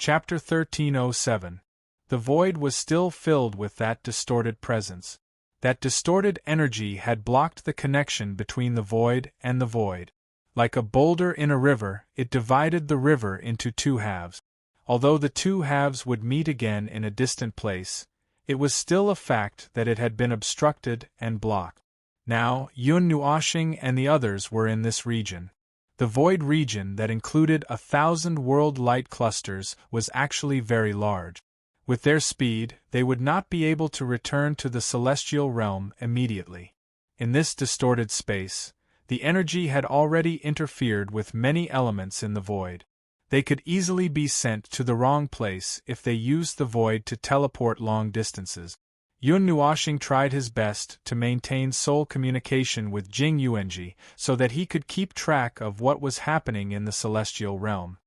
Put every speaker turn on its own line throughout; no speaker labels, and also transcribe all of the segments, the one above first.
Chapter 1307. The void was still filled with that distorted presence. That distorted energy had blocked the connection between the void and the void. Like a boulder in a river, it divided the river into two halves. Although the two halves would meet again in a distant place, it was still a fact that it had been obstructed and blocked. Now, Yun Nuoshing and the others were in this region. The void region that included 1,000 world light clusters was actually very large. With their speed, they would not be able to return to the celestial realm immediately. In this distorted space, the energy had already interfered with many elements in the void. They could easily be sent to the wrong place if they used the void to teleport long distances. Yun Nuoshing tried his best to maintain soul communication with Jing Yuanji so that he could keep track of what was happening in the celestial realm.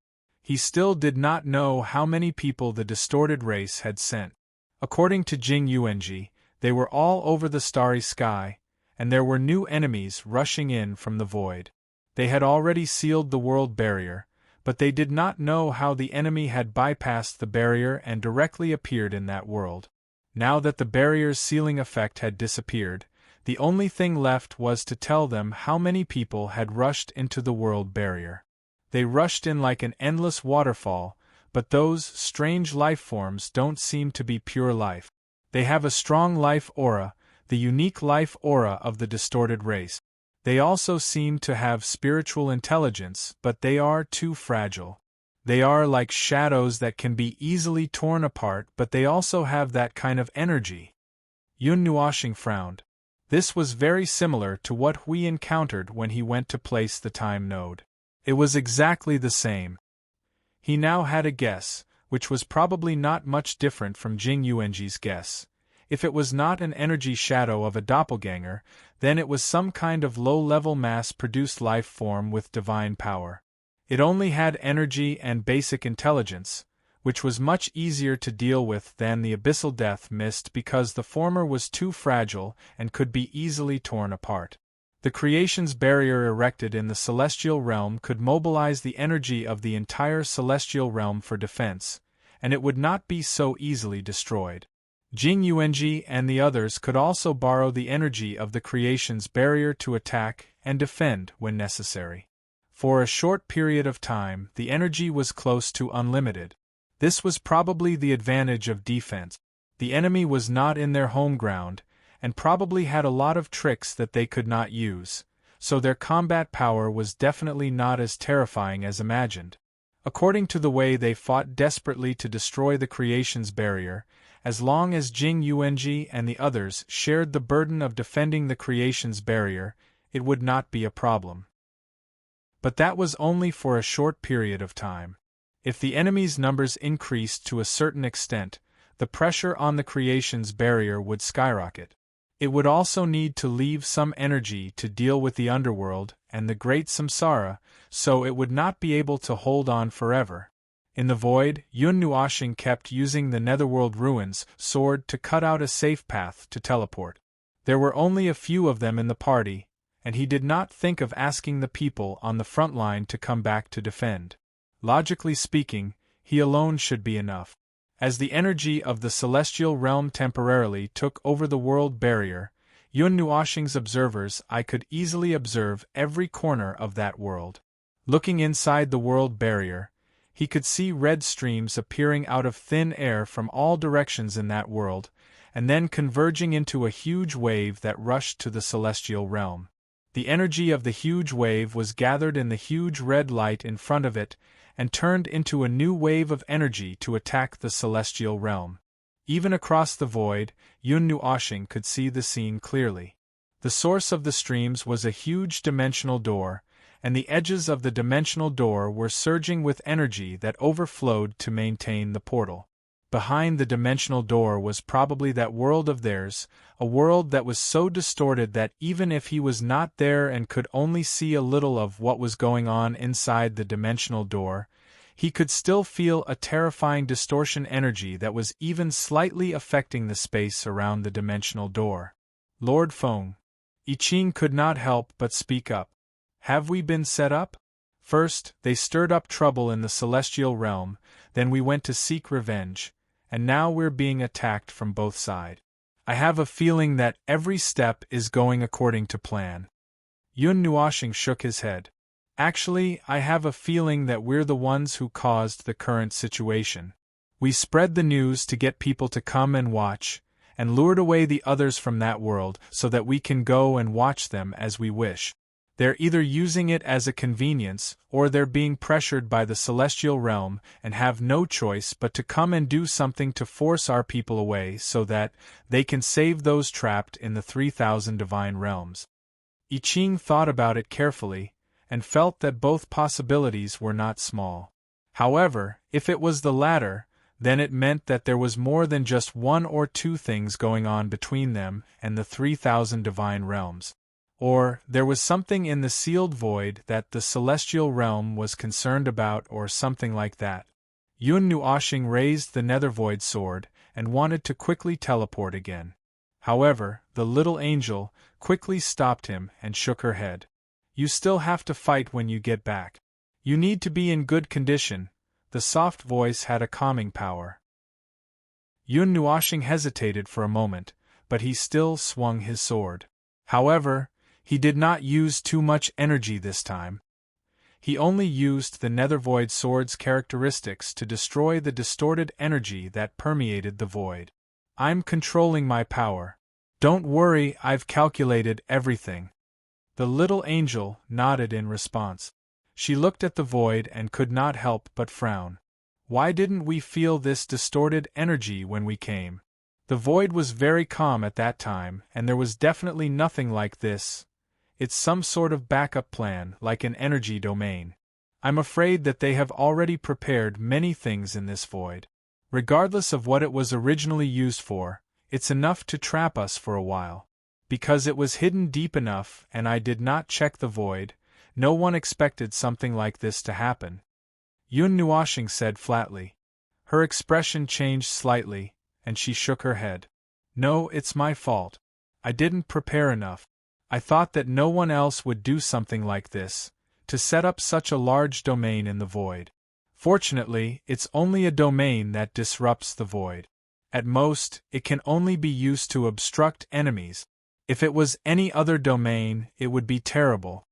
He still did not know how many people the distorted race had sent. According to Jing Yuanji, they were all over the starry sky, and there were new enemies rushing in from the void. They had already sealed the world barrier, but they did not know how the enemy had bypassed the barrier and directly appeared in that world. Now that the barrier's sealing effect had disappeared, the only thing left was to tell them how many people had rushed into the world barrier. They rushed in like an endless waterfall, but those strange life forms don't seem to be pure life. They have a strong life aura, the unique life aura of the distorted race. They also seem to have spiritual intelligence, but they are too fragile. They are like shadows that can be easily torn apart, but they also have that kind of energy. Yun Nuoshing frowned. This was very similar to what we encountered when he went to place the time node. It was exactly the same. He now had a guess, which was probably not much different from Jing Yuanji's guess. If it was not an energy shadow of a doppelganger, then it was some kind of low-level mass-produced life form with divine power. It only had energy and basic intelligence, which was much easier to deal with than the abyssal death mist because the former was too fragile and could be easily torn apart. The creation's barrier erected in the celestial realm could mobilize the energy of the entire celestial realm for defense, and it would not be so easily destroyed. Jing Yuanji and the others could also borrow the energy of the creation's barrier to attack and defend when necessary. For a short period of time, the energy was close to unlimited. This was probably the advantage of defense. The enemy was not in their home ground, and probably had a lot of tricks that they could not use, so their combat power was definitely not as terrifying as imagined. According to the way they fought desperately to destroy the creation's barrier, as long as Jing Yuanji and the others shared the burden of defending the creation's barrier, it would not be a problem. But that was only for a short period of time. If the enemy's numbers increased to a certain extent, the pressure on the creation's barrier would skyrocket. It would also need to leave some energy to deal with the underworld and the great samsara, so it would not be able to hold on forever. In the void, Yun Nuoshing kept using the Netherworld Ruins sword to cut out a safe path to teleport. There were only a few of them in the party, and he did not think of asking the people on the front line to come back to defend. Logically speaking, he alone should be enough. As the energy of the celestial realm temporarily took over the world barrier, Yun Nuoshing's observer's eye could easily observe every corner of that world. Looking inside the world barrier, he could see red streams appearing out of thin air from all directions in that world, and then converging into a huge wave that rushed to the celestial realm. The energy of the huge wave was gathered in the huge red light in front of it, and turned into a new wave of energy to attack the celestial realm. Even across the void, Yun Nuoshing could see the scene clearly. The source of the streams was a huge dimensional door, and the edges of the dimensional door were surging with energy that overflowed to maintain the portal. Behind the dimensional door was probably that world of theirs, a world that was so distorted that even if he was not there and could only see a little of what was going on inside the dimensional door, he could still feel a terrifying distortion energy that was even slightly affecting the space around the dimensional door. Lord Feng. I Ching could not help but speak up. Have we been set up? First, they stirred up trouble in the celestial realm, then we went to seek revenge, and now we're being attacked from both sides. I have a feeling that every step is going according to plan. Yun Nuoshing shook his head. Actually, I have a feeling that we're the ones who caused the current situation. We spread the news to get people to come and watch, and lured away the others from that world so that we can go and watch them as we wish. They're either using it as a convenience, or they're being pressured by the celestial realm and have no choice but to come and do something to force our people away so that they can save those trapped in the 3,000 divine realms. I Ching thought about it carefully, and felt that both possibilities were not small. However, if it was the latter, then it meant that there was more than just one or two things going on between them and the 3,000 divine realms. Or, there was something in the sealed void that the celestial realm was concerned about or something like that. Yun Nuoshing raised the nether void sword and wanted to quickly teleport again. However, the little angel quickly stopped him and shook her head. You still have to fight when you get back. You need to be in good condition. The soft voice had a calming power. Yun Nuoshing hesitated for a moment, but he still swung his sword. However, he did not use too much energy this time. He only used the nether void sword's characteristics to destroy the distorted energy that permeated the void. I'm controlling my power. Don't worry, I've calculated everything. The little angel nodded in response. She looked at the void and could not help but frown. Why didn't we feel this distorted energy when we came? The void was very calm at that time, and there was definitely nothing like this. It's some sort of backup plan, like an energy domain. I'm afraid that they have already prepared many things in this void. Regardless of what it was originally used for, it's enough to trap us for a while. Because it was hidden deep enough and I did not check the void, no one expected something like this to happen. Yun Nuoshing said flatly. Her expression changed slightly, and she shook her head. No, it's my fault. I didn't prepare enough. I thought that no one else would do something like this, to set up such a large domain in the void. Fortunately, it's only a domain that disrupts the void. At most, it can only be used to obstruct enemies. If it was any other domain, it would be terrible.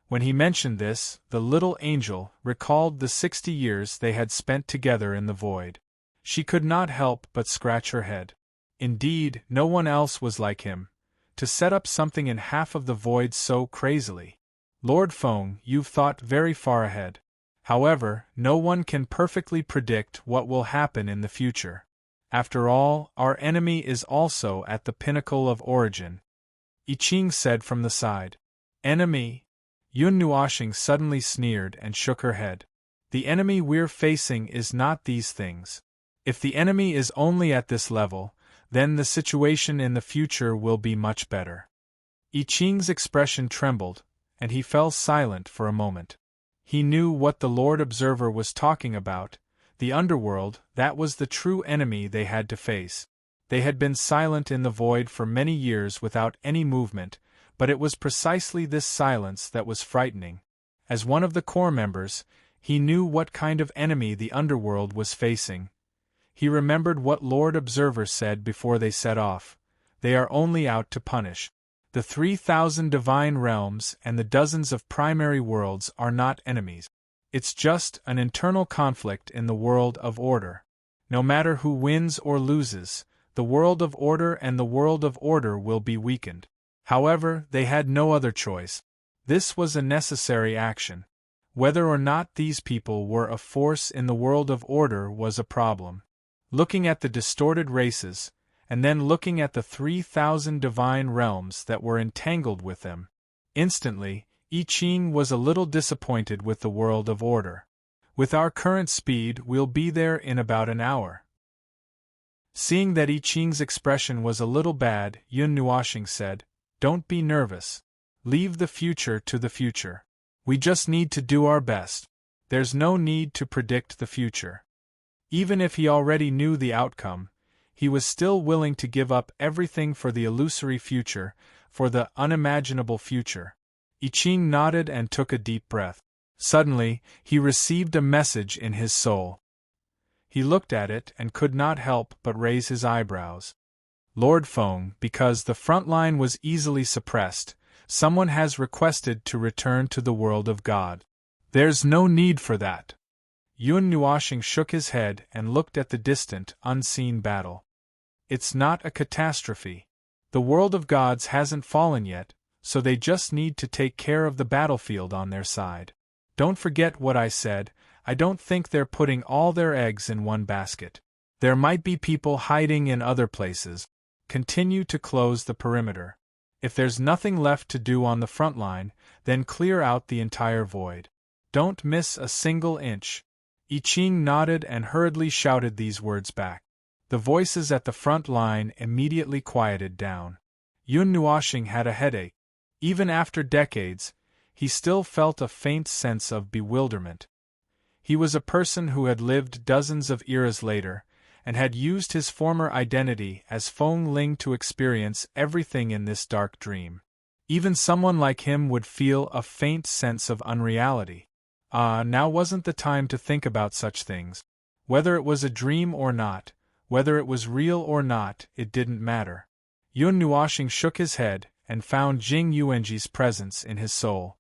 When he mentioned this, the little angel recalled the 60 years they had spent together in the void. She could not help but scratch her head. Indeed, no one else was like him, to set up something in half of the void so crazily. Lord Feng, you've thought very far ahead. However, no one can perfectly predict what will happen in the future. After all, our enemy is also at the pinnacle of origin. I Ching said from the side. Enemy? Yun Nuoshing suddenly sneered and shook her head. The enemy we're facing is not these things. If the enemy is only at this level, then the situation in the future will be much better. I Ching's expression trembled, and he fell silent for a moment. He knew what the Lord Observer was talking about. The underworld, that was the true enemy they had to face. They had been silent in the void for many years without any movement, but it was precisely this silence that was frightening. As one of the core members, he knew what kind of enemy the underworld was facing. He remembered what Lord Observer said before they set off. They are only out to punish. The 3,000 divine realms and the dozens of primary worlds are not enemies. It's just an internal conflict in the world of order. No matter who wins or loses, the world of order and the world of order will be weakened. However, they had no other choice. This was a necessary action. Whether or not these people were a force in the world of order was a problem. Looking at the distorted races, and then looking at the 3,000 divine realms that were entangled with them, instantly, I Ching was a little disappointed with the world of order. With our current speed, we'll be there in about an hour. Seeing that I Ching's expression was a little bad, Yun Nuoshing said, Don't be nervous. Leave the future to the future. We just need to do our best. There's no need to predict the future. Even if he already knew the outcome, he was still willing to give up everything for the illusory future, for the unimaginable future. I Ching nodded and took a deep breath. Suddenly, he received a message in his soul. He looked at it and could not help but raise his eyebrows. Lord Feng, because the front line was easily suppressed, someone has requested to return to the world of God. There's no need for that. Yun Nuoshing shook his head and looked at the distant, unseen battle. It's not a catastrophe. The world of gods hasn't fallen yet, so they just need to take care of the battlefield on their side. Don't forget what I said, I don't think they're putting all their eggs in one basket. There might be people hiding in other places. Continue to close the perimeter. If there's nothing left to do on the front line, then clear out the entire void. Don't miss a single inch. I Ching nodded and hurriedly shouted these words back. The voices at the front line immediately quieted down. Yun Nuoshing had a headache. Even after decades, he still felt a faint sense of bewilderment. He was a person who had lived dozens of eras later, and had used his former identity as Feng Ling to experience everything in this dark dream. Even someone like him would feel a faint sense of unreality. Now wasn't the time to think about such things. Whether it was a dream or not, whether it was real or not, it didn't matter. Yun Nuoshing shook his head and found Jing Yuanji's presence in his soul.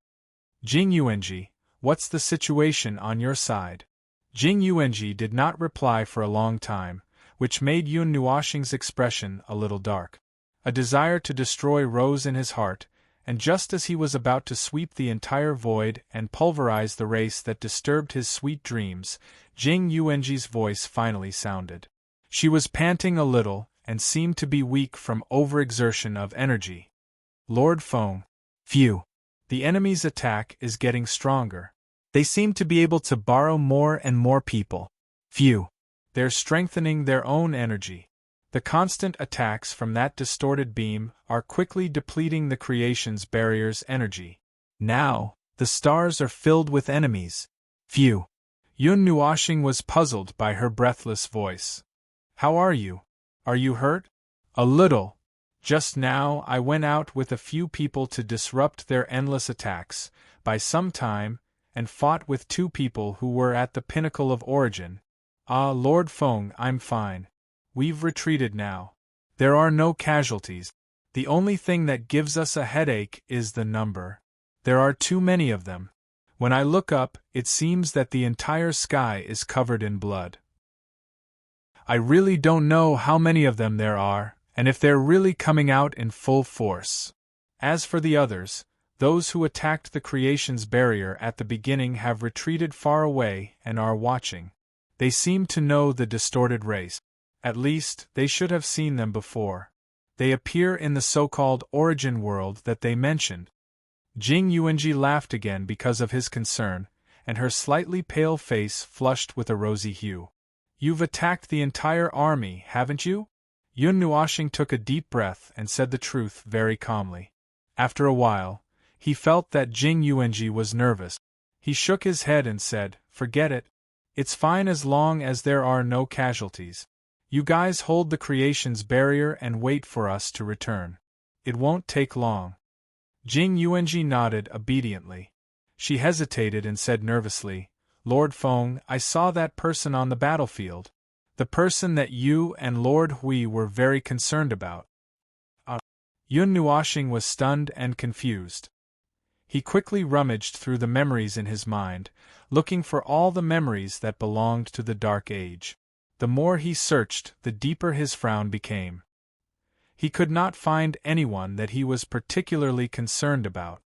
Jing Yuanji, what's the situation on your side? Jing Yuanji did not reply for a long time, which made Yun Nuoshing's expression a little dark. A desire to destroy rose in his heart, and just as he was about to sweep the entire void and pulverize the race that disturbed his sweet dreams, Jing Yuanji's voice finally sounded. She was panting a little and seemed to be weak from overexertion of energy. Lord Feng. Phew. The enemy's attack is getting stronger. They seem to be able to borrow more and more people. Phew. They're strengthening their own energy. The constant attacks from that distorted beam are quickly depleting the creation's barrier's energy. Now, the stars are filled with enemies. Phew. Yun Nuoshing was puzzled by her breathless voice. How are you? Are you hurt? A little. Just now I went out with a few people to disrupt their endless attacks, by some time, and fought with 2 people who were at the pinnacle of origin. Lord Feng, I'm fine. We've retreated now. There are no casualties. The only thing that gives us a headache is the number. There are too many of them. When I look up, it seems that the entire sky is covered in blood. I really don't know how many of them there are, and if they're really coming out in full force. As for the others, those who attacked the creation's barrier at the beginning have retreated far away and are watching. They seem to know the distorted race. At least, they should have seen them before. They appear in the so-called origin world that they mentioned. Jing Yuanji laughed again because of his concern, and her slightly pale face flushed with a rosy hue. You've attacked the entire army, haven't you? Yun Nuoshing took a deep breath and said the truth very calmly. After a while, he felt that Jing Yuanji was nervous. He shook his head and said, Forget it. It's fine as long as there are no casualties. You guys hold the creation's barrier and wait for us to return. It won't take long. Jing Yuanji nodded obediently. She hesitated and said nervously, Lord Feng, I saw that person on the battlefield. The person that you and Lord Hui were very concerned about. Yun Nuoshing was stunned and confused. He quickly rummaged through the memories in his mind, looking for all the memories that belonged to the Dark Age. The more he searched, the deeper his frown became. He could not find anyone that he was particularly concerned about.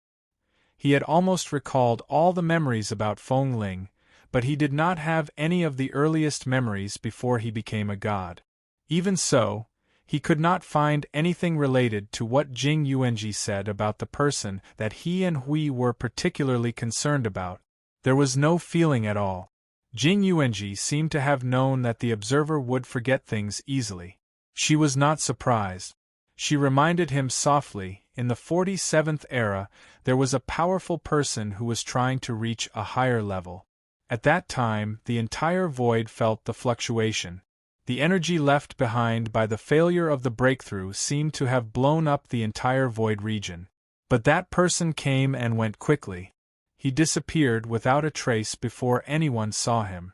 He had almost recalled all the memories about Feng Ling, but he did not have any of the earliest memories before he became a god. Even so, he could not find anything related to what Jing Yuanji said about the person that he and Hui were particularly concerned about. There was no feeling at all. Jing Yuanji seemed to have known that the observer would forget things easily. She was not surprised. She reminded him softly, in the 47th era, there was a powerful person who was trying to reach a higher level. At that time, the entire void felt the fluctuation. The energy left behind by the failure of the breakthrough seemed to have blown up the entire void region. But that person came and went quickly. He disappeared without a trace before anyone saw him.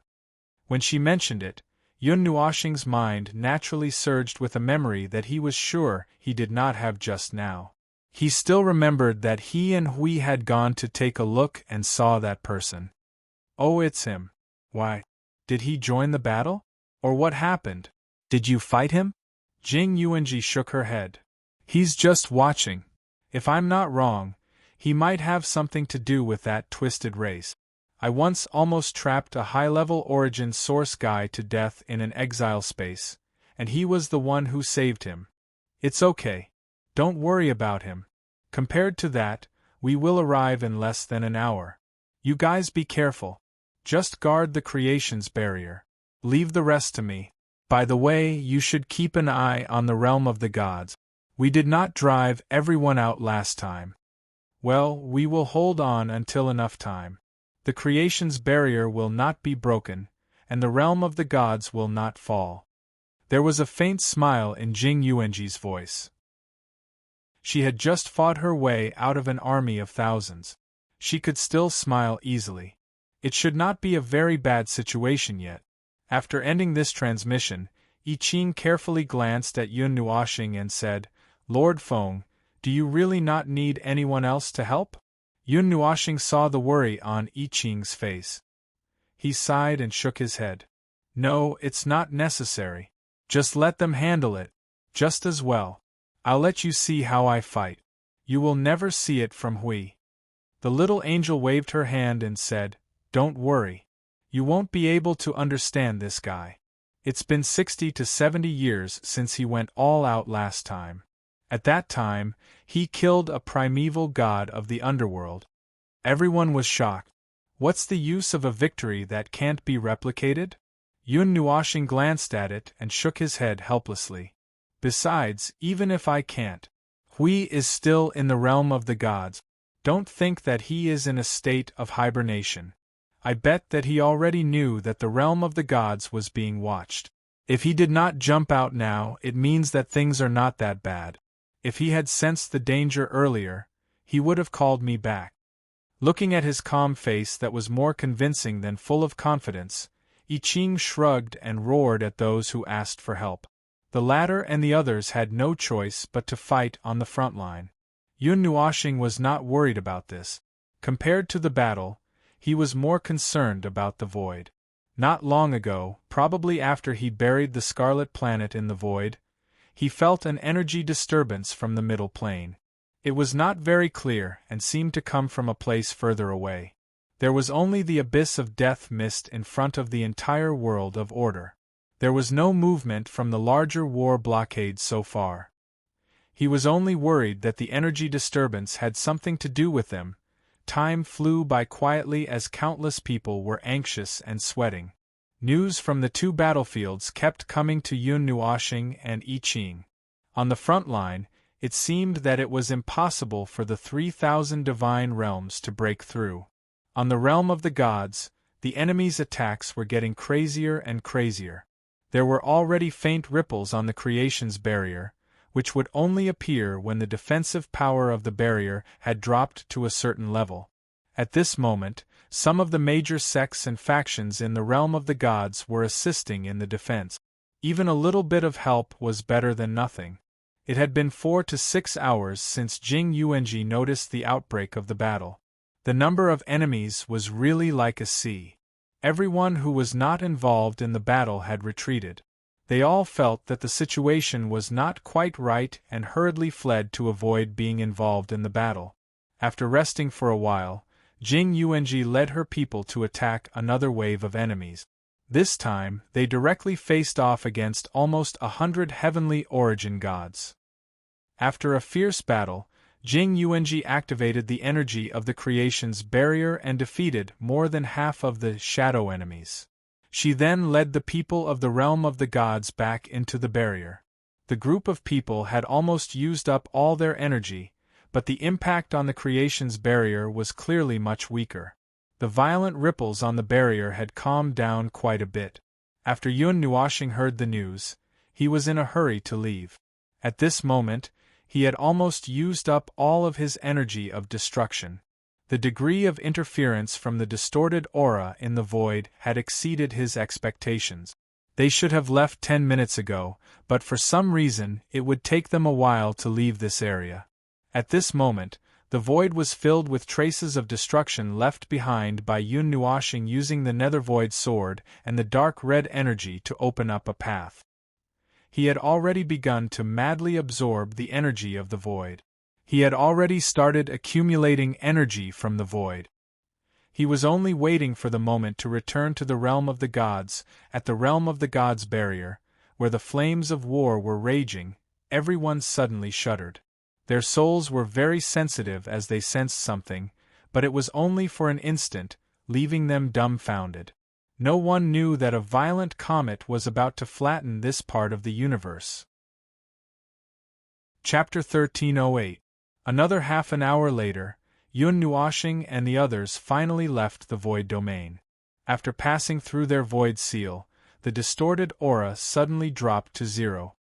When she mentioned it, Yun Nuoxing's mind naturally surged with a memory that he was sure he did not have just now. He still remembered that he and Hui had gone to take a look and saw that person. Oh, it's him. Why? Did he join the battle? Or what happened? Did you fight him? Jing Yuanji shook her head. He's just watching. If I'm not wrong, he might have something to do with that twisted race. I once almost trapped a high-level origin source guy to death in an exile space, and he was the one who saved him. It's okay. Don't worry about him. Compared to that, we will arrive in less than an hour. You guys be careful. Just guard the creation's barrier. Leave the rest to me. By the way, you should keep an eye on the realm of the gods. We did not drive everyone out last time. Well, we will hold on until enough time. The creation's barrier will not be broken, and the realm of the gods will not fall. There was a faint smile in Jing Yuanji's voice. She had just fought her way out of an army of thousands. She could still smile easily. It should not be a very bad situation yet. After ending this transmission, I Ching carefully glanced at Yun Nuoxing and said, Lord Feng, do you really not need anyone else to help? Yun Nuoxing saw the worry on I Ching's face. He sighed and shook his head. No, it's not necessary. Just let them handle it. Just as well. I'll let you see how I fight. You will never see it from Hui. The little angel waved her hand and said, Don't worry. You won't be able to understand this guy. It's been 60 to 70 years since he went all out last time. At that time, he killed a primeval god of the underworld. Everyone was shocked. What's the use of a victory that can't be replicated? Yun Nuoxing glanced at it and shook his head helplessly. Besides, even if I can't, Hui is still in the realm of the gods. Don't think that he is in a state of hibernation. I bet that he already knew that the realm of the gods was being watched. If he did not jump out now, it means that things are not that bad. If he had sensed the danger earlier, he would have called me back. Looking at his calm face that was more convincing than full of confidence, I Ching shrugged and roared at those who asked for help. The latter and the others had no choice but to fight on the front line. Yun Nuoxing was not worried about this. Compared to the battle, he was more concerned about the void. Not long ago, probably after he buried the Scarlet Planet in the void, he felt an energy disturbance from the middle plane. It was not very clear and seemed to come from a place further away. There was only the abyss of death mist in front of the entire world of order. There was no movement from the larger war blockade so far. He was only worried that the energy disturbance had something to do with them. Time flew by quietly as countless people were anxious and sweating. News from the two battlefields kept coming to Yun Nuoxing and I Ching. On the front line, it seemed that it was impossible for the 3,000 divine realms to break through. On the realm of the gods, the enemy's attacks were getting crazier and crazier. There were already faint ripples on the creation's barrier, which would only appear when the defensive power of the barrier had dropped to a certain level. At this moment, some of the major sects and factions in the realm of the gods were assisting in the defense. Even a little bit of help was better than nothing. It had been 4 to 6 hours since Jing Yuanji noticed the outbreak of the battle. The number of enemies was really like a sea. Everyone who was not involved in the battle had retreated. They all felt that the situation was not quite right and hurriedly fled to avoid being involved in the battle. After resting for a while, Jing Yuanji led her people to attack another wave of enemies. This time, they directly faced off against almost 100 heavenly origin gods. After a fierce battle, Jing Yuanji activated the energy of the creation's barrier and defeated more than half of the shadow enemies. She then led the people of the realm of the gods back into the barrier. The group of people had almost used up all their energy, but the impact on the creation's barrier was clearly much weaker. The violent ripples on the barrier had calmed down quite a bit. After Yun Nuoxing heard the news, he was in a hurry to leave. At this moment, he had almost used up all of his energy of destruction. The degree of interference from the distorted aura in the void had exceeded his expectations. They should have left 10 minutes ago, but for some reason it would take them a while to leave this area. At this moment, the void was filled with traces of destruction left behind by Yun Nuoshing using the Nether Void sword and the dark red energy to open up a path. He had already begun to madly absorb the energy of the void. He had already started accumulating energy from the void. He was only waiting for the moment to return to the realm of the gods. At the realm of the gods barrier, where the flames of war were raging, everyone suddenly shuddered. Their souls were very sensitive as they sensed something, but it was only for an instant, leaving them dumbfounded. No one knew that a violent comet was about to flatten this part of the universe. Chapter 1308. Another half an hour later, Yun Nuoshing and the others finally left the void domain. After passing through their void seal, the distorted aura suddenly dropped to 0.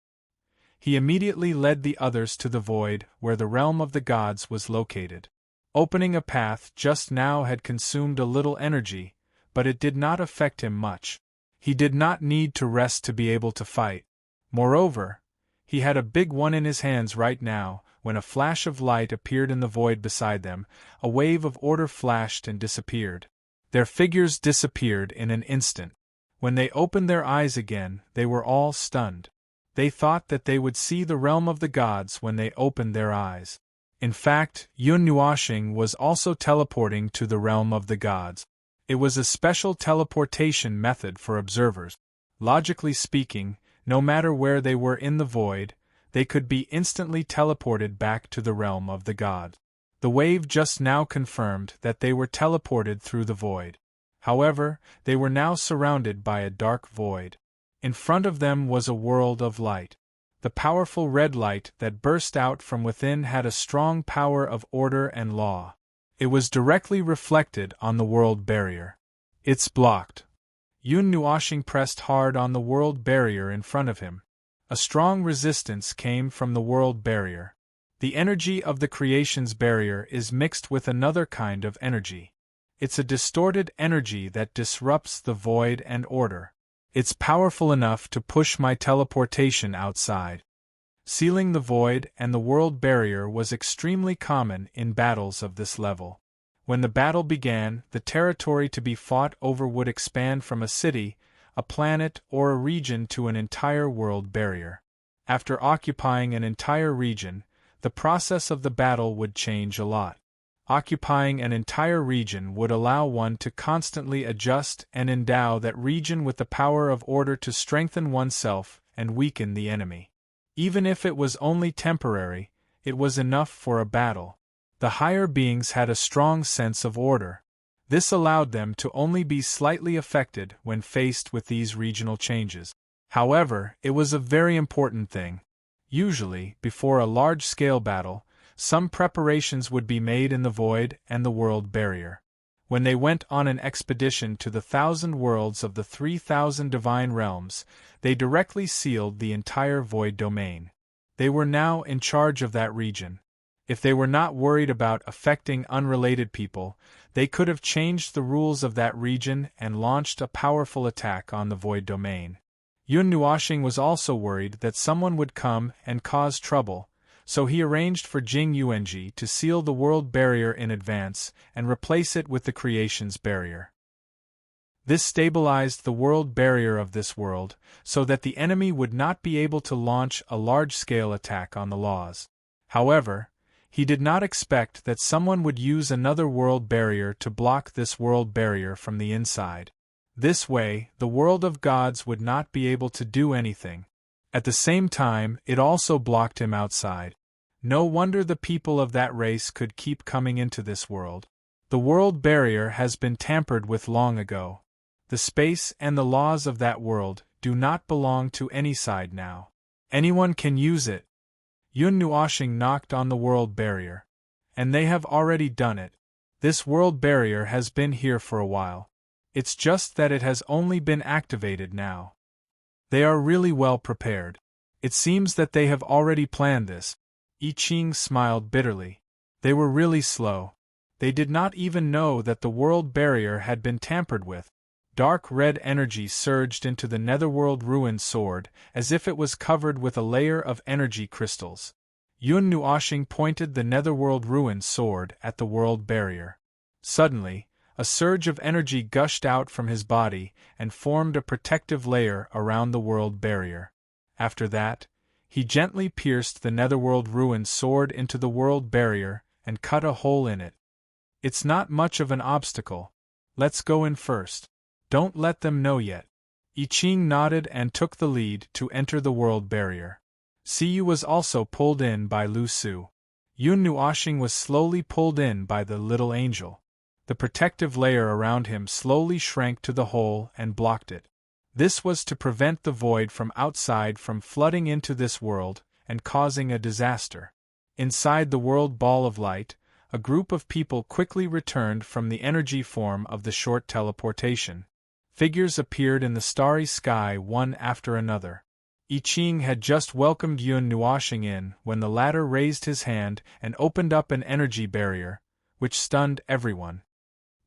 He immediately led the others to the void where the realm of the gods was located. Opening a path just now had consumed a little energy, but it did not affect him much. He did not need to rest to be able to fight. Moreover, he had a big one in his hands right now. When a flash of light appeared in the void beside them, a wave of order flashed and disappeared. Their figures disappeared in an instant. When they opened their eyes again, they were all stunned. They thought that they would see the realm of the gods when they opened their eyes. In fact, Yun Nuoshing was also teleporting to the realm of the gods. It was a special teleportation method for observers. Logically speaking, no matter where they were in the void, they could be instantly teleported back to the realm of the gods. The wave just now confirmed that they were teleported through the void. However, they were now surrounded by a dark void. In front of them was a world of light. The powerful red light that burst out from within had a strong power of order and law. It was directly reflected on the world barrier. It's blocked. Yun Nuoshing pressed hard on the world barrier in front of him. A strong resistance came from the world barrier. The energy of the creation's barrier is mixed with another kind of energy. It's a distorted energy that disrupts the void and order. It's powerful enough to push my teleportation outside. Sealing the void and the world barrier was extremely common in battles of this level. When the battle began, the territory to be fought over would expand from a city, a planet, or a region to an entire world barrier. After occupying an entire region, the process of the battle would change a lot. Occupying an entire region would allow one to constantly adjust and endow that region with the power of order to strengthen oneself and weaken the enemy. Even if it was only temporary, it was enough for a battle. The higher beings had a strong sense of order. This allowed them to only be slightly affected when faced with these regional changes. However, it was a very important thing. Usually, before a large-scale battle, some preparations would be made in the void and the world barrier. When they went on an expedition to the 1,000 worlds of the 3,000 divine realms, they directly sealed the entire void domain. They were now in charge of that region. If they were not worried about affecting unrelated people, they could have changed the rules of that region and launched a powerful attack on the void domain. Yun Nuoshing was also worried that someone would come and cause trouble, so he arranged for Jing Yuanji to seal the world barrier in advance and replace it with the creation's barrier. This stabilized the world barrier of this world, so that the enemy would not be able to launch a large-scale attack on the laws. However, he did not expect that someone would use another world barrier to block this world barrier from the inside. This way, the world of gods would not be able to do anything. At the same time, it also blocked him outside. No wonder the people of that race could keep coming into this world. The world barrier has been tampered with long ago. The space and the laws of that world do not belong to any side now. Anyone can use it. Yun Nuoshing knocked on the world barrier. And they have already done it. This world barrier has been here for a while. It's just that it has only been activated now. They are really well prepared. It seems that they have already planned this. I Ching smiled bitterly. They were really slow. They did not even know that the world barrier had been tampered with. Dark red energy surged into the netherworld ruined sword, as if it was covered with a layer of energy crystals. Yun Nuoshing pointed the netherworld ruined sword at the world barrier. Suddenly, a surge of energy gushed out from his body and formed a protective layer around the world barrier. After that, he gently pierced the netherworld ruined sword into the world barrier and cut a hole in it. It's not much of an obstacle. Let's go in first. Don't let them know yet. I Ching nodded and took the lead to enter the world barrier. Siyu was also pulled in by Lu Su. Yun Nuoshing was slowly pulled in by the little angel. The protective layer around him slowly shrank to the hole and blocked it. This was to prevent the void from outside from flooding into this world and causing a disaster. Inside the world ball of light, a group of people quickly returned from the energy form of the short teleportation. Figures appeared in the starry sky one after another. I Ching had just welcomed Yun Nuoshing in when the latter raised his hand and opened up an energy barrier, which stunned everyone.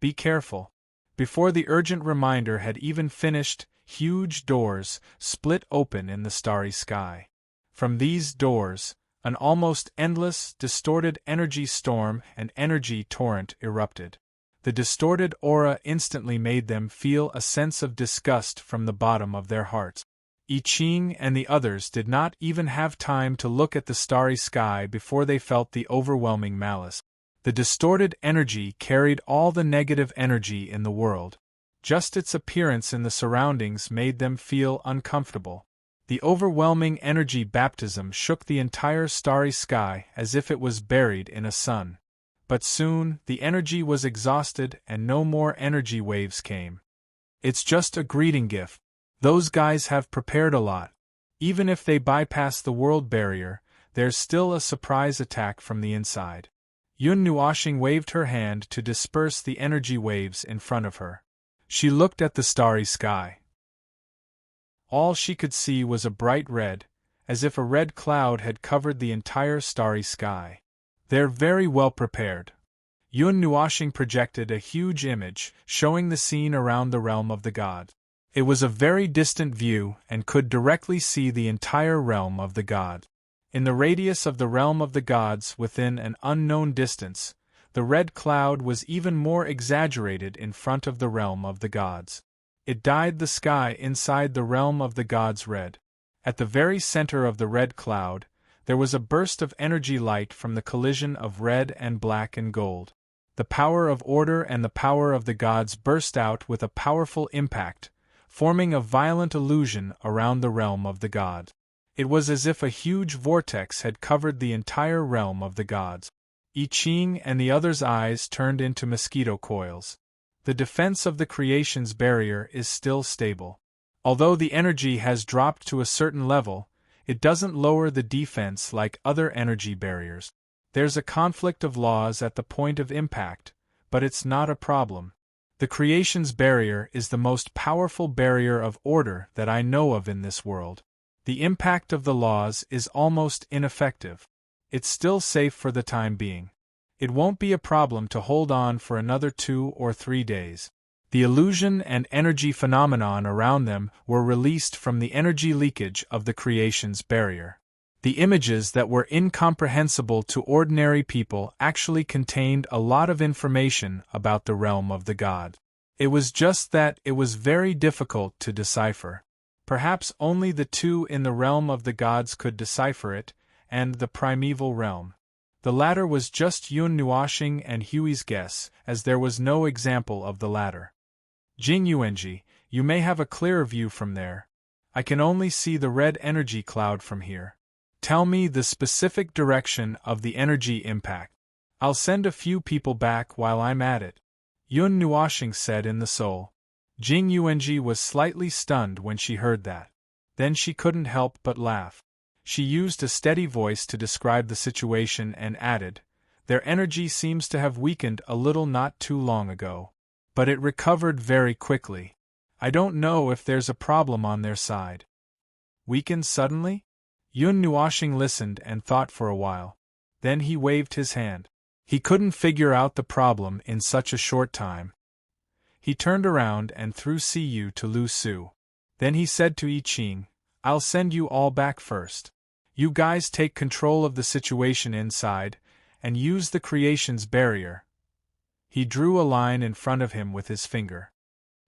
Be careful. Before the urgent reminder had even finished, huge doors split open in the starry sky. From these doors, an almost endless, distorted energy storm and energy torrent erupted. The distorted aura instantly made them feel a sense of disgust from the bottom of their hearts. I Ching and the others did not even have time to look at the starry sky before they felt the overwhelming malice. The distorted energy carried all the negative energy in the world. Just its appearance in the surroundings made them feel uncomfortable. The overwhelming energy baptism shook the entire starry sky as if it was buried in a sun. But soon, the energy was exhausted and no more energy waves came. It's just a greeting gift. Those guys have prepared a lot. Even if they bypass the world barrier, there's still a surprise attack from the inside. Yun Nuoshing waved her hand to disperse the energy waves in front of her. She looked at the starry sky. All she could see was a bright red, as if a red cloud had covered the entire starry sky. They're very well prepared. Yun Nuoshing projected a huge image, showing the scene around the realm of the gods. It was a very distant view and could directly see the entire realm of the gods. In the radius of the realm of the gods within an unknown distance, the red cloud was even more exaggerated in front of the realm of the gods. It dyed the sky inside the realm of the gods red. At the very center of the red cloud, there was a burst of energy light from the collision of red and black and gold. The power of order and the power of the gods burst out with a powerful impact, forming a violent illusion around the realm of the gods. It was as if a huge vortex had covered the entire realm of the gods. I Ching and the others' eyes turned into mosquito coils. The defense of the creation's barrier is still stable. Although the energy has dropped to a certain level, it doesn't lower the defense like other energy barriers. There's a conflict of laws at the point of impact, but it's not a problem. The creation's barrier is the most powerful barrier of order that I know of in this world. The impact of the laws is almost ineffective. It's still safe for the time being. It won't be a problem to hold on for another 2 or 3 days. The illusion and energy phenomenon around them were released from the energy leakage of the creation's barrier. The images that were incomprehensible to ordinary people actually contained a lot of information about the realm of the god. It was just that it was very difficult to decipher. Perhaps only the two in the realm of the gods could decipher it, and the primeval realm. The latter was just Yun Nuoshing and Hui's guess, as there was no example of the latter. Jing Yuanji, you may have a clearer view from there. I can only see the red energy cloud from here. Tell me the specific direction of the energy impact. I'll send a few people back while I'm at it. Yun Nuoshing said in the soul. Jing Yuanji was slightly stunned when she heard that. Then she couldn't help but laugh. She used a steady voice to describe the situation and added, their energy seems to have weakened a little not too long ago. But it recovered very quickly. I don't know if there's a problem on their side. Weakened suddenly? Yun Nuoshing listened and thought for a while. Then he waved his hand. He couldn't figure out the problem in such a short time. He turned around and threw Siyu to Lu Su. Then he said to I Ching, "I'll send you all back first. You guys take control of the situation inside, and use the creation's barrier." He drew a line in front of him with his finger.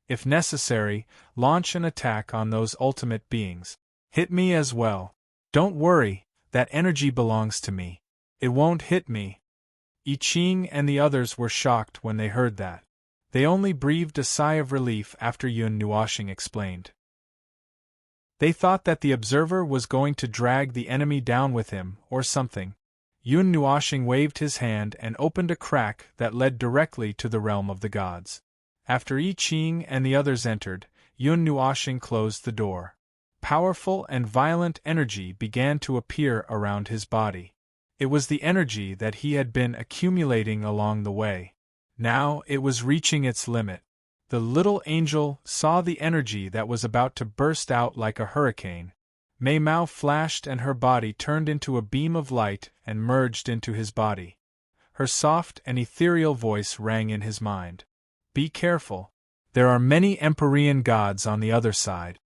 "If necessary, launch an attack on those ultimate beings. Hit me as well. Don't worry, that energy belongs to me. It won't hit me." I Ching and the others were shocked when they heard that. They only breathed a sigh of relief after Yun Nuoxing explained. They thought that the observer was going to drag the enemy down with him, or something. Yun Nuoxing waved his hand and opened a crack that led directly to the realm of the gods. After I Ching and the others entered, Yun Nuoxing closed the door. Powerful and violent energy began to appear around his body. It was the energy that he had been accumulating along the way. Now it was reaching its limit. The little angel saw the energy that was about to burst out like a hurricane. Mei Mao flashed and her body turned into a beam of light and merged into his body. Her soft and ethereal voice rang in his mind. "Be careful. There are many Empyrean gods on the other side."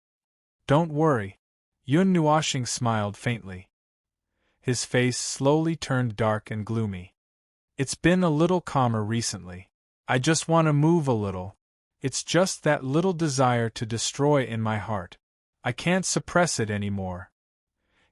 "Don't worry." Yun Nuoxing smiled faintly. His face slowly turned dark and gloomy. "It's been a little calmer recently. I just want to move a little. It's just that little desire to destroy in my heart. I can't suppress it anymore."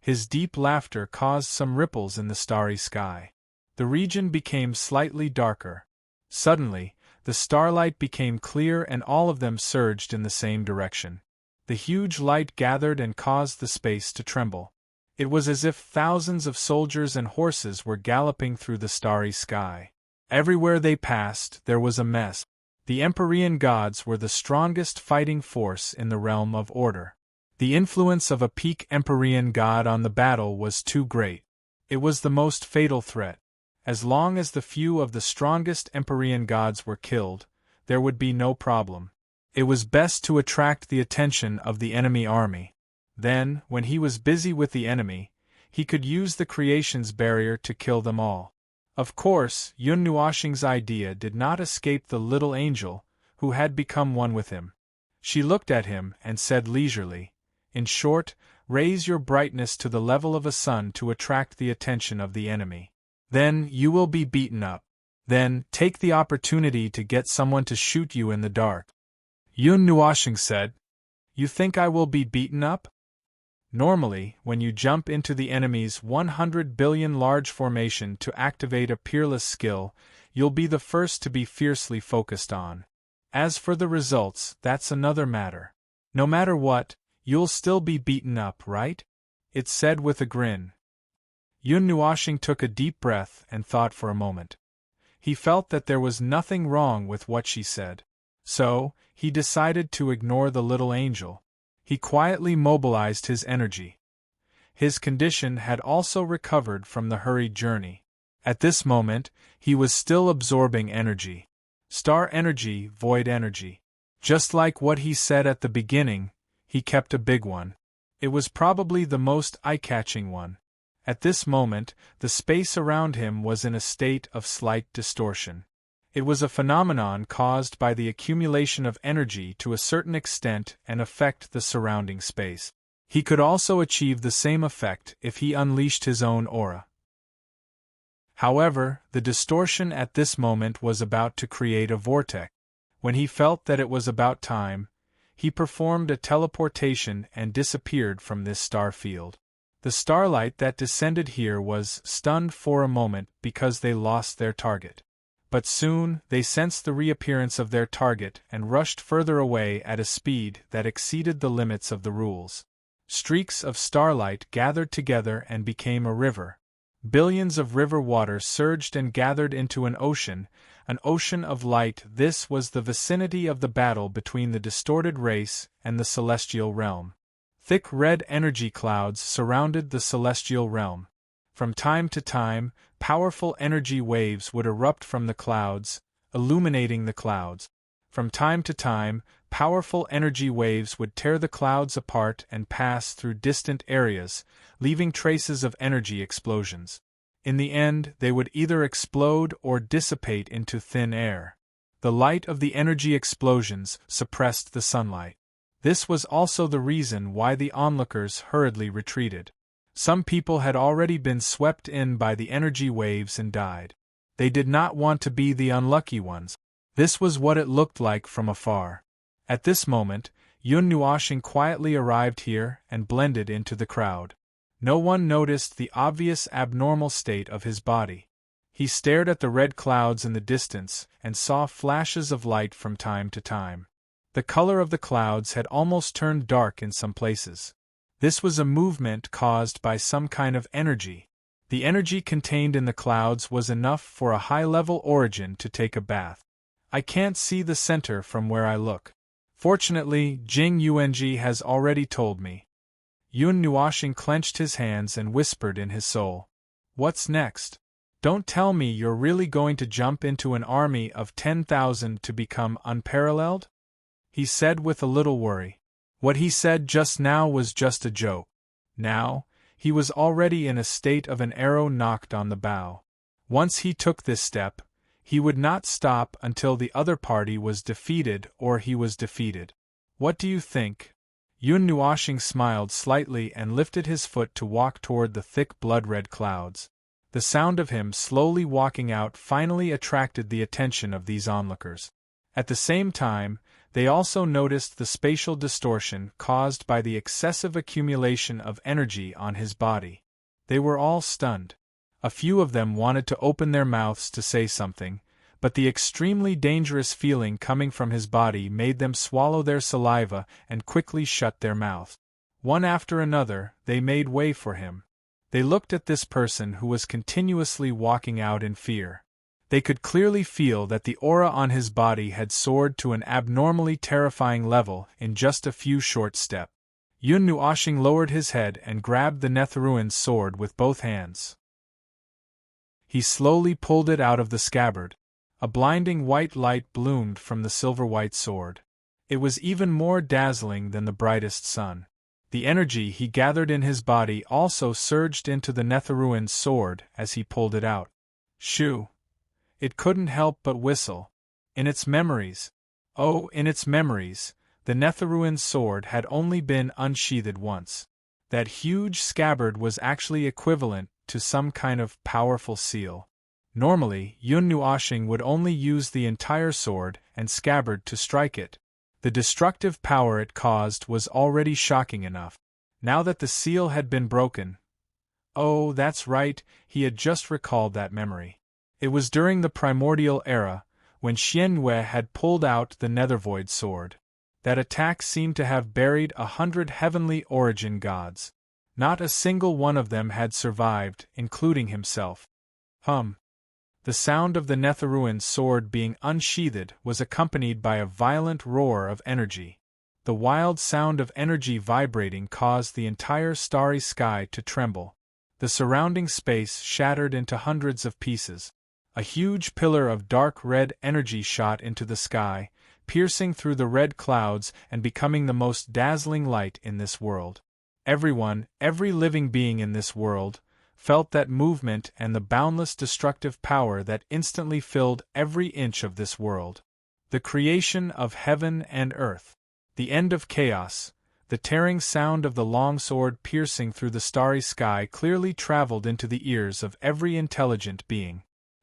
His deep laughter caused some ripples in the starry sky. The region became slightly darker. Suddenly, the starlight became clear and all of them surged in the same direction. The huge light gathered and caused the space to tremble. It was as if thousands of soldiers and horses were galloping through the starry sky. Everywhere they passed, there was a mess. The Empyrean gods were the strongest fighting force in the realm of order. The influence of a peak Empyrean god on the battle was too great. It was the most fatal threat. As long as the few of the strongest Empyrean gods were killed, there would be no problem. It was best to attract the attention of the enemy army. Then, when he was busy with the enemy, he could use the creation's barrier to kill them all. Of course, Yun Nuoxing's idea did not escape the little angel, who had become one with him. She looked at him and said leisurely, "In short, raise your brightness to the level of a sun to attract the attention of the enemy. Then you will be beaten up. Then, take the opportunity to get someone to shoot you in the dark." Yun Nuoxing said, "You think I will be beaten up?" Normally, when you jump into the enemy's 100 billion large formation to activate a peerless skill, you'll be the first to be fiercely focused on. As for the results, that's another matter. No matter what, you'll still be beaten up, right? It said with a grin. Yun Nuoxing took a deep breath and thought for a moment. He felt that there was nothing wrong with what she said. So, he decided to ignore the little angel. He quietly mobilized his energy. His condition had also recovered from the hurried journey. At this moment, he was still absorbing energy. Star energy, void energy. Just like what he said at the beginning, he kept a big one. It was probably the most eye-catching one. At this moment, the space around him was in a state of slight distortion. It was a phenomenon caused by the accumulation of energy to a certain extent and affect the surrounding space. He could also achieve the same effect if he unleashed his own aura. However, the distortion at this moment was about to create a vortex. When he felt that it was about time, he performed a teleportation and disappeared from this star field. The starlight that descended here was stunned for a moment because they lost their target. But soon, they sensed the reappearance of their target and rushed further away at a speed that exceeded the limits of the rules. Streaks of starlight gathered together and became a river. Billions of river water surged and gathered into an ocean of light. This was the vicinity of the battle between the distorted race and the celestial realm. Thick red energy clouds surrounded the celestial realm. From time to time, powerful energy waves would erupt from the clouds, illuminating the clouds. From time to time, powerful energy waves would tear the clouds apart and pass through distant areas, leaving traces of energy explosions. In the end, they would either explode or dissipate into thin air. The light of the energy explosions suppressed the sunlight. This was also the reason why the onlookers hurriedly retreated. Some people had already been swept in by the energy waves and died. They did not want to be the unlucky ones. This was what it looked like from afar. At this moment, Yun Nuoshing quietly arrived here and blended into the crowd. No one noticed the obvious abnormal state of his body. He stared at the red clouds in the distance and saw flashes of light from time to time. The color of the clouds had almost turned dark in some places. This was a movement caused by some kind of energy. The energy contained in the clouds was enough for a high-level origin to take a bath. I can't see the center from where I look. Fortunately, Jing Yuanji has already told me. Yun Nuoshing clenched his hands and whispered in his soul. What's next? Don't tell me you're really going to jump into an army of 10,000 to become unparalleled? He said with a little worry. What he said just now was just a joke. Now, he was already in a state of an arrow knocked on the bow. Once he took this step, he would not stop until the other party was defeated or he was defeated. What do you think? Yun Nuoshing smiled slightly and lifted his foot to walk toward the thick blood-red clouds. The sound of him slowly walking out finally attracted the attention of these onlookers. At the same time, they also noticed the spatial distortion caused by the excessive accumulation of energy on his body. They were all stunned. A few of them wanted to open their mouths to say something, but the extremely dangerous feeling coming from his body made them swallow their saliva and quickly shut their mouths. One after another, they made way for him. They looked at this person who was continuously walking out in fear. They could clearly feel that the aura on his body had soared to an abnormally terrifying level in just a few short steps. Yun Nuoshing lowered his head and grabbed the Netherruin's sword with both hands. He slowly pulled it out of the scabbard. A blinding white light bloomed from the silver-white sword. It was even more dazzling than the brightest sun. The energy he gathered in his body also surged into the Netherruin's sword as he pulled it out. Shoo! It couldn't help but whistle. In its memories, the Netherruin's sword had only been unsheathed once. That huge scabbard was actually equivalent to some kind of powerful seal. Normally, Yun Nuoshing would only use the entire sword and scabbard to strike it. The destructive power it caused was already shocking enough. Now that the seal had been broken... Oh, that's right, he had just recalled that memory. It was during the primordial era, when Xianyue had pulled out the Nethervoid sword. That attack seemed to have buried 100 heavenly origin gods. Not a single one of them had survived, including himself. The sound of the Netherruin's sword being unsheathed was accompanied by a violent roar of energy. The wild sound of energy vibrating caused the entire starry sky to tremble. The surrounding space shattered into hundreds of pieces. A huge pillar of dark red energy shot into the sky, piercing through the red clouds and becoming the most dazzling light in this world. Everyone, every living being in this world, felt that movement and the boundless destructive power that instantly filled every inch of this world. The creation of heaven and earth. The end of chaos. The tearing sound of the long sword piercing through the starry sky clearly traveled into the ears of every intelligent being.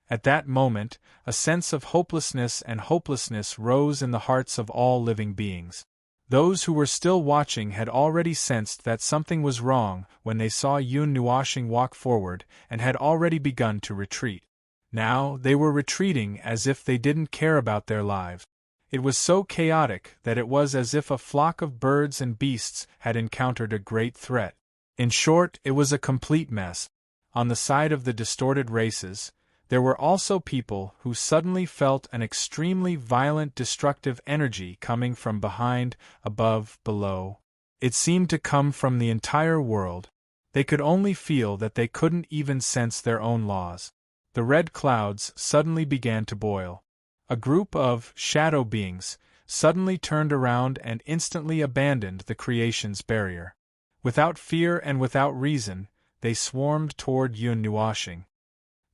At that moment, a sense of hopelessness rose in the hearts of all living beings. Those who were still watching had already sensed that something was wrong when they saw Yun Nuoshing walk forward and had already begun to retreat. Now they were retreating as if they didn't care about their lives. It was so chaotic that it was as if a flock of birds and beasts had encountered a great threat. In short, it was a complete mess. On the side of the distorted races, there were also people who suddenly felt an extremely violent destructive energy coming from behind, above, below. It seemed to come from the entire world. They could only feel that they couldn't even sense their own laws. The red clouds suddenly began to boil. A group of shadow beings suddenly turned around and instantly abandoned the creation's barrier. Without fear and without reason, they swarmed toward Yun Nuoshing.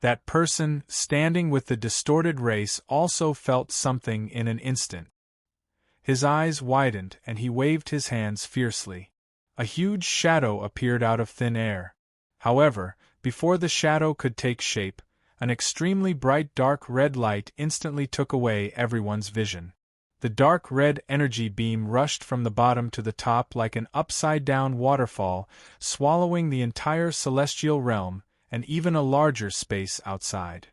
That person, standing with the distorted race, also felt something in an instant. His eyes widened and he waved his hands fiercely. A huge shadow appeared out of thin air. However, before the shadow could take shape, an extremely bright dark red light instantly took away everyone's vision. The dark red energy beam rushed from the bottom to the top like an upside-down waterfall, swallowing the entire celestial realm, and even a larger space outside.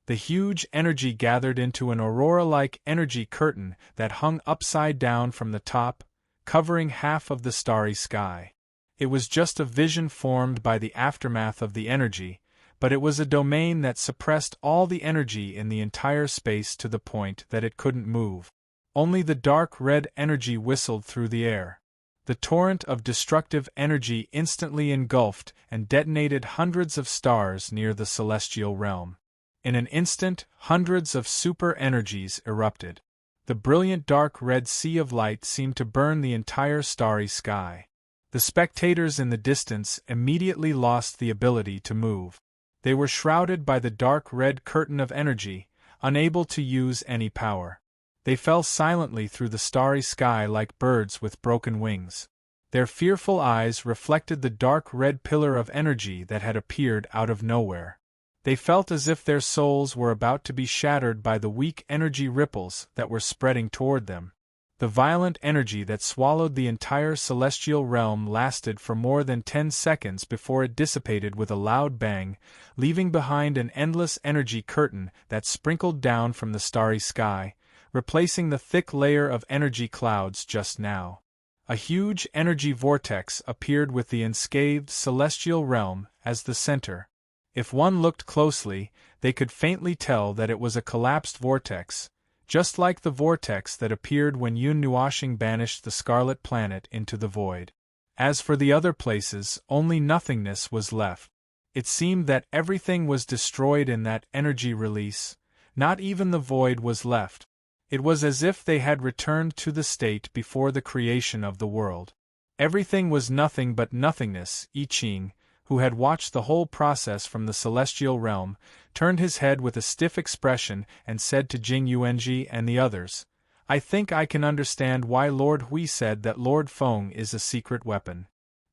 The huge energy gathered into an aurora-like energy curtain that hung upside down from the top, covering half of the starry sky. It was just a vision formed by the aftermath of the energy, but it was a domain that suppressed all the energy in the entire space to the point that it couldn't move. Only the dark red energy whistled through the air. The torrent of destructive energy instantly engulfed and detonated hundreds of stars near the celestial realm. In an instant, hundreds of super-energies erupted. The brilliant dark red sea of light seemed to burn the entire starry sky. The spectators in the distance immediately lost the ability to move. They were shrouded by the dark red curtain of energy, unable to use any power. They fell silently through the starry sky like birds with broken wings. Their fearful eyes reflected the dark red pillar of energy that had appeared out of nowhere. They felt as if their souls were about to be shattered by the weak energy ripples that were spreading toward them. The violent energy that swallowed the entire celestial realm lasted for more than 10 seconds before it dissipated with a loud bang, leaving behind an endless energy curtain that sprinkled down from the starry sky, replacing the thick layer of energy clouds just now. A huge energy vortex appeared with the unscathed celestial realm as the center. If one looked closely, they could faintly tell that it was a collapsed vortex, just like the vortex that appeared when Yun-Nuashing banished the Scarlet Planet into the void. As for the other places, only nothingness was left. It seemed that everything was destroyed in that energy release, not even the void was left. It was as if they had returned to the state before the creation of the world. Everything was nothing but nothingness. I Ching, who had watched the whole process from the celestial realm, turned his head with a stiff expression and said to Jing Yuanji and the others, "I think I can understand why Lord Hui said that Lord Feng is a secret weapon."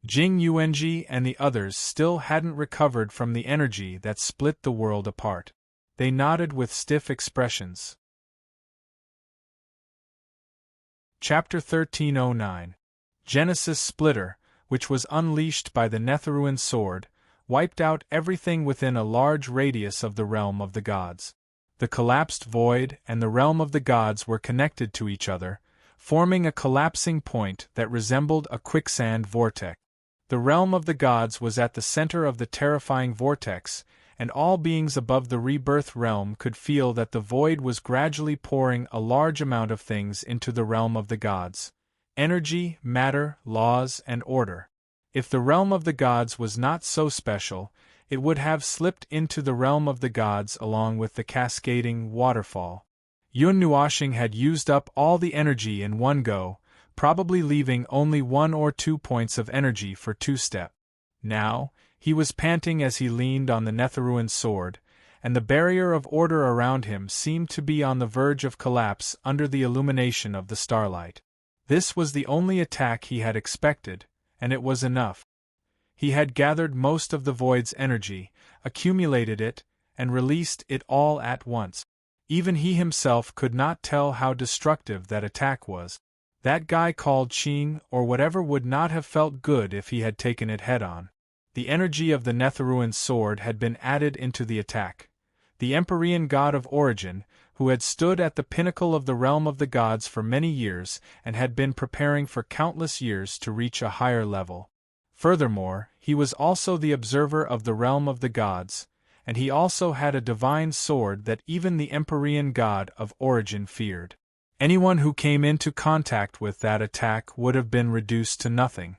Jing Yuanji and the others still hadn't recovered from the energy that split the world apart. They nodded with stiff expressions. Chapter 1309. Genesis Splitter, which was unleashed by the Netheruan sword, wiped out everything within a large radius of the realm of the gods. The collapsed void and the realm of the gods were connected to each other, forming a collapsing point that resembled a quicksand vortex. The realm of the gods was at the center of the terrifying vortex, and all beings above the rebirth realm could feel that the void was gradually pouring a large amount of things into the realm of the gods. Energy, matter, laws, and order. If the realm of the gods was not so special, it would have slipped into the realm of the gods along with the cascading waterfall. Yun-Nuashing had used up all the energy in one go, probably leaving only 1 or 2 points of energy for two-step. Now, he was panting as he leaned on the Netheruan sword, and the barrier of order around him seemed to be on the verge of collapse under the illumination of the starlight. This was the only attack he had expected, and it was enough. He had gathered most of the void's energy, accumulated it, and released it all at once. Even he himself could not tell how destructive that attack was. That guy called Qing or whatever would not have felt good if he had taken it head-on. The energy of the Netheruan sword had been added into the attack. The Empyrean god of origin, who had stood at the pinnacle of the realm of the gods for many years and had been preparing for countless years to reach a higher level. Furthermore, he was also the observer of the realm of the gods, and he also had a divine sword that even the Empyrean god of origin feared. Anyone who came into contact with that attack would have been reduced to nothing.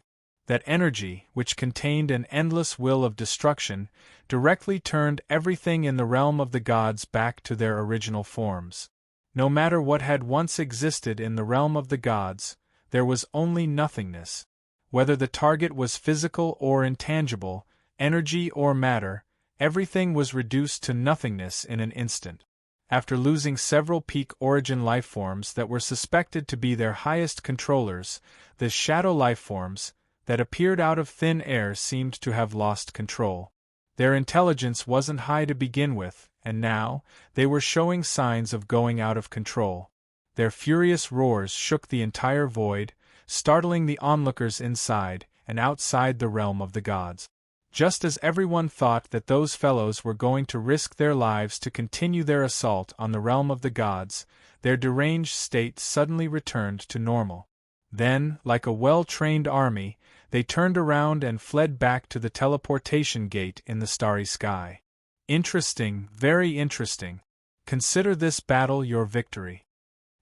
That energy, which contained an endless will of destruction, directly turned everything in the realm of the gods back to their original forms. No matter what had once existed in the realm of the gods, there was only nothingness. Whether the target was physical or intangible, energy or matter, Everything was reduced to nothingness in an instant. After losing several peak origin lifeforms that were suspected to be their highest controllers, the shadow lifeforms that appeared out of thin air seemed to have lost control. Their intelligence wasn't high to begin with, and now, they were showing signs of going out of control. Their furious roars shook the entire void, startling the onlookers inside and outside the realm of the gods. Just as everyone thought that those fellows were going to risk their lives to continue their assault on the realm of the gods, their deranged state suddenly returned to normal. Then, like a well-trained army, they turned around and fled back to the teleportation gate in the starry sky. Interesting, very interesting. Consider this battle your victory.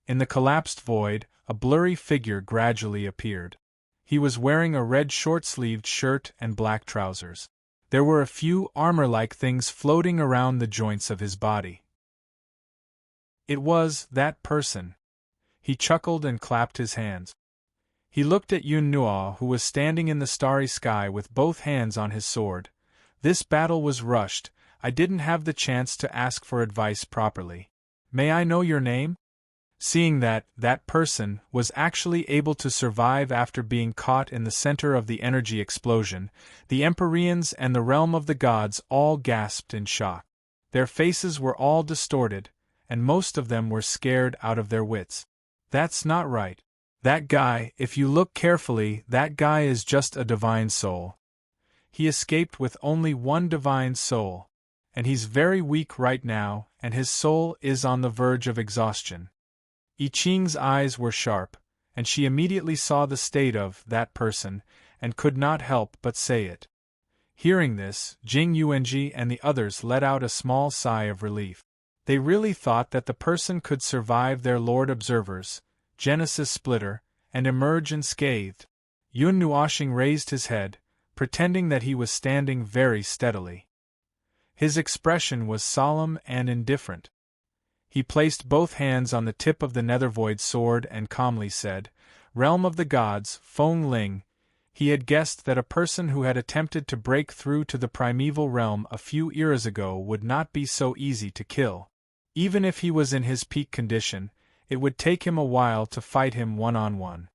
In the collapsed void, a blurry figure gradually appeared. He was wearing a red short-sleeved shirt and black trousers. There were a few armor-like things floating around the joints of his body. It was that person. He chuckled and clapped his hands. He looked at Yun Nuo, who was standing in the starry sky with both hands on his sword. This battle was rushed. I didn't have the chance to ask for advice properly. May I know your name? Seeing that person was actually able to survive after being caught in the center of the energy explosion, the Empyreans and the realm of the gods all gasped in shock. Their faces were all distorted, and most of them were scared out of their wits. That's not right. That guy, if you look carefully, that guy is just a divine soul. He escaped with only one divine soul, and he's very weak right now, and his soul is on the verge of exhaustion. I Ching's eyes were sharp, and she immediately saw the state of that person, and could not help but say it. Hearing this, Jing Yuanji and the others let out a small sigh of relief. They really thought that the person could survive their Lord Observers, Genesis Splitter, and emerge unscathed. Yun Nuoshing raised his head, pretending that he was standing very steadily. His expression was solemn and indifferent. He placed both hands on the tip of the Nethervoid sword and calmly said, "Realm of the gods, Feng Ling." He had guessed that a person who had attempted to break through to the primeval realm a few eras ago would not be so easy to kill. Even if he was in his peak condition, it would take him a while to fight him one-on-one.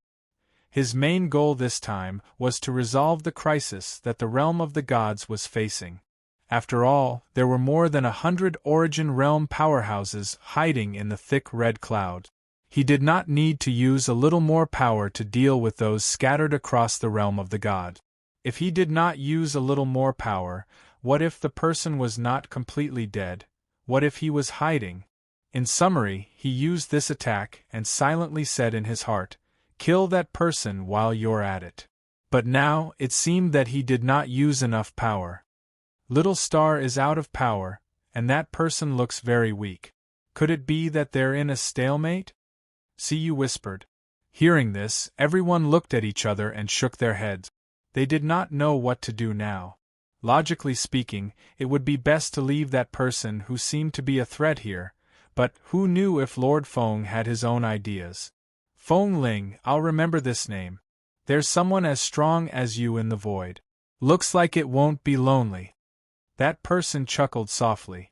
His main goal this time was to resolve the crisis that the realm of the gods was facing. After all, there were more than 100 Origin Realm powerhouses hiding in the thick red cloud. He did not need to use a little more power to deal with those scattered across the realm of the god. If he did not use a little more power, what if the person was not completely dead? What if he was hiding? In summary, he used this attack and silently said in his heart, "Kill that person while you're at it." But now, it seemed that he did not use enough power. Little Star is out of power, and that person looks very weak. Could it be that they're in a stalemate? Siyu whispered. Hearing this, everyone looked at each other and shook their heads. They did not know what to do now. Logically speaking, it would be best to leave that person who seemed to be a threat here, but who knew if Lord Feng had his own ideas? Feng Ling, I'll remember this name. There's someone as strong as you in the void. Looks like it won't be lonely. That person chuckled softly.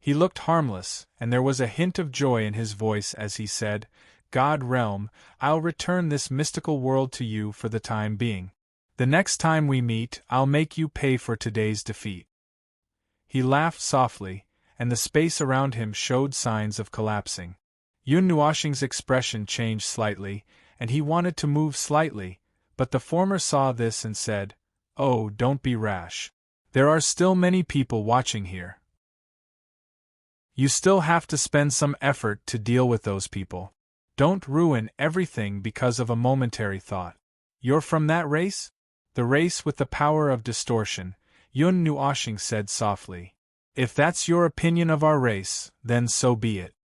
He looked harmless, and there was a hint of joy in his voice as he said, "God Realm, I'll return this mystical world to you for the time being. The next time we meet, I'll make you pay for today's defeat." He laughed softly, and the space around him showed signs of collapsing. Yun Nuoshing's expression changed slightly, and he wanted to move slightly, but the former saw this and said, "Oh, don't be rash. There are still many people watching here. You still have to spend some effort to deal with those people. Don't ruin everything because of a momentary thought. You're from that race? The race with the power of distortion," Yun Nuoshing said softly. "If that's your opinion of our race, then so be it."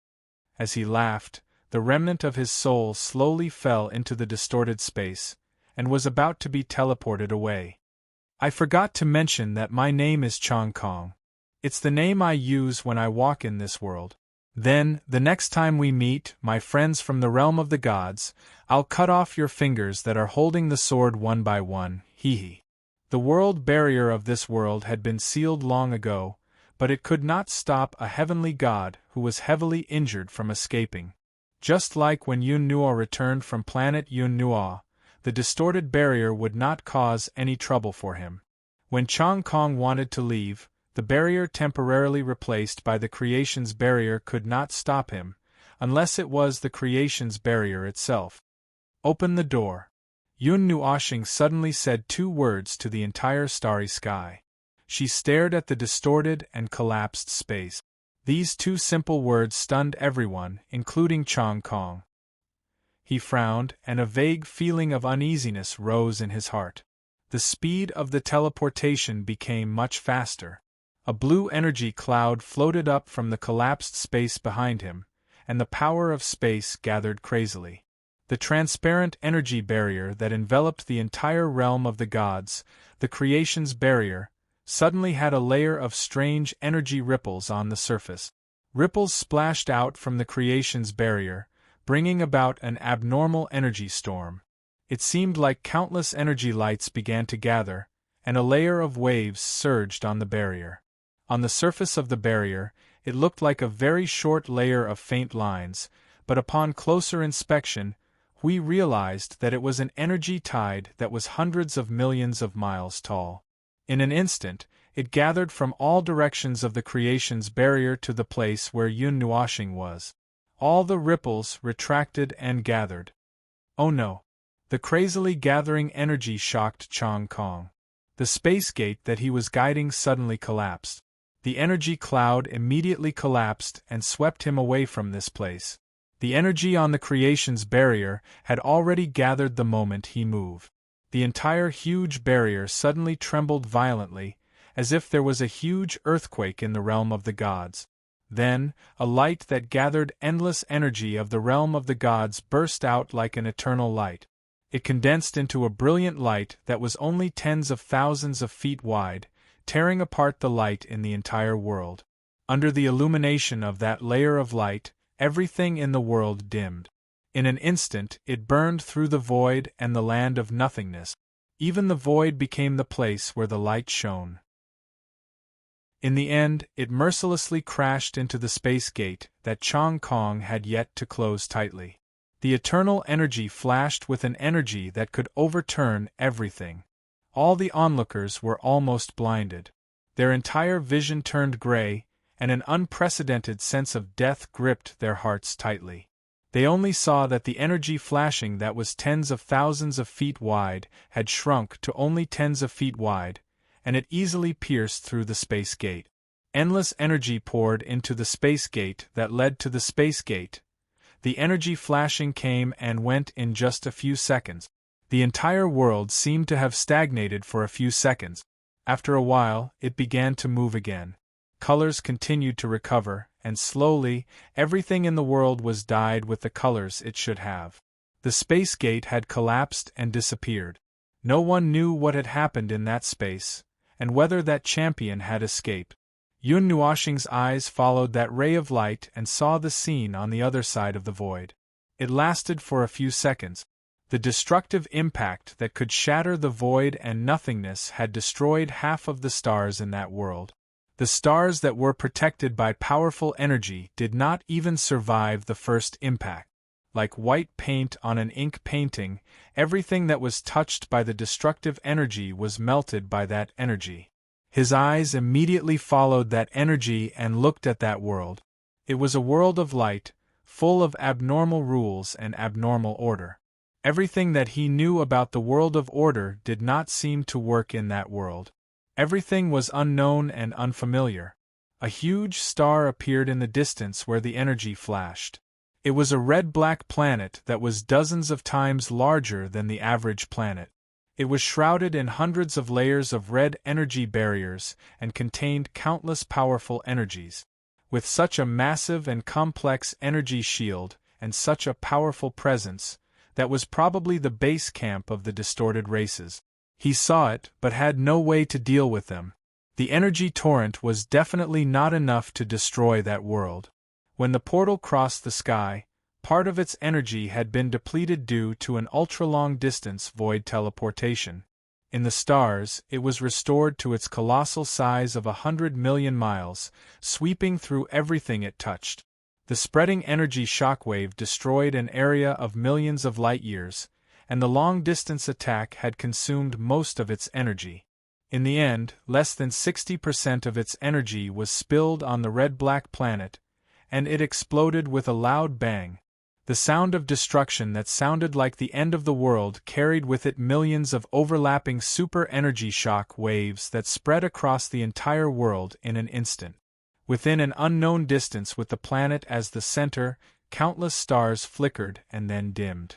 As he laughed, the remnant of his soul slowly fell into the distorted space, and was about to be teleported away. "I forgot to mention that my name is Chong Kong. It's the name I use when I walk in this world. Then, the next time we meet, my friends from the realm of the gods, I'll cut off your fingers that are holding the sword one by one, hee hee." The world barrier of this world had been sealed long ago, but it could not stop a heavenly god who was heavily injured from escaping. Just like when Yun Nuo returned from planet Yun Nuo, the distorted barrier would not cause any trouble for him. When Chang Kong wanted to leave, the barrier temporarily replaced by the creation's barrier could not stop him, unless it was the creation's barrier itself. Open the door. Yun Nuoxing suddenly said 2 words to the entire starry sky. She stared at the distorted and collapsed space. These 2 simple words stunned everyone, including Chang Kong. He frowned, and a vague feeling of uneasiness rose in his heart. The speed of the teleportation became much faster. A blue energy cloud floated up from the collapsed space behind him, and the power of space gathered crazily. The transparent energy barrier that enveloped the entire realm of the gods, the creation's barrier, suddenly had a layer of strange energy ripples on the surface. Ripples splashed out from the creation's barrier, bringing about an abnormal energy storm. It seemed like countless energy lights began to gather, and a layer of waves surged on the barrier. On the surface of the barrier, it looked like a very short layer of faint lines, but upon closer inspection, we realized that it was an energy tide that was hundreds of millions of miles tall. In an instant, it gathered from all directions of the creation's barrier to the place where Yun Nuoxing was. All the ripples retracted and gathered. Oh no! The crazily gathering energy shocked Chang Kong. The space gate that he was guiding suddenly collapsed. The energy cloud immediately collapsed and swept him away from this place. The energy on the creation's barrier had already gathered the moment he moved. The entire huge barrier suddenly trembled violently, as if there was a huge earthquake in the realm of the gods. Then, a light that gathered endless energy of the realm of the gods burst out like an eternal light. It condensed into a brilliant light that was only tens of thousands of feet wide, tearing apart the light in the entire world. Under the illumination of that layer of light, everything in the world dimmed. In an instant it burned through the void and the land of nothingness. Even the void became the place where the light shone. In the end, it mercilessly crashed into the space gate that Chang Kong had yet to close tightly. The eternal energy flashed with an energy that could overturn everything. All the onlookers were almost blinded. Their entire vision turned gray, and an unprecedented sense of death gripped their hearts tightly. They only saw that the energy flashing that was tens of thousands of feet wide had shrunk to only tens of feet wide, and it easily pierced through the space gate. Endless energy poured into the space gate that led to the space gate. The energy flashing came and went in just a few seconds. The entire world seemed to have stagnated for a few seconds. After a while, it began to move again. Colors continued to recover, and slowly, everything in the world was dyed with the colors it should have. The space gate had collapsed and disappeared. No one knew what had happened in that space, and whether that champion had escaped. Yun Nuoxing's eyes followed that ray of light and saw the scene on the other side of the void. It lasted for a few seconds. The destructive impact that could shatter the void and nothingness had destroyed half of the stars in that world. The stars that were protected by powerful energy did not even survive the first impact. Like white paint on an ink painting, everything that was touched by the destructive energy was melted by that energy. His eyes immediately followed that energy and looked at that world. It was a world of light, full of abnormal rules and abnormal order. Everything that he knew about the world of order did not seem to work in that world. Everything was unknown and unfamiliar. A huge star appeared in the distance where the energy flashed. It was a red-black planet that was dozens of times larger than the average planet. It was shrouded in hundreds of layers of red energy barriers and contained countless powerful energies. With such a massive and complex energy shield and such a powerful presence, that was probably the base camp of the distorted races. He saw it, but had no way to deal with them. The energy torrent was definitely not enough to destroy that world. When the portal crossed the sky, part of its energy had been depleted due to an ultra-long-distance void teleportation. In the stars, it was restored to its colossal size of 100 million miles, sweeping through everything it touched. The spreading energy shockwave destroyed an area of millions of light-years, and the long-distance attack had consumed most of its energy. In the end, less than 60% of its energy was spilled on the red-black planet, and it exploded with a loud bang. The sound of destruction that sounded like the end of the world carried with it millions of overlapping super-energy shock waves that spread across the entire world in an instant. Within an unknown distance with the planet as the center, countless stars flickered and then dimmed.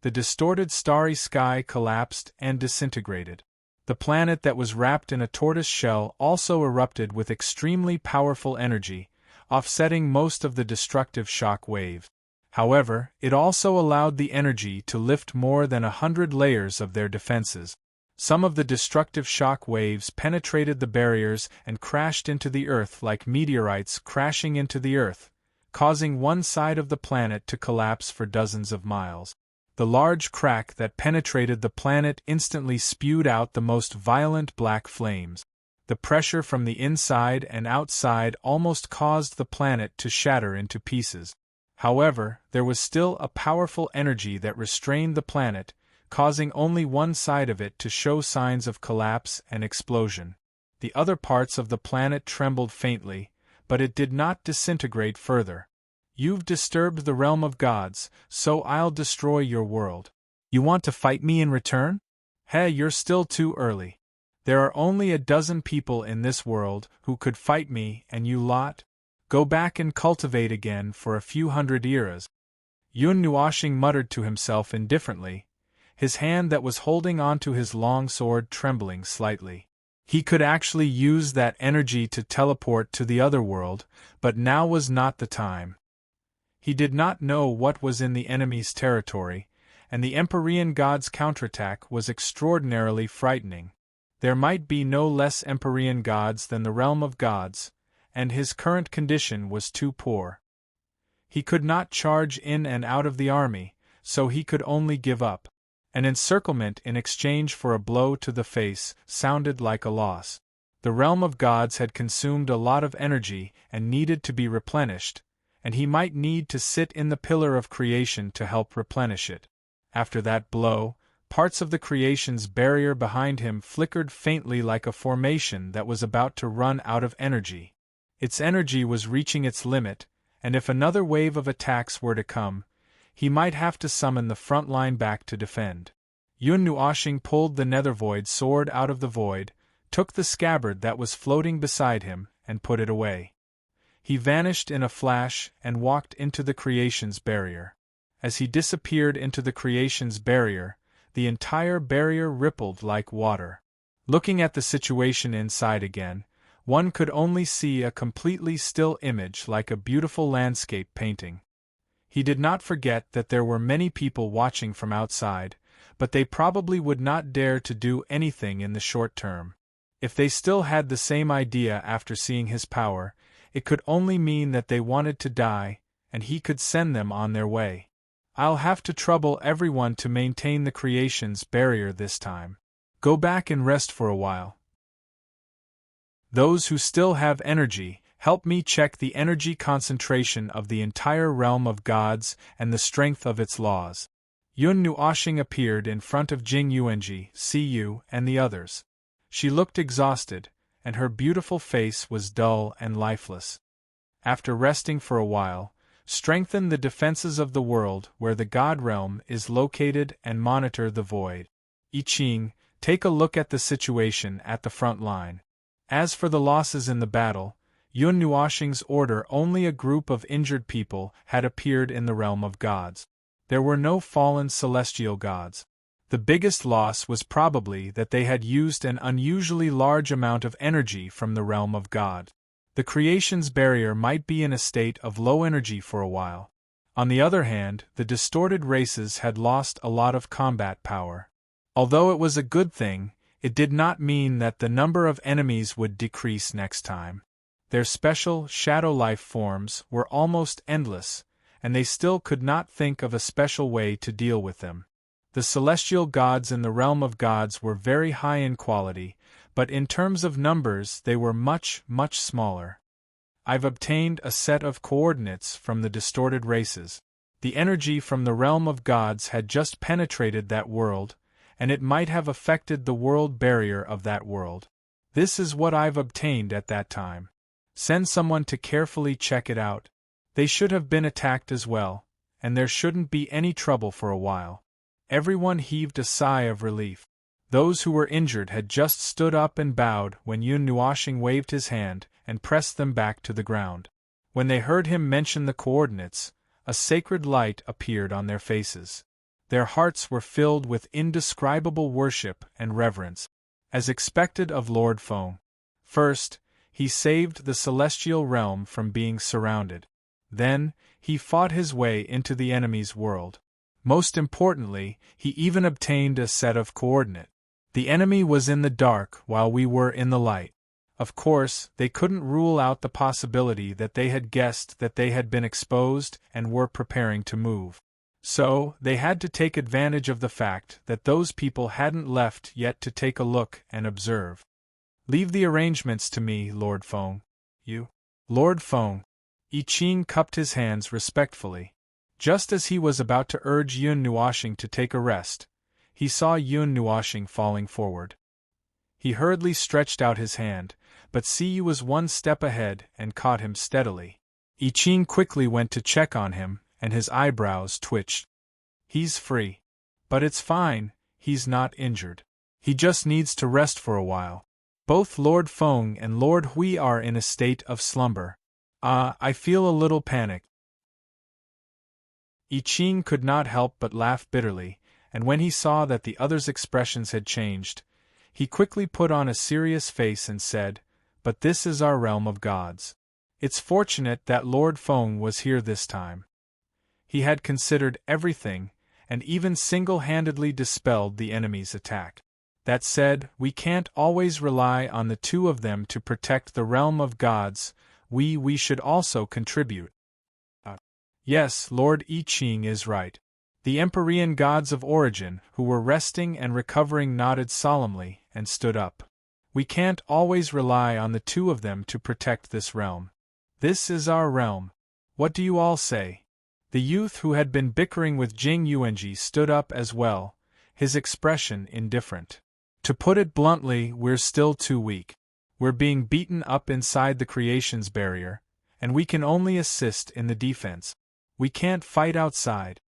The distorted starry sky collapsed and disintegrated. The planet that was wrapped in a tortoise shell also erupted with extremely powerful energy, offsetting most of the destructive shock waves. However, it also allowed the energy to lift more than 100 layers of their defenses. Some of the destructive shock waves penetrated the barriers and crashed into the Earth like meteorites crashing into the Earth, causing one side of the planet to collapse for dozens of miles. The large crack that penetrated the planet instantly spewed out the most violent black flames. The pressure from the inside and outside almost caused the planet to shatter into pieces. However, there was still a powerful energy that restrained the planet, causing only one side of it to show signs of collapse and explosion. The other parts of the planet trembled faintly, but it did not disintegrate further. "You've disturbed the realm of gods, so I'll destroy your world. You want to fight me in return? Hey, you're still too early. There are only a dozen people in this world who could fight me, and you lot? Go back and cultivate again for a few hundred eras." Yun Nuoshing muttered to himself indifferently, his hand that was holding onto his long sword trembling slightly. He could actually use that energy to teleport to the other world, but now was not the time. He did not know what was in the enemy's territory, and the Empyrean god's counterattack was extraordinarily frightening. There might be no less Empyrean gods than the realm of gods, and his current condition was too poor. He could not charge in and out of the army, so he could only give up. An encirclement in exchange for a blow to the face sounded like a loss. The realm of gods had consumed a lot of energy and needed to be replenished, and he might need to sit in the pillar of creation to help replenish it. After that blow, parts of the creation's barrier behind him flickered faintly like a formation that was about to run out of energy. Its energy was reaching its limit, and if another wave of attacks were to come, he might have to summon the front line back to defend. Yun Nuoshing pulled the Nethervoid sword out of the void, took the scabbard that was floating beside him, and put it away. He vanished in a flash and walked into the creation's barrier. As he disappeared into the creation's barrier, the entire barrier rippled like water. Looking at the situation inside again, one could only see a completely still image like a beautiful landscape painting. He did not forget that there were many people watching from outside, but they probably would not dare to do anything in the short term. If they still had the same idea after seeing his power, it could only mean that they wanted to die, and he could send them on their way. "I'll have to trouble everyone to maintain the creation's barrier this time. Go back and rest for a while. Those who still have energy, help me check the energy concentration of the entire realm of gods and the strength of its laws." Yun Nuoshing appeared in front of Jing Yuanji, Cu, and the others. She looked exhausted, and her beautiful face was dull and lifeless. After resting for a while, strengthen the defenses of the world where the God realm is located and monitor the void. I Ching, take a look at the situation at the front line. As for the losses in the battle, Yun Nuoshing's order only a group of injured people had appeared in the realm of gods. There were no fallen celestial gods. The biggest loss was probably that they had used an unusually large amount of energy from the realm of God. The creation's barrier might be in a state of low energy for a while. On the other hand, the distorted races had lost a lot of combat power. Although it was a good thing, it did not mean that the number of enemies would decrease next time. Their special, shadow life forms were almost endless, and they still could not think of a special way to deal with them. The celestial gods in the realm of gods were very high in quality, but in terms of numbers they were much, much smaller. I've obtained a set of coordinates from the distorted races. The energy from the realm of gods had just penetrated that world, and it might have affected the world barrier of that world. This is what I've obtained at that time. Send someone to carefully check it out. They should have been attacked as well, and there shouldn't be any trouble for a while. Everyone heaved a sigh of relief. Those who were injured had just stood up and bowed when Yun Nuashing waved his hand and pressed them back to the ground. When they heard him mention the coordinates, a sacred light appeared on their faces. Their hearts were filled with indescribable worship and reverence, as expected of Lord Feng. First, he saved the celestial realm from being surrounded. Then, he fought his way into the enemy's world. Most importantly, he even obtained a set of coordinates. The enemy was in the dark while we were in the light. Of course, they couldn't rule out the possibility that they had guessed that they had been exposed and were preparing to move. So, they had to take advantage of the fact that those people hadn't left yet to take a look and observe. Leave the arrangements to me, Lord Feng. You? Lord Feng. I Ching cupped his hands respectfully. Just as he was about to urge Yun Nuashing to take a rest, he saw Yun Nuashing falling forward. He hurriedly stretched out his hand, but Siyu was one step ahead and caught him steadily. I Ching quickly went to check on him, and his eyebrows twitched. He's free. But it's fine, he's not injured. He just needs to rest for a while. Both Lord Feng and Lord Hui are in a state of slumber. I feel a little panicked. I Ching could not help but laugh bitterly, and when he saw that the other's expressions had changed, he quickly put on a serious face and said, "But this is our realm of gods. It's fortunate that Lord Feng was here this time. He had considered everything, and even single-handedly dispelled the enemy's attack. That said, we can't always rely on the two of them to protect the realm of gods. We should also contribute." Yes, Lord I Ching is right. The Empyrean gods of origin, who were resting and recovering, nodded solemnly and stood up. We can't always rely on the two of them to protect this realm. This is our realm. What do you all say? The youth who had been bickering with Jing Yuanji stood up as well, his expression indifferent. To put it bluntly, we're still too weak. We're being beaten up inside the creation's barrier, and we can only assist in the defense. We can't fight outside.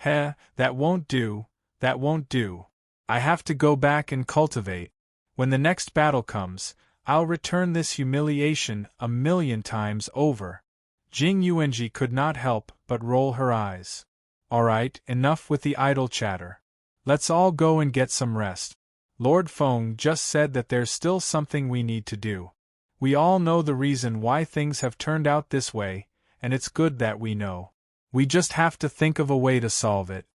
That won't do, that won't do. I have to go back and cultivate. When the next battle comes, I'll return this humiliation 1,000,000 times over. Jing Yuanji could not help but roll her eyes. All right, enough with the idle chatter. Let's all go and get some rest. Lord Feng just said that there's still something we need to do. We all know the reason why things have turned out this way, and it's good that we know. We just have to think of a way to solve it.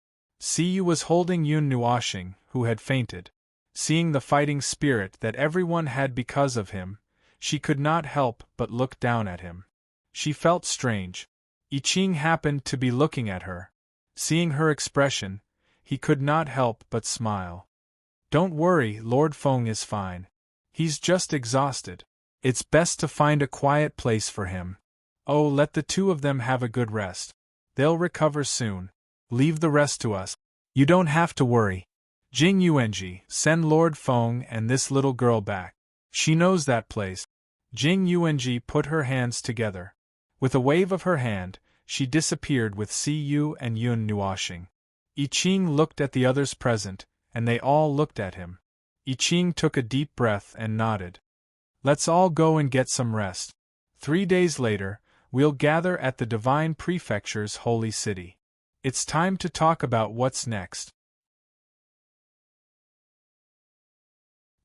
Siyu was holding Yun Nuashing, who had fainted. Seeing the fighting spirit that everyone had because of him, she could not help but look down at him. She felt strange. I Ching happened to be looking at her. Seeing her expression, he could not help but smile. Don't worry, Lord Feng is fine. He's just exhausted. It's best to find a quiet place for him. Oh, let the two of them have a good rest. They'll recover soon. Leave the rest to us. You don't have to worry. Jing Yuanji, send Lord Feng and this little girl back. She knows that place. Jing Yuanji put her hands together. With a wave of her hand, she disappeared with Siyu and Yun Nuashing. I Ching looked at the others present, and they all looked at him. I Ching took a deep breath and nodded. Let's all go and get some rest. 3 days later, we'll gather at the Divine Prefecture's holy city. It's time to talk about what's next.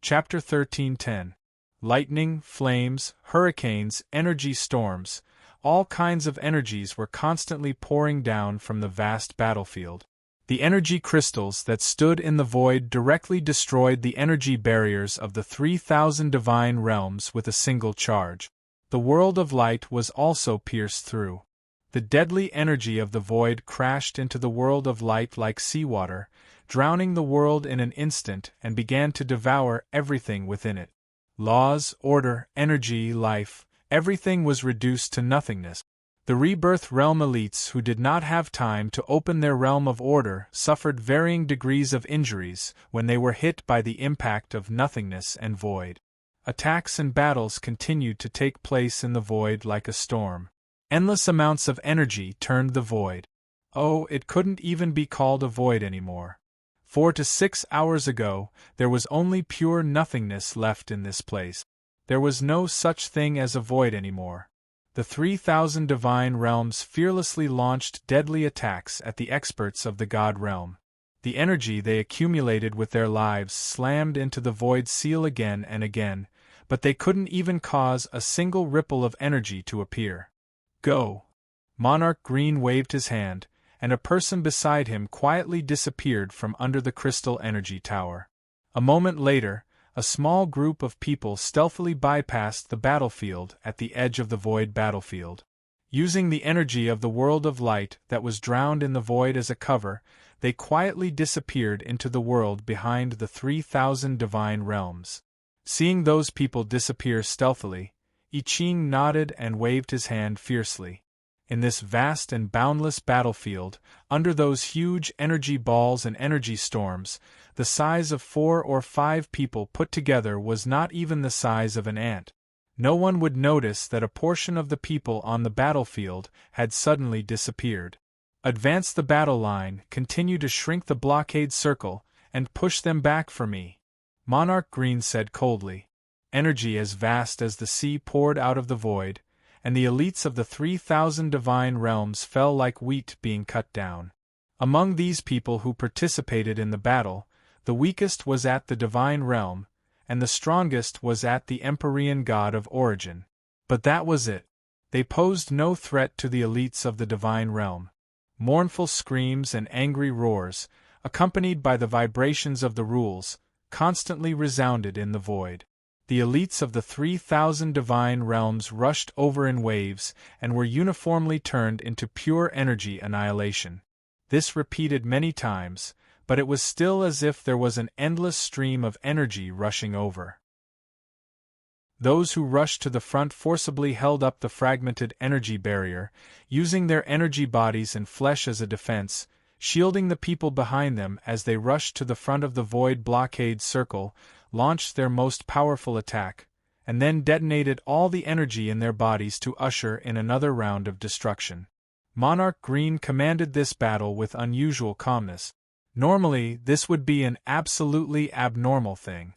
Chapter 13:10. Lightning, flames, hurricanes, energy storms, all kinds of energies were constantly pouring down from the vast battlefield. The energy crystals that stood in the void directly destroyed the energy barriers of the 3,000 divine realms with a single charge. The world of light was also pierced through. The deadly energy of the void crashed into the world of light like seawater, drowning the world in an instant, and began to devour everything within it. Laws, order, energy, life, everything was reduced to nothingness. The rebirth realm elites who did not have time to open their realm of order suffered varying degrees of injuries when they were hit by the impact of nothingness and void. Attacks and battles continued to take place in the void like a storm. Endless amounts of energy turned the void. Oh, it couldn't even be called a void anymore. 4 to 6 hours ago, there was only pure nothingness left in this place. There was no such thing as a void anymore. The 3,000 divine realms fearlessly launched deadly attacks at the experts of the God realm. The energy they accumulated with their lives slammed into the void seal again and again, but they couldn't even cause a single ripple of energy to appear. Go! Monarch Green waved his hand, and a person beside him quietly disappeared from under the crystal energy tower. A moment later, a small group of people stealthily bypassed the battlefield at the edge of the void battlefield. Using the energy of the world of light that was drowned in the void as a cover, they quietly disappeared into the world behind the 3,000 divine realms. Seeing those people disappear stealthily, I Ching nodded and waved his hand fiercely. In this vast and boundless battlefield, under those huge energy balls and energy storms, the size of 4 or 5 people put together was not even the size of an ant. No one would notice that a portion of the people on the battlefield had suddenly disappeared. Advance the battle line, continue to shrink the blockade circle, and push them back for me, Monarch Green said coldly. Energy as vast as the sea poured out of the void, and the elites of the 3,000 divine realms fell like wheat being cut down. Among these people who participated in the battle, the weakest was at the divine realm, and the strongest was at the Empyrean god of origin. But that was it. They posed no threat to the elites of the divine realm. Mournful screams and angry roars, accompanied by the vibrations of the rules, constantly resounded in the void. The elites of the 3,000 divine realms rushed over in waves and were uniformly turned into pure energy annihilation. This repeated many times, but it was still as if there was an endless stream of energy rushing over. Those who rushed to the front forcibly held up the fragmented energy barrier, using their energy bodies and flesh as a defense, shielding the people behind them as they rushed to the front of the void blockade circle, launched their most powerful attack, and then detonated all the energy in their bodies to usher in another round of destruction. Monarch Green commanded this battle with unusual calmness. Normally, this would be an absolutely abnormal thing.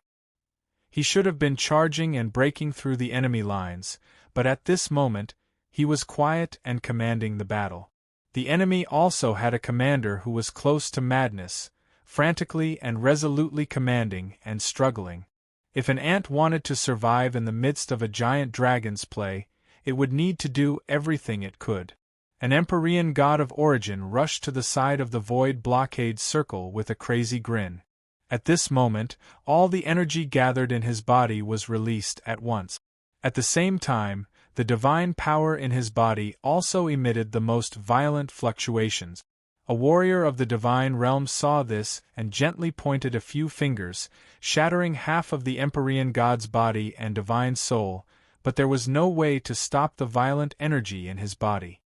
He should have been charging and breaking through the enemy lines, but at this moment, he was quiet and commanding the battle. The enemy also had a commander who was close to madness, frantically and resolutely commanding and struggling. If an ant wanted to survive in the midst of a giant dragon's play, it would need to do everything it could. An Empyrean god of origin rushed to the side of the void blockade circle with a crazy grin. At this moment, all the energy gathered in his body was released at once. At the same time, the divine power in his body also emitted the most violent fluctuations. A warrior of the divine realm saw this and gently pointed a few fingers, shattering half of the Empyrean god's body and divine soul, but there was no way to stop the violent energy in his body.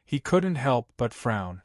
He couldn't help but frown.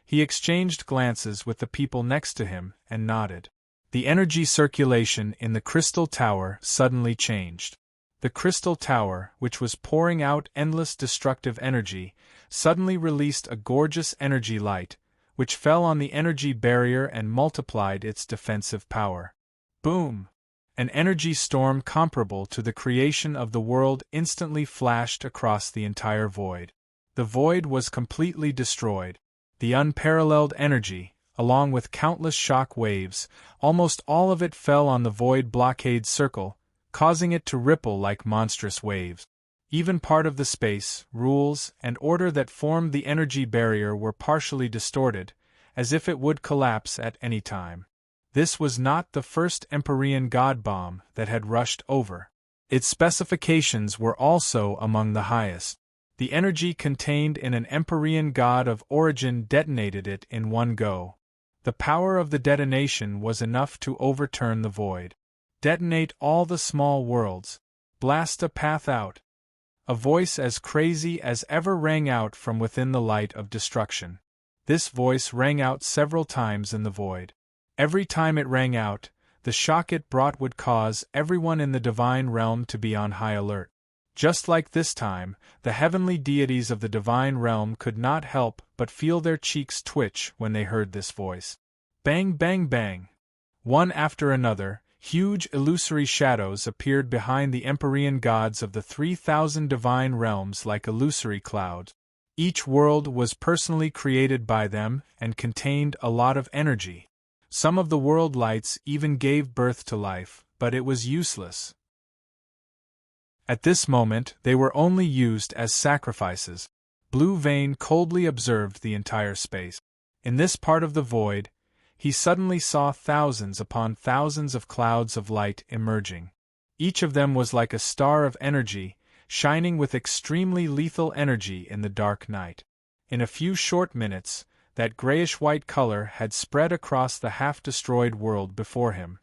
He exchanged glances with the people next to him and nodded. The energy circulation in the crystal tower suddenly changed. The crystal tower, which was pouring out endless destructive energy, suddenly released a gorgeous energy light, which fell on the energy barrier and multiplied its defensive power. Boom! An energy storm comparable to the creation of the world instantly flashed across the entire void. The void was completely destroyed. The unparalleled energy, along with countless shock waves, almost all of it fell on the void blockade circle, causing it to ripple like monstrous waves. Even part of the space, rules, and order that formed the energy barrier were partially distorted, as if it would collapse at any time. This was not the first Empyrean god bomb that had rushed over. Its specifications were also among the highest. The energy contained in an Empyrean god of origin detonated it in one go. The power of the detonation was enough to overturn the void. Detonate all the small worlds. Blast a path out. A voice as crazy as ever rang out from within the light of destruction. This voice rang out several times in the void. Every time it rang out, the shock it brought would cause everyone in the divine realm to be on high alert. Just like this time, the heavenly deities of the divine realm could not help but feel their cheeks twitch when they heard this voice. Bang, bang, bang! One after another, huge illusory shadows appeared behind the Empyrean gods of the 3,000 divine realms like illusory clouds. Each world was personally created by them and contained a lot of energy. Some of the world lights even gave birth to life, but it was useless. At this moment, they were only used as sacrifices. Blue Vein coldly observed the entire space. In this part of the void, he suddenly saw thousands upon thousands of clouds of light emerging. Each of them was like a star of energy, shining with extremely lethal energy in the dark night. In a few short minutes, that grayish-white color had spread across the half-destroyed world before him.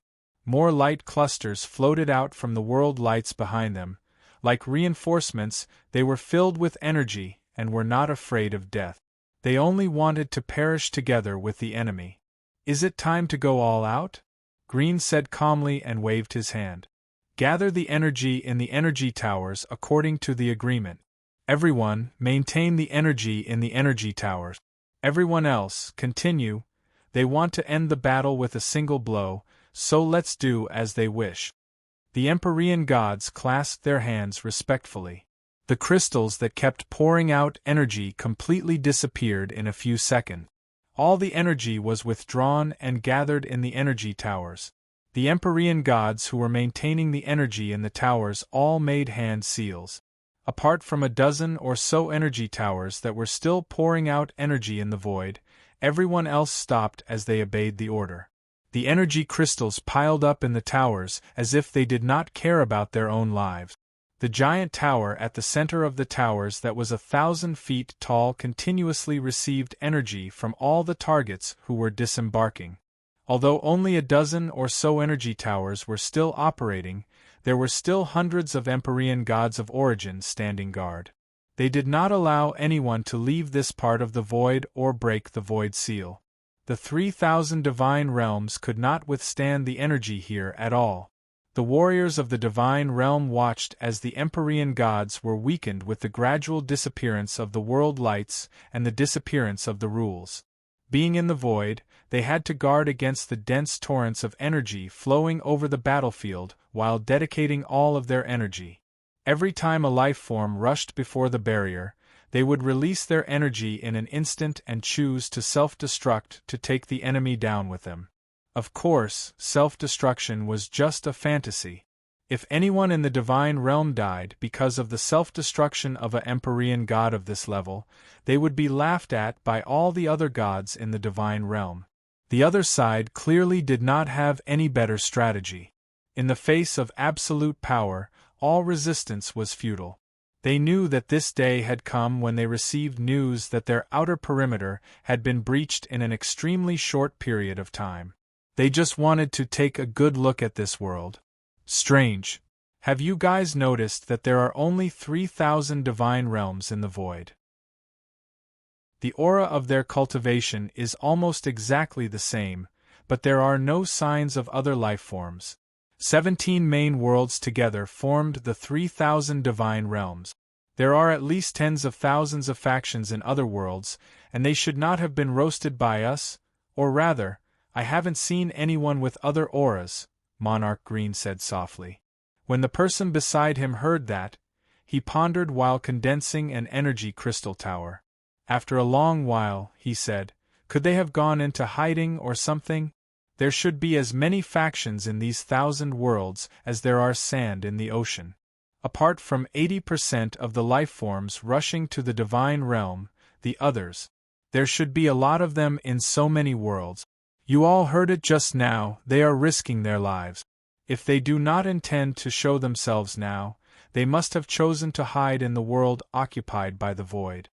More light clusters floated out from the world lights behind them. Like reinforcements, they were filled with energy and were not afraid of death. They only wanted to perish together with the enemy. "Is it time to go all out?" Green said calmly and waved his hand. "Gather the energy in the energy towers according to the agreement. Everyone, maintain the energy in the energy towers. Everyone else, continue. They want to end the battle with a single blow, so let's do as they wish." The Empyrean gods clasped their hands respectfully. The crystals that kept pouring out energy completely disappeared in a few seconds. All the energy was withdrawn and gathered in the energy towers. The Empyrean gods who were maintaining the energy in the towers all made hand seals. Apart from a dozen or so energy towers that were still pouring out energy in the void, everyone else stopped as they obeyed the order. The energy crystals piled up in the towers as if they did not care about their own lives. The giant tower at the center of the towers that was 1,000 feet tall continuously received energy from all the targets who were disembarking. Although only a dozen or so energy towers were still operating, there were still hundreds of Empyrean gods of origin standing guard. They did not allow anyone to leave this part of the void or break the void seal. The 3,000 divine realms could not withstand the energy here at all. The warriors of the divine realm watched as the Empyrean gods were weakened with the gradual disappearance of the world lights and the disappearance of the rules. Being in the void, they had to guard against the dense torrents of energy flowing over the battlefield while dedicating all of their energy. Every time a life form rushed before the barrier, they would release their energy in an instant and choose to self-destruct to take the enemy down with them. Of course, self-destruction was just a fantasy. If anyone in the divine realm died because of the self-destruction of an Empyrean god of this level, they would be laughed at by all the other gods in the divine realm. The other side clearly did not have any better strategy. In the face of absolute power, all resistance was futile. They knew that this day had come when they received news that their outer perimeter had been breached in an extremely short period of time. They just wanted to take a good look at this world. Strange. Have you guys noticed that there are only 3,000 divine realms in the void? The aura of their cultivation is almost exactly the same, but there are no signs of other life forms. 17 main worlds together formed the 3,000 divine realms. There are at least tens of thousands of factions in other worlds, and they should not have been roasted by us, or rather, I haven't seen anyone with other auras, Monarch Green said softly. When the person beside him heard that, he pondered while condensing an energy crystal tower. After a long while, he said, "Could they have gone into hiding or something? There should be as many factions in these 1,000 worlds as there are sand in the ocean. Apart from 80% of the life forms rushing to the divine realm, the others. There should be a lot of them in so many worlds. You all heard it just now, they are risking their lives. If they do not intend to show themselves now, they must have chosen to hide in the world occupied by the void.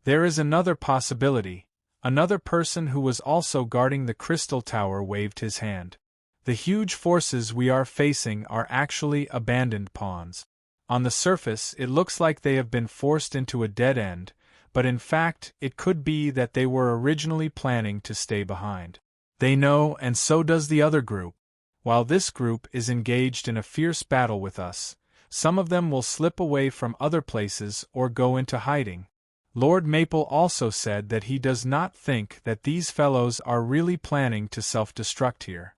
There is another possibility. Another person who was also guarding the crystal tower waved his hand. The huge forces we are facing are actually abandoned pawns. On the surface, it looks like they have been forced into a dead end, but in fact, it could be that they were originally planning to stay behind. They know, and so does the other group. While this group is engaged in a fierce battle with us, some of them will slip away from other places or go into hiding. Lord Maple also said that he does not think that these fellows are really planning to self-destruct here.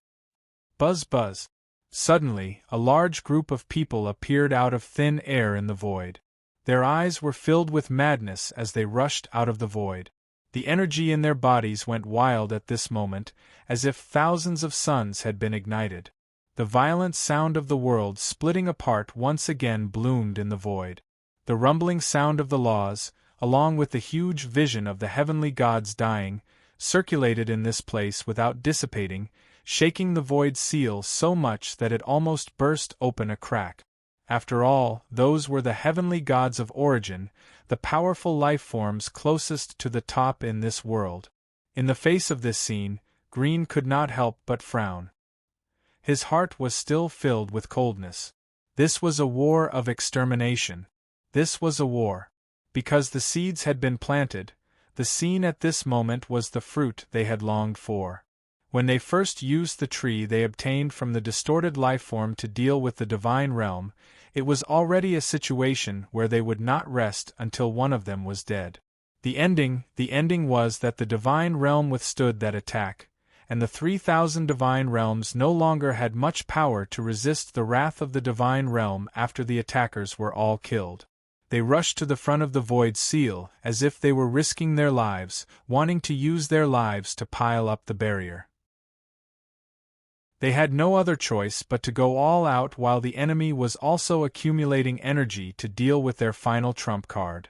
Buzz buzz. Suddenly, a large group of people appeared out of thin air in the void. Their eyes were filled with madness as they rushed out of the void. The energy in their bodies went wild at this moment, as if thousands of suns had been ignited. The violent sound of the world splitting apart once again bloomed in the void. The rumbling sound of the laws, along with the huge vision of the heavenly gods dying, circulated in this place without dissipating, shaking the void seal so much that it almost burst open a crack. After all, those were the heavenly gods of origin, the powerful life forms closest to the top in this world. In the face of this scene, Green could not help but frown. His heart was still filled with coldness. This was a war of extermination. This was a war. Because the seeds had been planted, the scene at this moment was the fruit they had longed for. When they first used the tree they obtained from the distorted lifeform to deal with the divine realm, it was already a situation where they would not rest until one of them was dead. The ending was that the divine realm withstood that attack, and the 3,000 divine realms no longer had much power to resist the wrath of the divine realm after the attackers were all killed. They rushed to the front of the void seal, as if they were risking their lives, wanting to use their lives to pile up the barrier. They had no other choice but to go all out while the enemy was also accumulating energy to deal with their final trump card.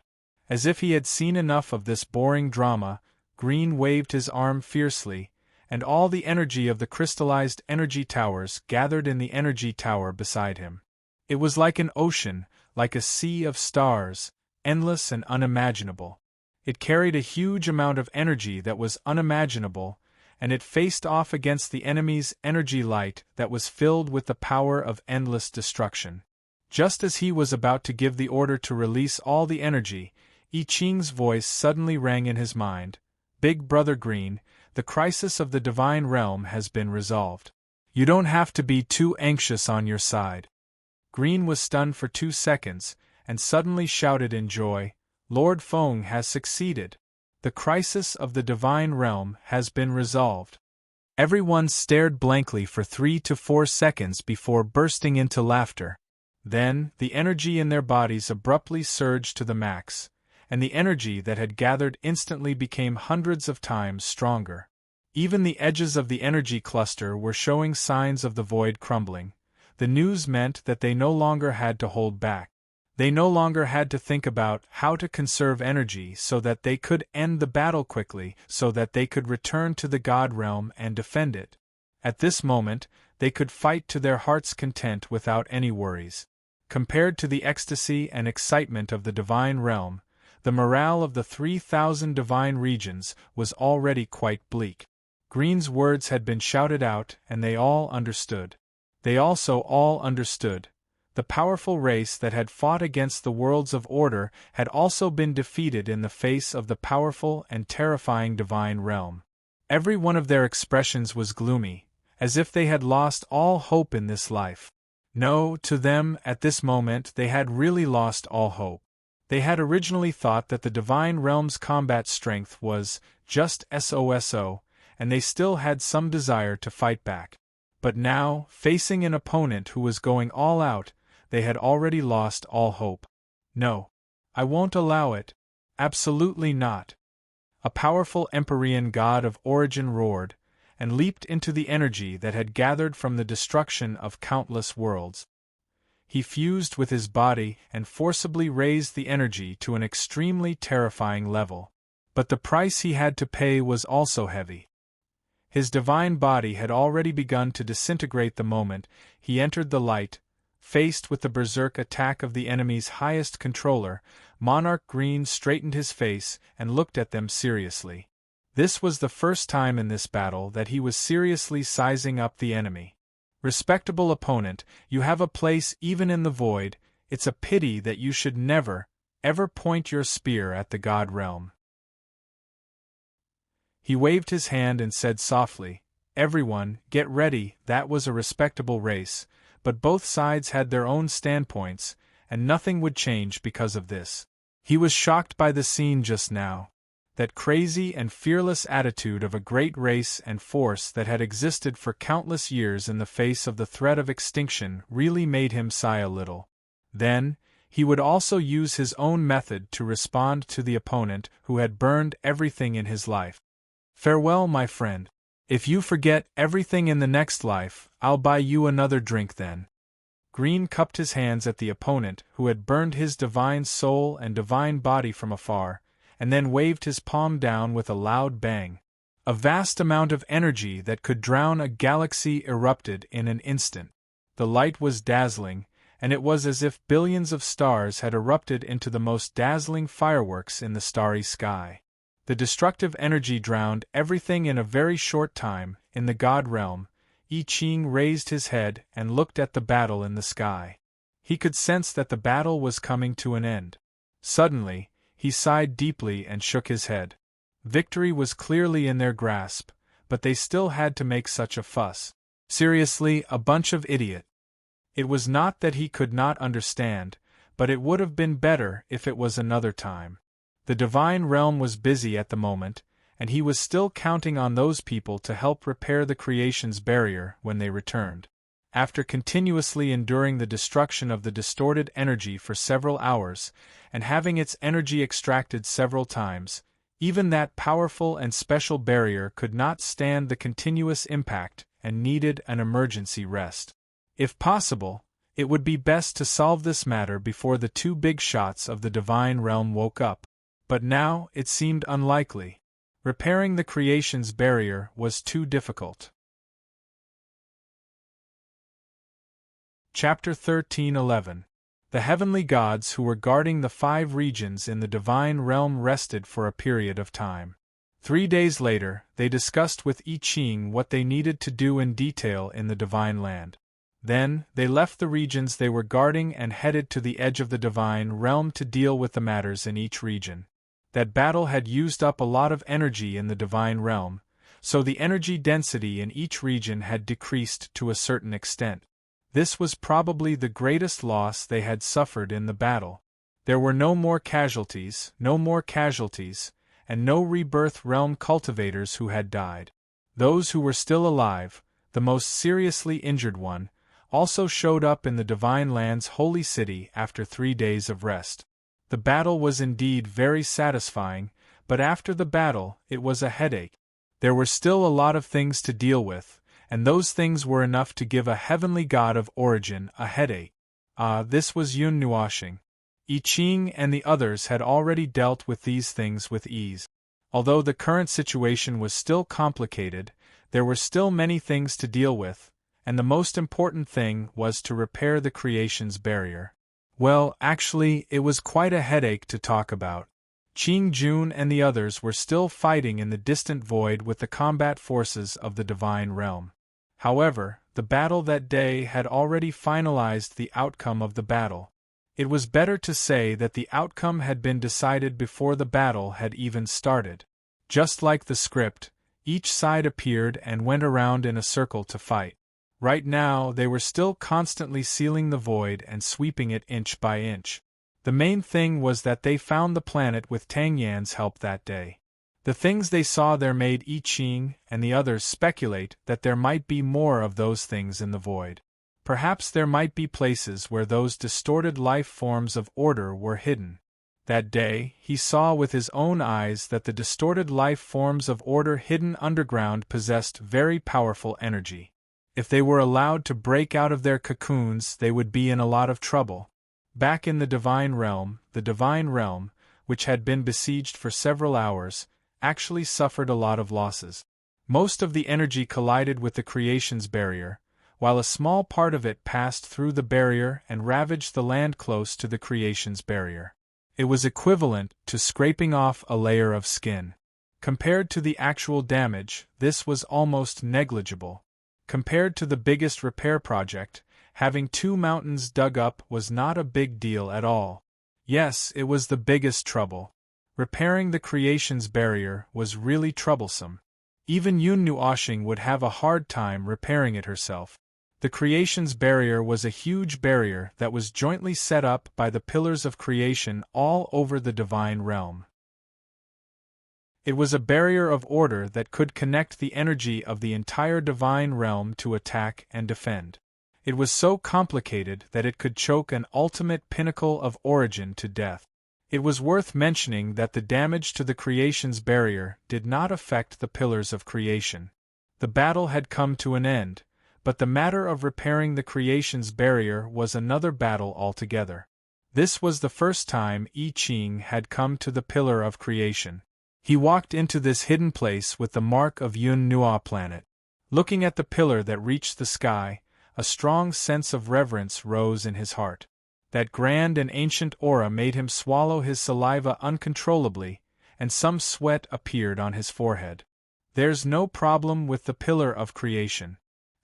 As if he had seen enough of this boring drama, Green waved his arm fiercely, and all the energy of the crystallized energy towers gathered in the energy tower beside him. It was like an ocean, like a sea of stars, endless and unimaginable. It carried a huge amount of energy that was unimaginable, and it faced off against the enemy's energy light that was filled with the power of endless destruction. Just as he was about to give the order to release all the energy, I Ching's voice suddenly rang in his mind. "Big Brother Green, the crisis of the divine realm has been resolved. You don't have to be too anxious on your side." Green was stunned for 2 seconds, and suddenly shouted in joy, "Lord Feng has succeeded. The crisis of the divine realm has been resolved." Everyone stared blankly for 3 to 4 seconds before bursting into laughter. Then, the energy in their bodies abruptly surged to the max, and the energy that had gathered instantly became hundreds of times stronger. Even the edges of the energy cluster were showing signs of the void crumbling. The news meant that they no longer had to hold back. They no longer had to think about how to conserve energy so that they could end the battle quickly, so that they could return to the God realm and defend it. At this moment, they could fight to their heart's content without any worries. Compared to the ecstasy and excitement of the divine realm, the morale of the 3,000 divine regions was already quite bleak. Green's words had been shouted out, and they all understood. They also all understood. The powerful race that had fought against the worlds of order had also been defeated in the face of the powerful and terrifying divine realm. Every one of their expressions was gloomy, as if they had lost all hope in this life. No, to them, at this moment, they had really lost all hope. They had originally thought that the divine realm's combat strength was just so, and they still had some desire to fight back. But now, facing an opponent who was going all out, they had already lost all hope. "No. I won't allow it. Absolutely not." A powerful Empyrean god of origin roared, and leaped into the energy that had gathered from the destruction of countless worlds. He fused with his body and forcibly raised the energy to an extremely terrifying level. But the price he had to pay was also heavy. His divine body had already begun to disintegrate the moment he entered the light. Faced with the berserk attack of the enemy's highest controller, Monarch Green straightened his face and looked at them seriously. This was the first time in this battle that he was seriously sizing up the enemy. Respectable opponent, you have a place even in the void. It's a pity that you should never, ever point your spear at the god realm. He waved his hand and said softly, "Everyone, get ready." That was a respectable race, but both sides had their own standpoints, and nothing would change because of this. He was shocked by the scene just now. That crazy and fearless attitude of a great race and force that had existed for countless years in the face of the threat of extinction really made him sigh a little. Then, he would also use his own method to respond to the opponent who had burned everything in his life. "Farewell, my friend. If you forget everything in the next life, I'll buy you another drink then." Green cupped his hands at the opponent who had burned his divine soul and divine body from afar, and then waved his palm down with a loud bang. A vast amount of energy that could drown a galaxy erupted in an instant. The light was dazzling, and it was as if billions of stars had erupted into the most dazzling fireworks in the starry sky. The destructive energy drowned everything in a very short time. In the god realm, I Ching raised his head and looked at the battle in the sky. He could sense that the battle was coming to an end. Suddenly, he sighed deeply and shook his head. Victory was clearly in their grasp, but they still had to make such a fuss. Seriously, a bunch of idiot. It was not that he could not understand, but it would have been better if it was another time. The divine realm was busy at the moment, and he was still counting on those people to help repair the creation's barrier when they returned. After continuously enduring the destruction of the distorted energy for several hours, and having its energy extracted several times, even that powerful and special barrier could not stand the continuous impact and needed an emergency rest. If possible, it would be best to solve this matter before the two big shots of the divine realm woke up. But now it seemed unlikely. Repairing the creation's barrier was too difficult. Chapter 13:11. The heavenly gods who were guarding the 5 regions in the divine realm rested for a period of time. 3 days later, they discussed with I Ching what they needed to do in detail in the divine land. Then, they left the regions they were guarding and headed to the edge of the divine realm to deal with the matters in each region. That battle had used up a lot of energy in the divine realm, so the energy density in each region had decreased to a certain extent. This was probably the greatest loss they had suffered in the battle. There were no more casualties, and no rebirth realm cultivators who had died. Those who were still alive, the most seriously injured one, also showed up in the divine land's holy city after 3 days of rest. The battle was indeed very satisfying, but after the battle, it was a headache. There were still a lot of things to deal with, and those things were enough to give a heavenly god of origin a headache. This was Yun Nuashing. I Ching and the others had already dealt with these things with ease. Although the current situation was still complicated, there were still many things to deal with, and the most important thing was to repair the creation's barrier. Well, actually, it was quite a headache to talk about. Qing Jun and the others were still fighting in the distant void with the combat forces of the divine realm. However, the battle that day had already finalized the outcome of the battle. It was better to say that the outcome had been decided before the battle had even started. Just like the script, each side appeared and went around in a circle to fight. Right now, they were still constantly sealing the void and sweeping it inch by inch. The main thing was that they found the planet with Tang Yan's help that day. The things they saw there made I Ching and the others speculate that there might be more of those things in the void. Perhaps there might be places where those distorted life forms of order were hidden. That day, he saw with his own eyes that the distorted life forms of order hidden underground possessed very powerful energy. If they were allowed to break out of their cocoons, they would be in a lot of trouble. Back in the divine realm, which had been besieged for several hours, actually suffered a lot of losses. Most of the energy collided with the creation's barrier, while a small part of it passed through the barrier and ravaged the land close to the creation's barrier. It was equivalent to scraping off a layer of skin. Compared to the actual damage, this was almost negligible. Compared to the biggest repair project, having 2 mountains dug up was not a big deal at all. Yes, it was the biggest trouble. Repairing the creation's barrier was really troublesome. Even Yun Nuoshing would have a hard time repairing it herself. The creation's barrier was a huge barrier that was jointly set up by the pillars of creation all over the divine realm. It was a barrier of order that could connect the energy of the entire divine realm to attack and defend. It was so complicated that it could choke an ultimate pinnacle of origin to death. It was worth mentioning that the damage to the creation's barrier did not affect the pillars of creation. The battle had come to an end, but the matter of repairing the creation's barrier was another battle altogether. This was the first time I Ching had come to the pillar of creation. He walked into this hidden place with the mark of Yun Nuo planet. Looking at the pillar that reached the sky, a strong sense of reverence rose in his heart. That grand and ancient aura made him swallow his saliva uncontrollably, and some sweat appeared on his forehead. There's no problem with the pillar of creation.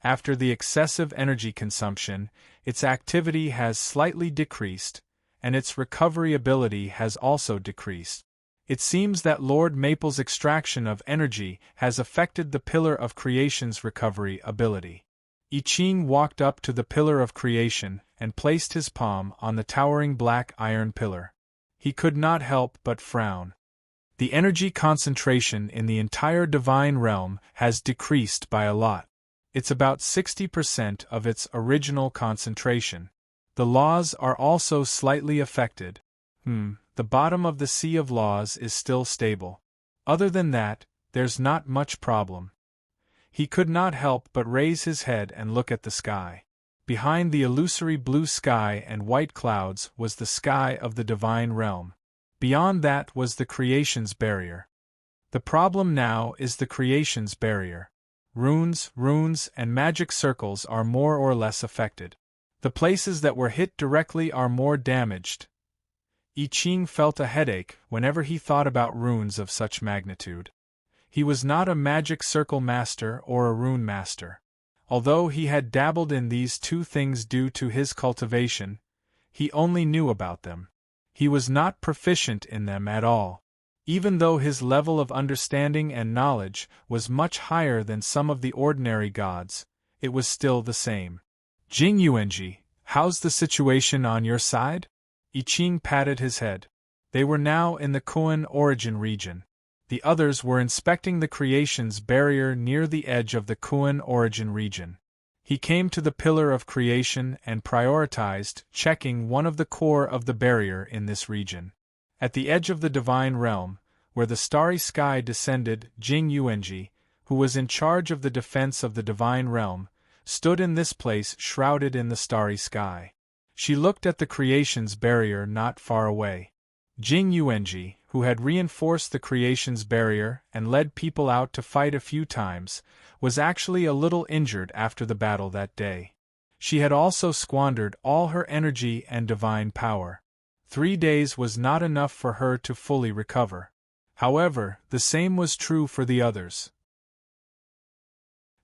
After the excessive energy consumption, its activity has slightly decreased, and its recovery ability has also decreased. It seems that Lord Maple's extraction of energy has affected the pillar of creation's recovery ability. I Ching walked up to the pillar of creation and placed his palm on the towering black iron pillar. He could not help but frown. The energy concentration in the entire divine realm has decreased by a lot. It's about 60% of its original concentration. The laws are also slightly affected. The bottom of the sea of laws is still stable. Other than that, there's not much problem. He could not help but raise his head and look at the sky. Behind the illusory blue sky and white clouds was the sky of the divine realm. Beyond that was the creation's barrier. The problem now is the creation's barrier. Runes, and magic circles are more or less affected. The places that were hit directly are more damaged. I Ching felt a headache whenever he thought about runes of such magnitude. He was not a magic circle master or a rune master. Although he had dabbled in these two things due to his cultivation, he only knew about them. He was not proficient in them at all. Even though his level of understanding and knowledge was much higher than some of the ordinary gods, it was still the same. Jing Yuanji, how's the situation on your side? I Ching patted his head. They were now in the Kuan origin region. The others were inspecting the creation's barrier near the edge of the Kuan origin region. He came to the pillar of creation and prioritized checking one of the core of the barrier in this region. At the edge of the divine realm, where the starry sky descended, Jing Yuanji, who was in charge of the defense of the divine realm, stood in this place shrouded in the starry sky. She looked at the creation's barrier not far away. Jing Yuanji, who had reinforced the creation's barrier and led people out to fight a few times, was actually a little injured after the battle that day. She had also squandered all her energy and divine power. 3 days was not enough for her to fully recover. However, the same was true for the others.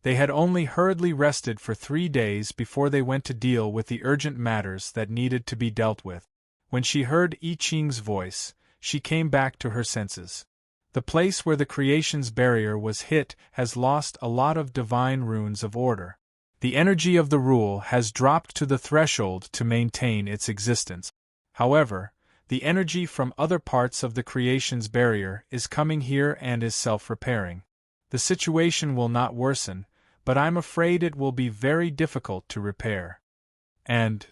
They had only hurriedly rested for 3 days before they went to deal with the urgent matters that needed to be dealt with. When she heard I Ching's voice, she came back to her senses. The place where the creation's barrier was hit has lost a lot of divine runes of order. The energy of the rule has dropped to the threshold to maintain its existence. However, the energy from other parts of the creation's barrier is coming here and is self-repairing. The situation will not worsen, but I'm afraid it will be very difficult to repair. And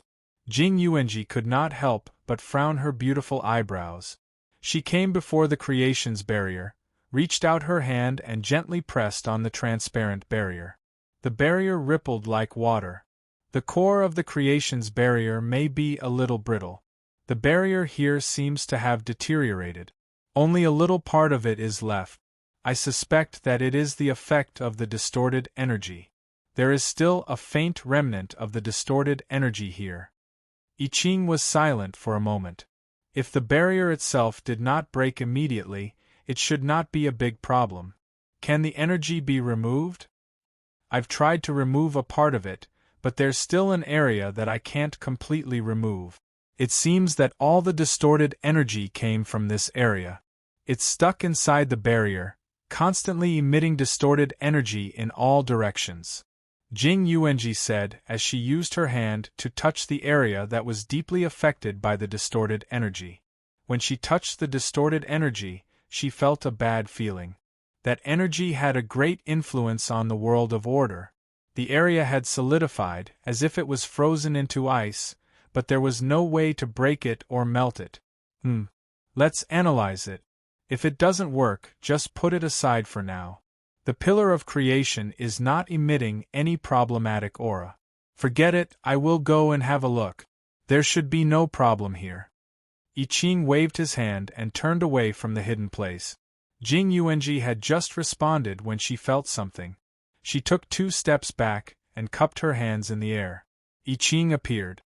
Jing Yuanji could not help but frown her beautiful eyebrows. She came before the creation's barrier, reached out her hand and gently pressed on the transparent barrier. The barrier rippled like water. The core of the creation's barrier may be a little brittle. The barrier here seems to have deteriorated. Only a little part of it is left. I suspect that it is the effect of the distorted energy. There is still a faint remnant of the distorted energy here. I Ching was silent for a moment. If the barrier itself did not break immediately, it should not be a big problem. Can the energy be removed? I've tried to remove a part of it, but there's still an area that I can't completely remove. It seems that all the distorted energy came from this area. It's stuck inside the barrier, constantly emitting distorted energy in all directions. Jing Yuanji said as she used her hand to touch the area that was deeply affected by the distorted energy. When she touched the distorted energy, she felt a bad feeling. That energy had a great influence on the world of order. The area had solidified, as if it was frozen into ice, but there was no way to break it or melt it. Let's analyze it. If it doesn't work, just put it aside for now. The pillar of creation is not emitting any problematic aura. Forget it, I will go and have a look. There should be no problem here. I Ching waved his hand and turned away from the hidden place. Jing Yuanji had just responded when she felt something. She took 2 steps back and cupped her hands in the air. I Ching appeared.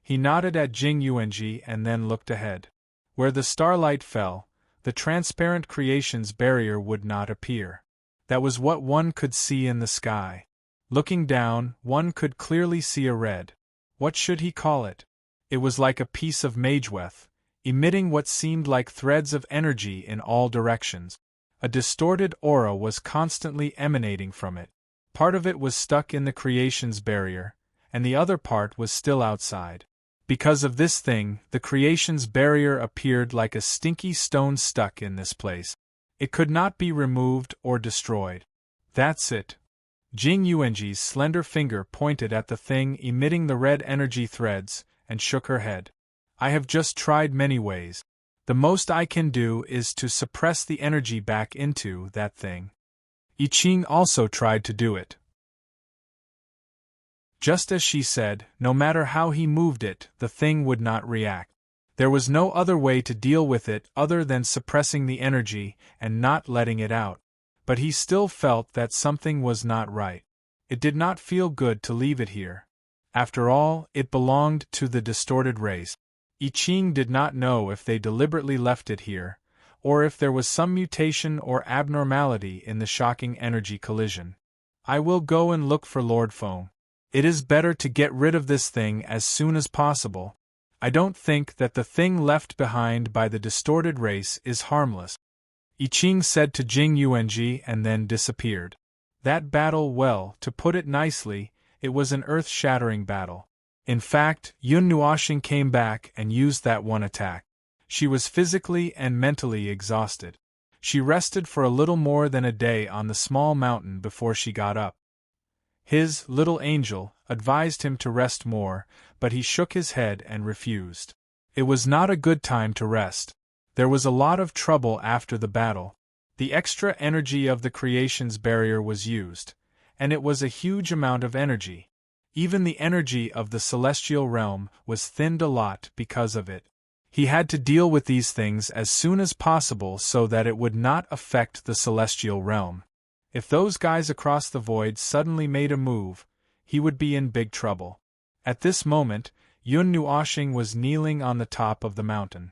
He nodded at Jing Yuanji and then looked ahead. Where the starlight fell, the transparent creation's barrier would not appear. That was what one could see in the sky. Looking down, one could clearly see a red. What should he call it? It was like a piece of mageweth, emitting what seemed like threads of energy in all directions. A distorted aura was constantly emanating from it. Part of it was stuck in the creation's barrier, and the other part was still outside. Because of this thing, the creation's barrier appeared like a stinky stone stuck in this place. It could not be removed or destroyed. That's it. Jing Yuanji's slender finger pointed at the thing emitting the red energy threads, and shook her head. I have just tried many ways. The most I can do is to suppress the energy back into that thing. I Ching also tried to do it. Just as she said, no matter how he moved it, the thing would not react. There was no other way to deal with it other than suppressing the energy and not letting it out. But he still felt that something was not right. It did not feel good to leave it here. After all, it belonged to the distorted race. I Ching did not know if they deliberately left it here, or if there was some mutation or abnormality in the shocking energy collision. I will go and look for Lord Feng. It is better to get rid of this thing as soon as possible. I don't think that the thing left behind by the distorted race is harmless. I Ching said to Jing Yuanji and then disappeared. That battle, well, to put it nicely, it was an earth-shattering battle. In fact, Yun Nuoxing came back and used that one attack. She was physically and mentally exhausted. She rested for a little more than a day on the small mountain before she got up. His little angel advised him to rest more, but he shook his head and refused. It was not a good time to rest. There was a lot of trouble after the battle. The extra energy of the creation's barrier was used, and it was a huge amount of energy. Even the energy of the celestial realm was thinned a lot because of it. He had to deal with these things as soon as possible so that it would not affect the celestial realm. If those guys across the void suddenly made a move, he would be in big trouble. At this moment, Yun Nuoxing was kneeling on the top of the mountain.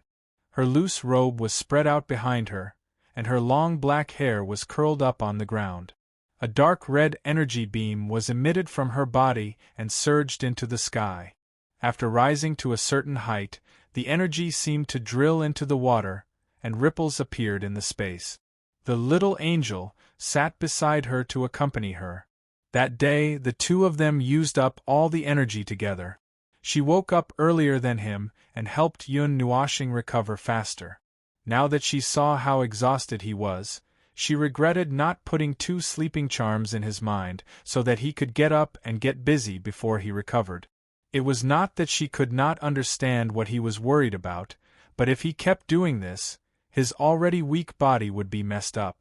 Her loose robe was spread out behind her, and her long black hair was curled up on the ground. A dark red energy beam was emitted from her body and surged into the sky. After rising to a certain height, the energy seemed to drill into the water, and ripples appeared in the space. The little angel sat beside her to accompany her. That day, the two of them used up all the energy together. She woke up earlier than him and helped Yun Nuoxing recover faster. Now that she saw how exhausted he was, she regretted not putting 2 sleeping charms in his mind so that he could get up and get busy before he recovered. It was not that she could not understand what he was worried about, but if he kept doing this, his already weak body would be messed up.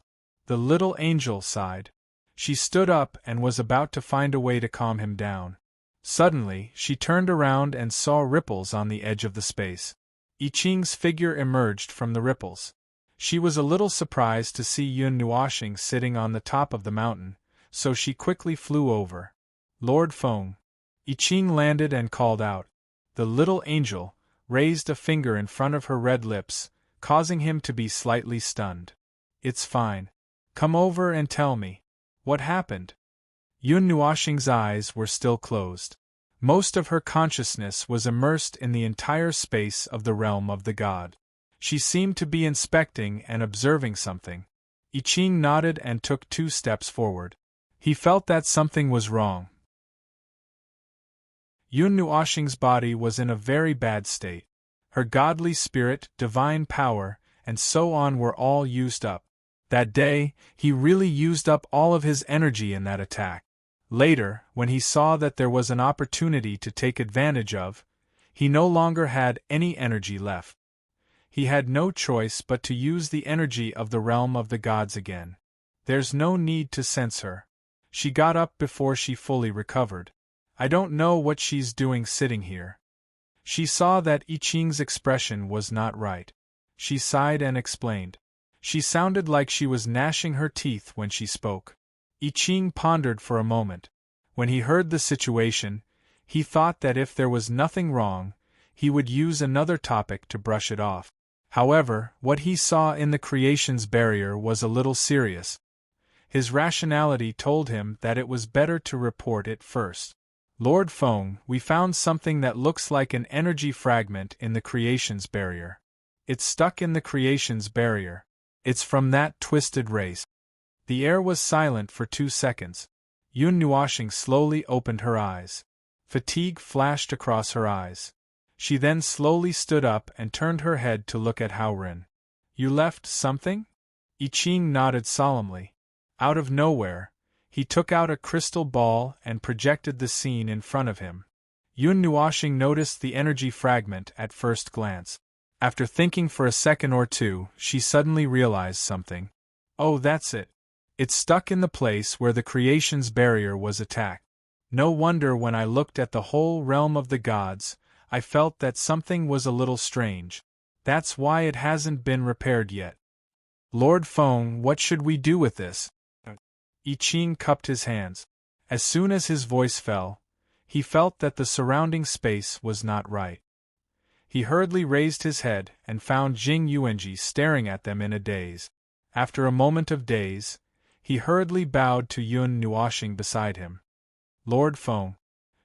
The little angel sighed. She stood up and was about to find a way to calm him down. Suddenly, she turned around and saw ripples on the edge of the space. I Ching's figure emerged from the ripples. She was a little surprised to see Yun Nuoxing sitting on the top of the mountain, so she quickly flew over. Lord Feng. I Ching landed and called out. The little angel raised a finger in front of her red lips, causing him to be slightly stunned. "It's fine. Come over and tell me. What happened?" Yun Nuoxing's eyes were still closed. Most of her consciousness was immersed in the entire space of the realm of the god. She seemed to be inspecting and observing something. I Ching nodded and took 2 steps forward. He felt that something was wrong. Yun Nuoxing's body was in a very bad state. Her godly spirit, divine power, and so on were all used up. That day, he really used up all of his energy in that attack. Later, when he saw that there was an opportunity to take advantage of, he no longer had any energy left. He had no choice but to use the energy of the realm of the gods again. There's no need to sense her. She got up before she fully recovered. I don't know what she's doing sitting here. She saw that I Ching's expression was not right. She sighed and explained. She sounded like she was gnashing her teeth when she spoke. I Ching pondered for a moment. When he heard the situation, he thought that if there was nothing wrong, he would use another topic to brush it off. However, what he saw in the creation's barrier was a little serious. His rationality told him that it was better to report it first. "Lord Feng, we found something that looks like an energy fragment in the creation's barrier. It's stuck in the creation's barrier. It's from that twisted race." The air was silent for 2 seconds. Yun Nuoxing slowly opened her eyes. Fatigue flashed across her eyes. She then slowly stood up and turned her head to look at Haoren. "You left something?" I Ching nodded solemnly. Out of nowhere, he took out a crystal ball and projected the scene in front of him. Yun Nuoxing noticed the energy fragment at first glance. After thinking for a second or two, she suddenly realized something. "Oh, that's it. It's stuck in the place where the creation's barrier was attacked. No wonder when I looked at the whole realm of the gods, I felt that something was a little strange. That's why it hasn't been repaired yet. Lord Feng, what should we do with this?" I Ching cupped his hands. As soon as his voice fell, he felt that the surrounding space was not right. He hurriedly raised his head and found Jing Yuanji staring at them in a daze. After a moment of daze, he hurriedly bowed to Yun Nuoxing beside him. "Lord Feng."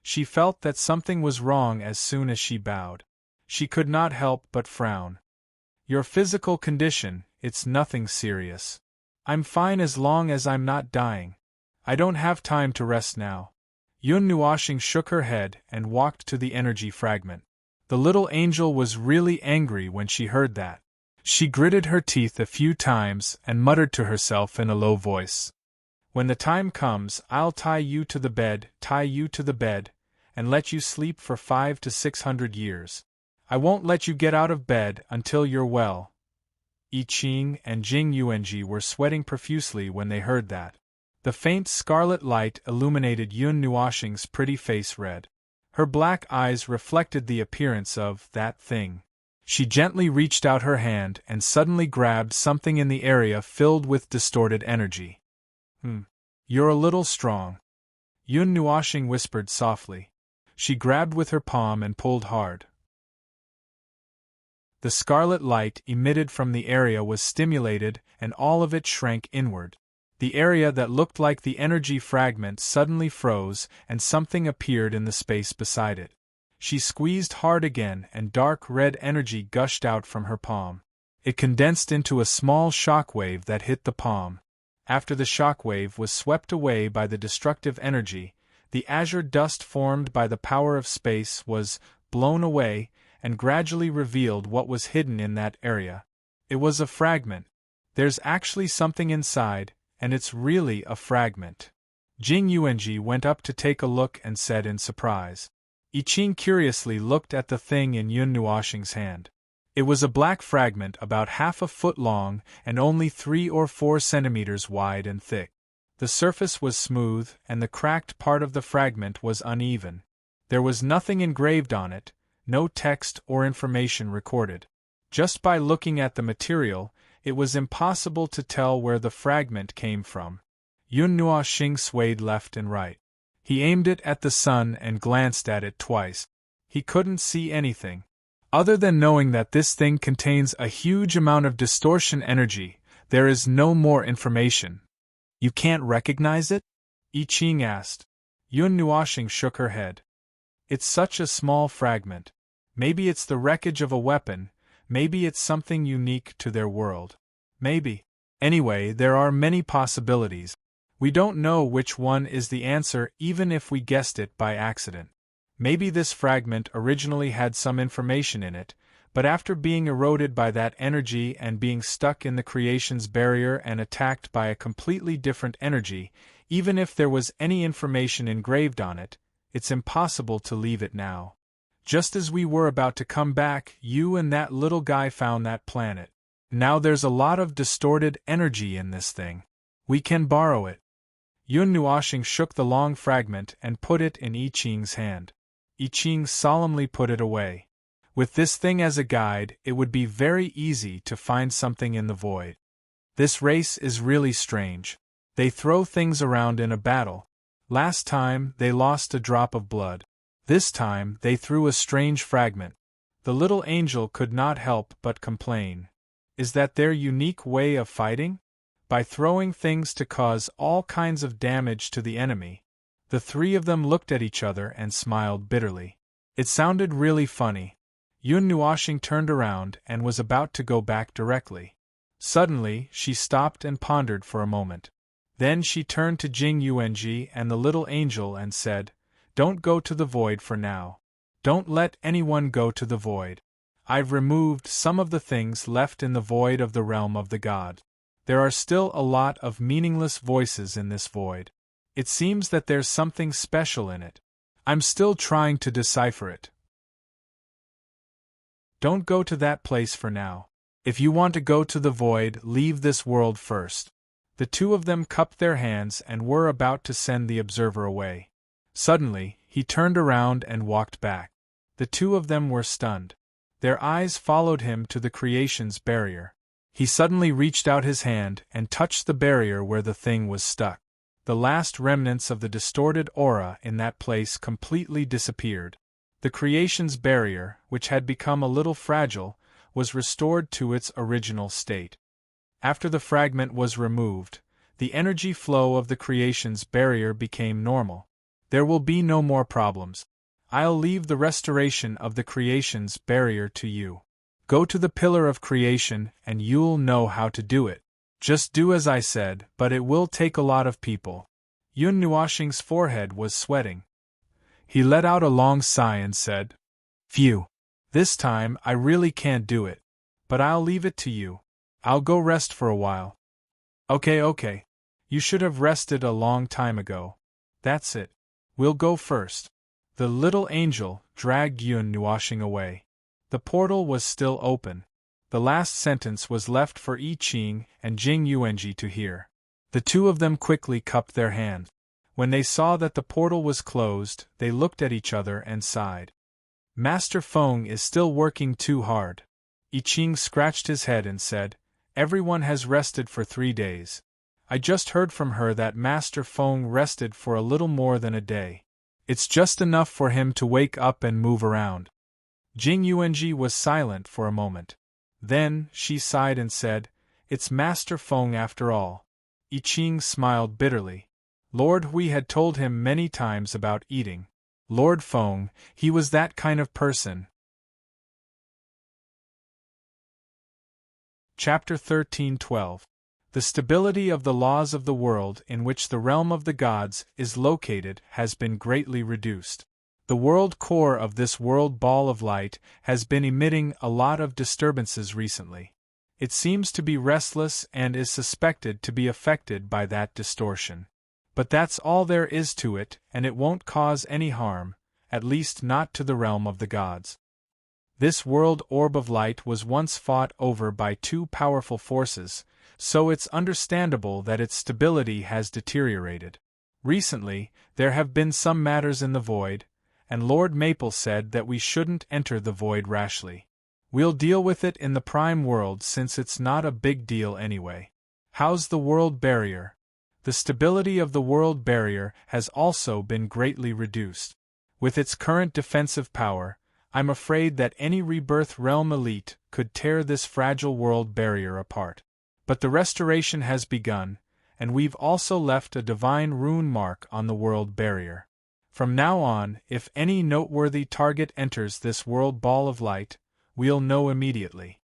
She felt that something was wrong as soon as she bowed. She could not help but frown. "Your physical condition, it's nothing serious. I'm fine as long as I'm not dying. I don't have time to rest now." Yun Nuoxing shook her head and walked to the energy fragment. The little angel was really angry when she heard that. She gritted her teeth a few times and muttered to herself in a low voice. "When the time comes, I'll tie you to the bed, and let you sleep for 500 to 600 years. I won't let you get out of bed until you're well." I Ching and Jing Yuanji were sweating profusely when they heard that. The faint scarlet light illuminated Yun Nuoxing's pretty face red. Her black eyes reflected the appearance of that thing. She gently reached out her hand and suddenly grabbed something in the area filled with distorted energy. You're a little strong," Yun Nuoxing whispered softly. She grabbed with her palm and pulled hard. The scarlet light emitted from the area was stimulated and all of it shrank inward. The area that looked like the energy fragment suddenly froze and something appeared in the space beside it. She squeezed hard again and dark red energy gushed out from her palm. It condensed into a small shockwave that hit the palm. After the shockwave was swept away by the destructive energy, the azure dust formed by the power of space was blown away and gradually revealed what was hidden in that area. It was a fragment. There's actually something inside, and it's really a fragment. Jing Yuanji went up to take a look and said in surprise. I Ching curiously looked at the thing in Yun Nuoxing's hand. It was a black fragment about half a foot long and only 3 or 4 centimeters wide and thick. The surface was smooth and the cracked part of the fragment was uneven. There was nothing engraved on it, no text or information recorded. Just by looking at the material, it was impossible to tell where the fragment came from. Yun Nuoxing swayed left and right. He aimed it at the sun and glanced at it twice. He couldn't see anything. Other than knowing that this thing contains a huge amount of distortion energy, there is no more information. You can't recognize it? I Ching asked. Yun Nuoxing shook her head. It's such a small fragment. Maybe it's the wreckage of a weapon, maybe it's something unique to their world. Maybe. Anyway, there are many possibilities. We don't know which one is the answer even if we guessed it by accident. Maybe this fragment originally had some information in it, but after being eroded by that energy and being stuck in the creation's barrier and attacked by a completely different energy, even if there was any information engraved on it, it's impossible to leave it now. Just as we were about to come back, you and that little guy found that planet. Now there's a lot of distorted energy in this thing. We can borrow it. Yun Nuoxing shook the long fragment and put it in I Ching's hand. I Ching solemnly put it away. With this thing as a guide, it would be very easy to find something in the void. This race is really strange. They throw things around in a battle. Last time, they lost a drop of blood. This time, they threw a strange fragment. The little angel could not help but complain. Is that their unique way of fighting? By throwing things to cause all kinds of damage to the enemy. The three of them looked at each other and smiled bitterly. It sounded really funny. Yun Nuoxing turned around and was about to go back directly. Suddenly, she stopped and pondered for a moment. Then she turned to Jing Yuanji and the little angel and said, "Don't go to the void for now. Don't let anyone go to the void. I've removed some of the things left in the void of the realm of the god. There are still a lot of meaningless voices in this void. It seems that there's something special in it. I'm still trying to decipher it. Don't go to that place for now. If you want to go to the void, leave this world first." The two of them cupped their hands and were about to send the observer away. Suddenly, he turned around and walked back. The two of them were stunned. Their eyes followed him to the creation's barrier. He suddenly reached out his hand and touched the barrier where the thing was stuck. The last remnants of the distorted aura in that place completely disappeared. The creation's barrier, which had become a little fragile, was restored to its original state. After the fragment was removed, the energy flow of the creation's barrier became normal. There will be no more problems. I'll leave the restoration of the creation's barrier to you. Go to the pillar of creation and you'll know how to do it. Just do as I said, but it will take a lot of people. Yun Nuoxing's forehead was sweating. He let out a long sigh and said, "Phew. This time I really can't do it. But I'll leave it to you. I'll go rest for a while." Okay. You should have rested a long time ago. That's it. We'll go first." The little angel dragged Yun Nuoxing away. The portal was still open. The last sentence was left for I Ching and Jing Yuanji to hear. The two of them quickly cupped their hands. When they saw that the portal was closed, they looked at each other and sighed. "Master Feng is still working too hard." I Ching scratched his head and said, "Everyone has rested for 3 days. I just heard from her that Master Feng rested for a little more than a day. It's just enough for him to wake up and move around." Jing Yuanji was silent for a moment. Then, she sighed and said, "It's Master Feng after all." I Ching smiled bitterly. Lord Hui had told him many times about eating. Lord Feng, he was that kind of person. Chapter 13:12. The stability of the laws of the world in which the realm of the gods is located has been greatly reduced. The world core of this world ball of light has been emitting a lot of disturbances recently. It seems to be restless and is suspected to be affected by that distortion. But that's all there is to it, and it won't cause any harm, at least not to the realm of the gods. This world orb of light was once fought over by two powerful forces, so it's understandable that its stability has deteriorated. Recently, there have been some matters in the void, and Lord Maple said that we shouldn't enter the void rashly. We'll deal with it in the prime world since it's not a big deal anyway. How's the world barrier? The stability of the world barrier has also been greatly reduced. With its current defensive power, I'm afraid that any rebirth realm elite could tear this fragile world barrier apart. But the restoration has begun, and we've also left a divine rune mark on the world barrier. From now on, if any noteworthy target enters this world ball of light, we'll know immediately.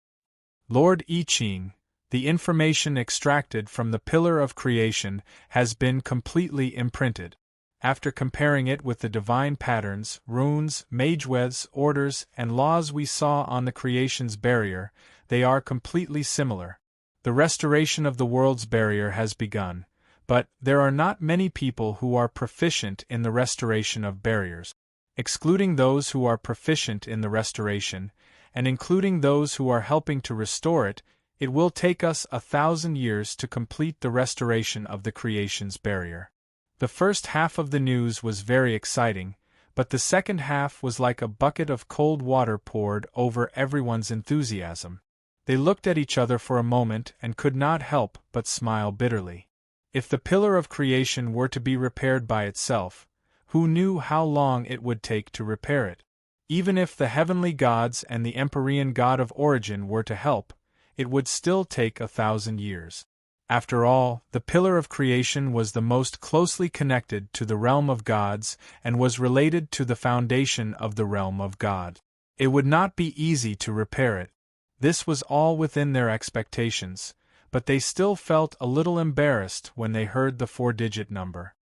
Lord I Ching, the information extracted from the Pillar of Creation has been completely imprinted. After comparing it with the divine patterns, runes, mageweds, orders, and laws we saw on the creation's barrier, they are completely similar. The restoration of the world's barrier has begun, but there are not many people who are proficient in the restoration of barriers. Excluding those who are proficient in the restoration, and including those who are helping to restore it, it will take us 1,000 years to complete the restoration of the creation's barrier. The first half of the news was very exciting, but the second half was like a bucket of cold water poured over everyone's enthusiasm. They looked at each other for a moment and could not help but smile bitterly. If the Pillar of Creation were to be repaired by itself, who knew how long it would take to repair it? Even if the heavenly gods and the Empyrean god of origin were to help, it would still take 1,000 years. After all, the Pillar of Creation was the most closely connected to the realm of gods and was related to the foundation of the realm of God. It would not be easy to repair it. This was all within their expectations, but they still felt a little embarrassed when they heard the 4-digit number.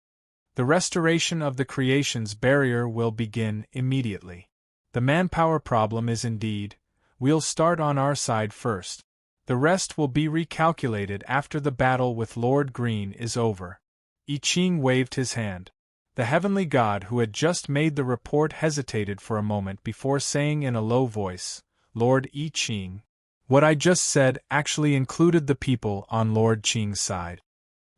The restoration of the creation's barrier will begin immediately. The manpower problem is indeed, we'll start on our side first. The rest will be recalculated after the battle with Lord Green is over. I Ching waved his hand. The heavenly god who had just made the report hesitated for a moment before saying in a low voice, Lord I Ching. What I just said actually included the people on Lord Ching's side.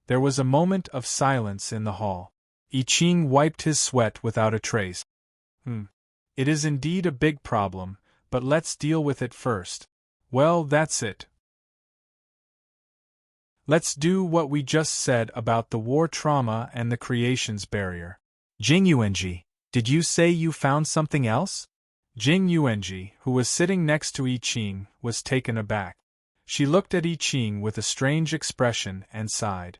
There was a moment of silence in the hall. I Ching wiped his sweat without a trace. It is indeed a big problem, but let's deal with it first. Well, that's it. Let's do what we just said about the war trauma and the creation's barrier. Jing Yuanji, did you say you found something else? Jing Yuanji, who was sitting next to I Ching, was taken aback. She looked at I Ching with a strange expression and sighed.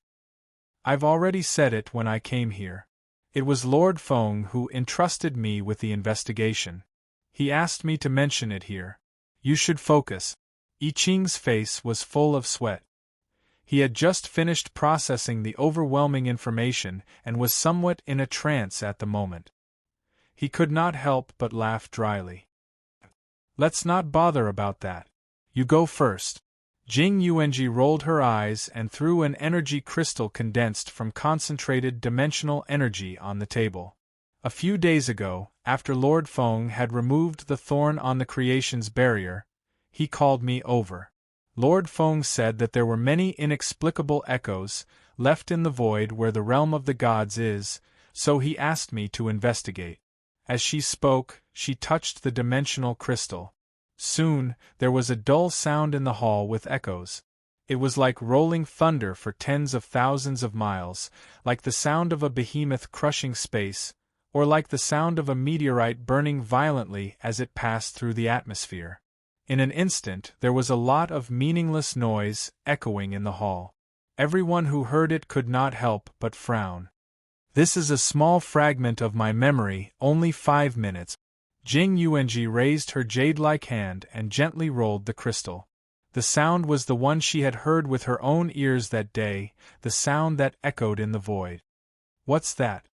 I've already said it when I came here. It was Lord Feng who entrusted me with the investigation. He asked me to mention it here. You should focus. I Ching's face was full of sweat. He had just finished processing the overwhelming information and was somewhat in a trance at the moment. He could not help but laugh dryly. Let's not bother about that. You go first. Jing Yuanji rolled her eyes and threw an energy crystal condensed from concentrated dimensional energy on the table. A few days ago, after Lord Feng had removed the thorn on the creation's barrier, he called me over. Lord Feng said that there were many inexplicable echoes left in the void where the realm of the gods is, so he asked me to investigate. As she spoke, she touched the dimensional crystal. Soon, there was a dull sound in the hall with echoes. It was like rolling thunder for tens of thousands of miles, like the sound of a behemoth crushing space, or like the sound of a meteorite burning violently as it passed through the atmosphere. In an instant, there was a lot of meaningless noise echoing in the hall. Everyone who heard it could not help but frown. This is a small fragment of my memory, only 5 minutes. Jing Yuanji raised her jade-like hand and gently rolled the crystal. The sound was the one she had heard with her own ears that day, the sound that echoed in the void. What's that?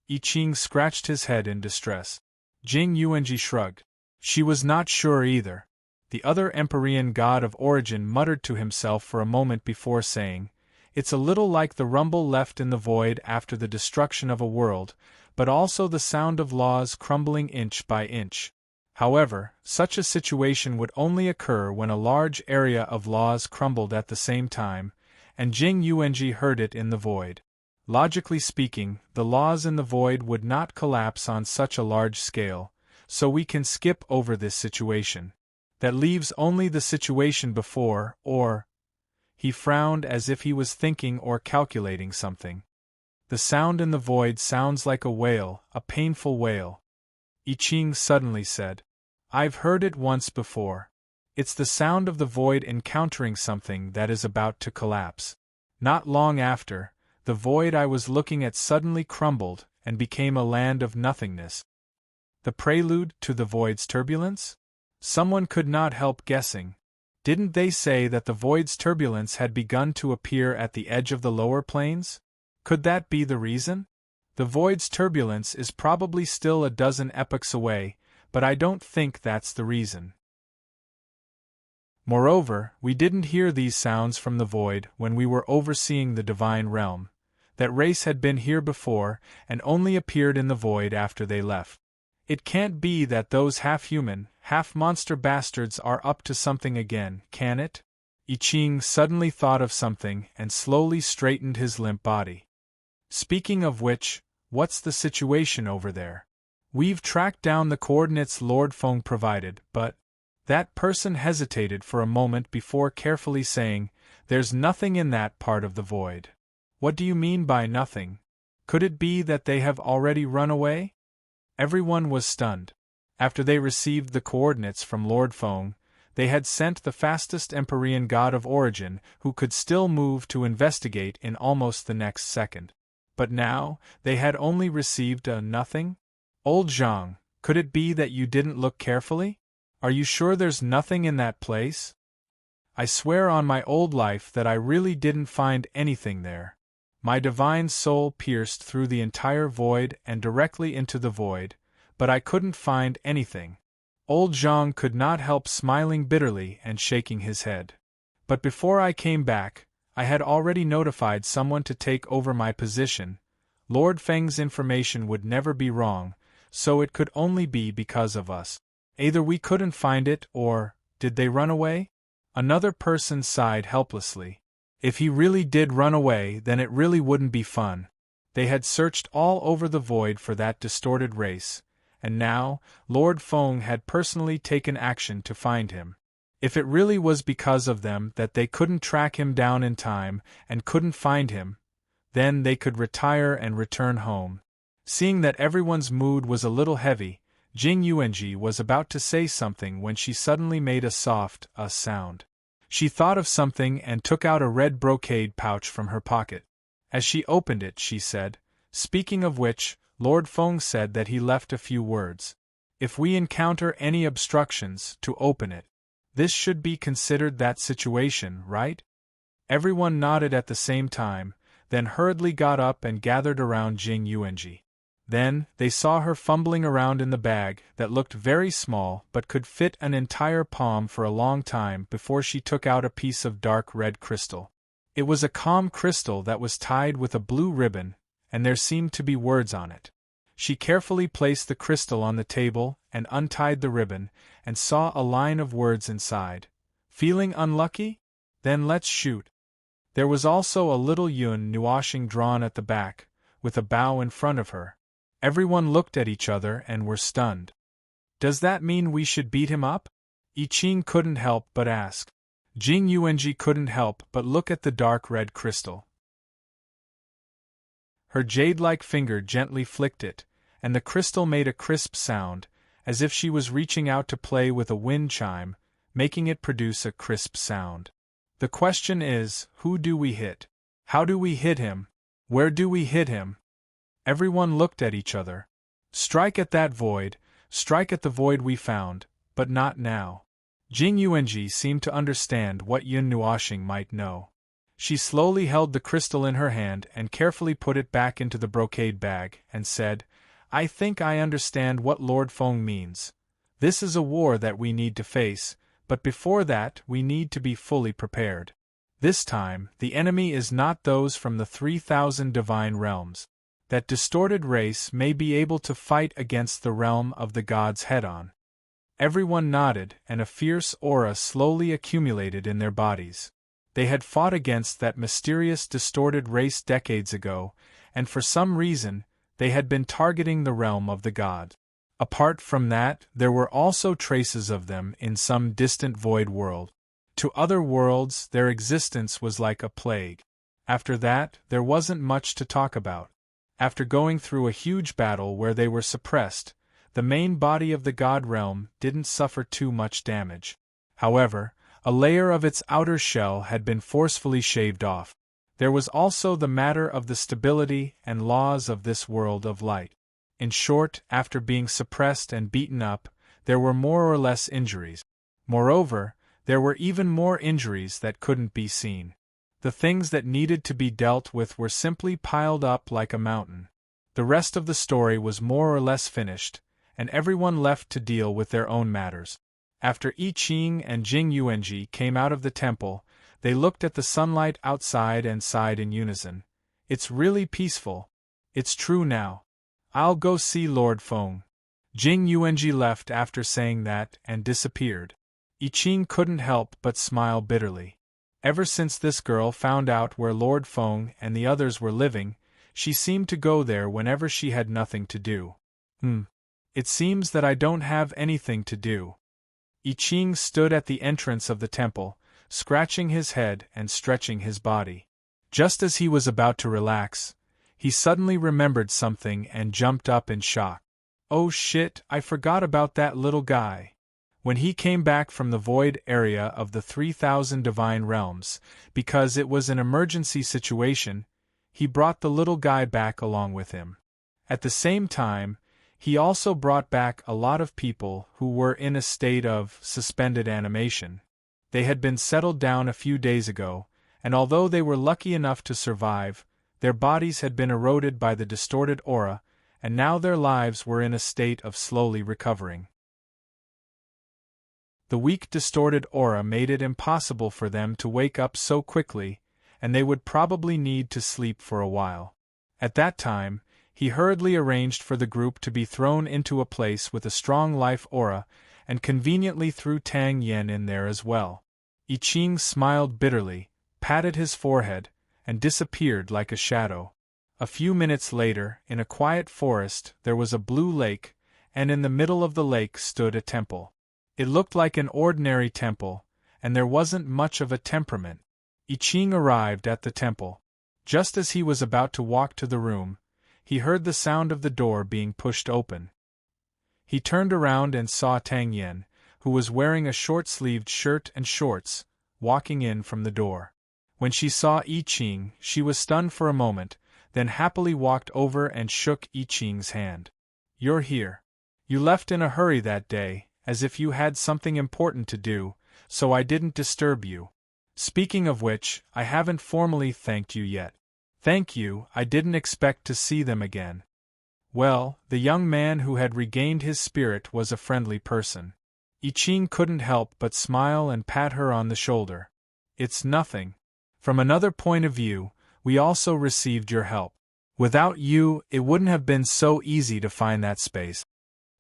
I Ching scratched his head in distress. Jing Yuanji shrugged. She was not sure either. The other Empyrean god of origin muttered to himself for a moment before saying, It's a little like the rumble left in the void after the destruction of a world, but also the sound of laws crumbling inch by inch. However, such a situation would only occur when a large area of laws crumbled at the same time, and Jing Yuanji heard it in the void. Logically speaking, the laws in the void would not collapse on such a large scale, so we can skip over this situation. That leaves only the situation before, or... He frowned as if he was thinking or calculating something. The sound in the void sounds like a wail, a painful wail. I Ching suddenly said. I've heard it once before. It's the sound of the void encountering something that is about to collapse. Not long after, the void I was looking at suddenly crumbled and became a land of nothingness. The prelude to the void's turbulence? Someone could not help guessing. Didn't they say that the void's turbulence had begun to appear at the edge of the lower planes? Could that be the reason? The void's turbulence is probably still a dozen epochs away, but I don't think that's the reason. Moreover, we didn't hear these sounds from the void when we were overseeing the divine realm. That race had been here before and only appeared in the void after they left. It can't be that those half-human, half-monster bastards are up to something again, can it? I Ching suddenly thought of something and slowly straightened his limp body. Speaking of which, what's the situation over there? We've tracked down the coordinates Lord Feng provided, but... That person hesitated for a moment before carefully saying, "There's nothing in that part of the void." What do you mean by nothing? Could it be that they have already run away? Everyone was stunned. After they received the coordinates from Lord Feng, they had sent the fastest Empyrean god of origin who could still move to investigate in almost the next second. But now, they had only received a nothing? Old Zhang, could it be that you didn't look carefully? Are you sure there's nothing in that place? I swear on my old life that I really didn't find anything there. My divine soul pierced through the entire void and directly into the void, but I couldn't find anything. Old Zhang could not help smiling bitterly and shaking his head. But before I came back, I had already notified someone to take over my position. Lord Feng's information would never be wrong, so it could only be because of us. Either we couldn't find it or, did they run away? Another person sighed helplessly. If he really did run away, then it really wouldn't be fun. They had searched all over the void for that distorted race, and now, Lord Feng had personally taken action to find him. If it really was because of them that they couldn't track him down in time and couldn't find him, then they could retire and return home. Seeing that everyone's mood was a little heavy, Jing Yuanji was about to say something when she suddenly made a soft sound. She thought of something and took out a red brocade pouch from her pocket. As she opened it, she said, "Speaking of which, Lord Feng said that he left a few words. If we encounter any obstructions, to open it. This should be considered that situation, right?" Everyone nodded at the same time, then hurriedly got up and gathered around Jing Yuanji. Then, they saw her fumbling around in the bag that looked very small but could fit an entire palm for a long time before she took out a piece of dark red crystal. It was a calm crystal that was tied with a blue ribbon, and there seemed to be words on it. She carefully placed the crystal on the table and untied the ribbon, and saw a line of words inside. "Feeling unlucky? Then let's shoot." There was also a little yun nuashing drawn at the back, with a bow in front of her. Everyone looked at each other and were stunned. "Does that mean we should beat him up?" I Ching couldn't help but ask. Jing Yuanji couldn't help but look at the dark red crystal. Her jade-like finger gently flicked it, and the crystal made a crisp sound, as if she was reaching out to play with a wind chime, making it produce a crisp sound. "The question is, who do we hit? How do we hit him? Where do we hit him?" Everyone looked at each other. "Strike at that void, strike at the void we found, but not now." Jing Yuanji seemed to understand what Yun Nuashing might know. She slowly held the crystal in her hand and carefully put it back into the brocade bag, and said, "I think I understand what Lord Feng means. This is a war that we need to face, but before that we need to be fully prepared. This time, the enemy is not those from the 3,000 divine realms. That distorted race may be able to fight against the realm of the gods head-on." Everyone nodded, and a fierce aura slowly accumulated in their bodies. They had fought against that mysterious distorted race decades ago, and for some reason, they had been targeting the realm of the gods. Apart from that, there were also traces of them in some distant void world. To other worlds, their existence was like a plague. After that, there wasn't much to talk about. After going through a huge battle where they were suppressed, the main body of the god realm didn't suffer too much damage. However, a layer of its outer shell had been forcefully shaved off. There was also the matter of the stability and laws of this world of light. In short, after being suppressed and beaten up, there were more or less injuries. Moreover, there were even more injuries that couldn't be seen. The things that needed to be dealt with were simply piled up like a mountain. The rest of the story was more or less finished, and everyone left to deal with their own matters. After I Ching and Jing Yuanji came out of the temple, they looked at the sunlight outside and sighed in unison. It's really peaceful. It's true now. I'll go see Lord Feng. Jing Yuanji left after saying that and disappeared. I Ching couldn't help but smile bitterly. Ever since this girl found out where Lord Feng and the others were living, she seemed to go there whenever she had nothing to do. It seems that I don't have anything to do. I Ching stood at the entrance of the temple, scratching his head and stretching his body. Just as he was about to relax, he suddenly remembered something and jumped up in shock. Oh shit, I forgot about that little guy. When he came back from the void area of the 3,000 divine realms, because it was an emergency situation, he brought the little guy back along with him. At the same time, he also brought back a lot of people who were in a state of suspended animation. They had been settled down a few days ago, and although they were lucky enough to survive, their bodies had been eroded by the distorted aura, and now their lives were in a state of slowly recovering. The weak distorted aura made it impossible for them to wake up so quickly, and they would probably need to sleep for a while. At that time, he hurriedly arranged for the group to be thrown into a place with a strong life aura, and conveniently threw Tang Yen in there as well. I Ching smiled bitterly, patted his forehead, and disappeared like a shadow. A few minutes later, in a quiet forest, there was a blue lake, and in the middle of the lake stood a temple. It looked like an ordinary temple, and there wasn't much of a temperament. I Ching arrived at the temple. Just as he was about to walk to the room, he heard the sound of the door being pushed open. He turned around and saw Tang Yen, who was wearing a short-sleeved shirt and shorts, walking in from the door. When she saw I Ching, she was stunned for a moment, then happily walked over and shook I Ching's hand. You're here. You left in a hurry that day, as if you had something important to do, so I didn't disturb you. Speaking of which, I haven't formally thanked you yet. Thank you, I didn't expect to see them again. Well, the young man who had regained his spirit was a friendly person. I Ching couldn't help but smile and pat her on the shoulder. It's nothing. From another point of view, we also received your help. Without you, it wouldn't have been so easy to find that space.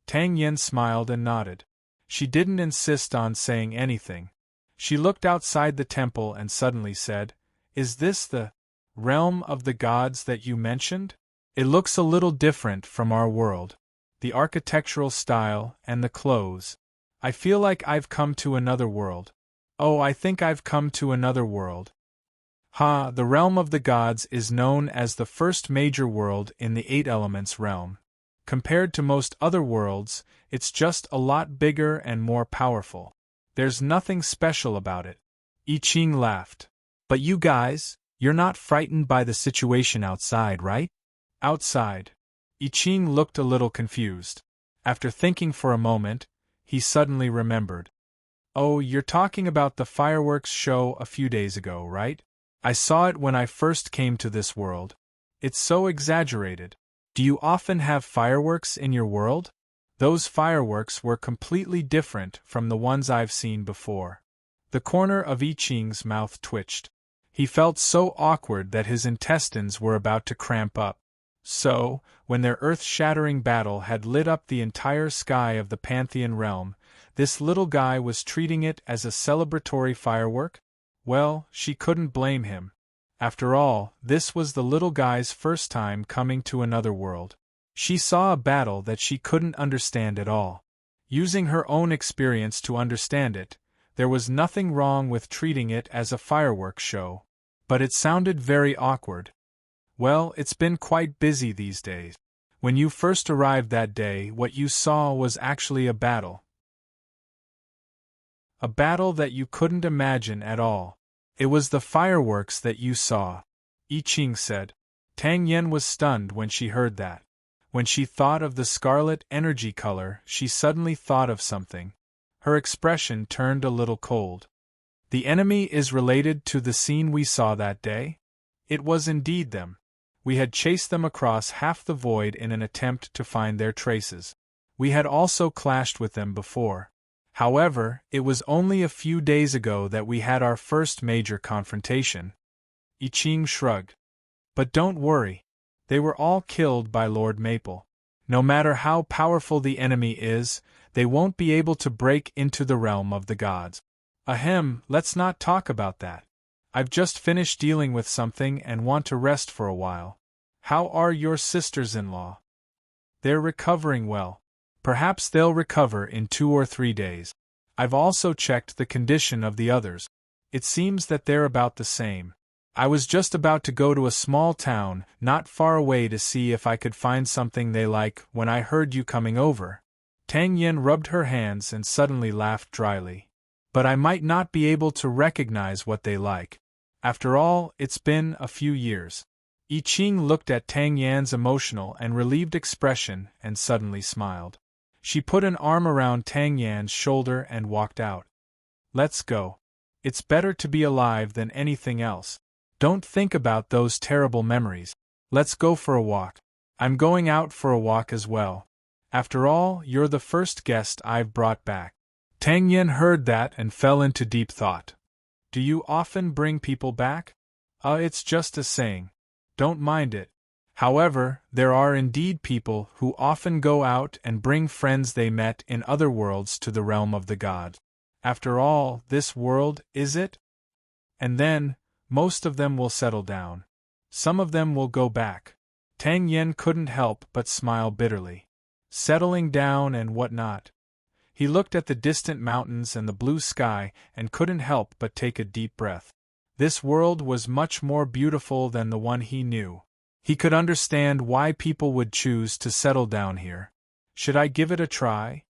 Tang Yen smiled and nodded. She didn't insist on saying anything. She looked outside the temple and suddenly said, Is this the realm of the gods that you mentioned? It looks a little different from our world. The architectural style and the clothes. I feel like I've come to another world. Oh, I think I've come to another world. The realm of the gods is known as the first major world in the Eight Elements realm. Compared to most other worlds, it's just a lot bigger and more powerful. There's nothing special about it. I Ching laughed. But you guys, you're not frightened by the situation outside, right? Outside. I Ching looked a little confused. After thinking for a moment, he suddenly remembered. Oh, you're talking about the fireworks show a few days ago, right? I saw it when I first came to this world. It's so exaggerated. Do you often have fireworks in your world? Those fireworks were completely different from the ones I've seen before. The corner of I Ching's mouth twitched. He felt so awkward that his intestines were about to cramp up. So, when their earth-shattering battle had lit up the entire sky of the Pantheon realm, this little guy was treating it as a celebratory firework? Well, she couldn't blame him. After all, this was the little guy's first time coming to another world. She saw a battle that she couldn't understand at all. Using her own experience to understand it, there was nothing wrong with treating it as a fireworks show. But it sounded very awkward. Well, it's been quite busy these days. When you first arrived that day, what you saw was actually a battle. A battle that you couldn't imagine at all. It was the fireworks that you saw, I Ching said. Tang Yen was stunned when she heard that. When she thought of the scarlet energy color, she suddenly thought of something. Her expression turned a little cold. The enemy is related to the scene we saw that day? It was indeed them. We had chased them across half the void in an attempt to find their traces. We had also clashed with them before. However, it was only a few days ago that we had our first major confrontation. I Ching shrugged. But don't worry. They were all killed by Lord Maple. No matter how powerful the enemy is, they won't be able to break into the realm of the gods. Ahem, let's not talk about that. I've just finished dealing with something and want to rest for a while. How are your sisters-in-law? They're recovering well. Perhaps they'll recover in 2 or 3 days. I've also checked the condition of the others. It seems that they're about the same. I was just about to go to a small town not far away to see if I could find something they like when I heard you coming over. Tang Yen rubbed her hands and suddenly laughed dryly. But I might not be able to recognize what they like. After all, it's been a few years. I Ching looked at Tang Yan's emotional and relieved expression and suddenly smiled. She put an arm around Tang Yan's shoulder and walked out. Let's go. It's better to be alive than anything else. Don't think about those terrible memories. Let's go for a walk. I'm going out for a walk as well. After all, you're the first guest I've brought back. Tang Yen heard that and fell into deep thought. Do you often bring people back? It's just a saying. Don't mind it. However, there are indeed people who often go out and bring friends they met in other worlds to the realm of the gods. After all, this world, is it? And then, most of them will settle down. Some of them will go back. Tang Yen couldn't help but smile bitterly. Settling down and what not. He looked at the distant mountains and the blue sky and couldn't help but take a deep breath. This world was much more beautiful than the one he knew. He could understand why people would choose to settle down here. Should I give it a try?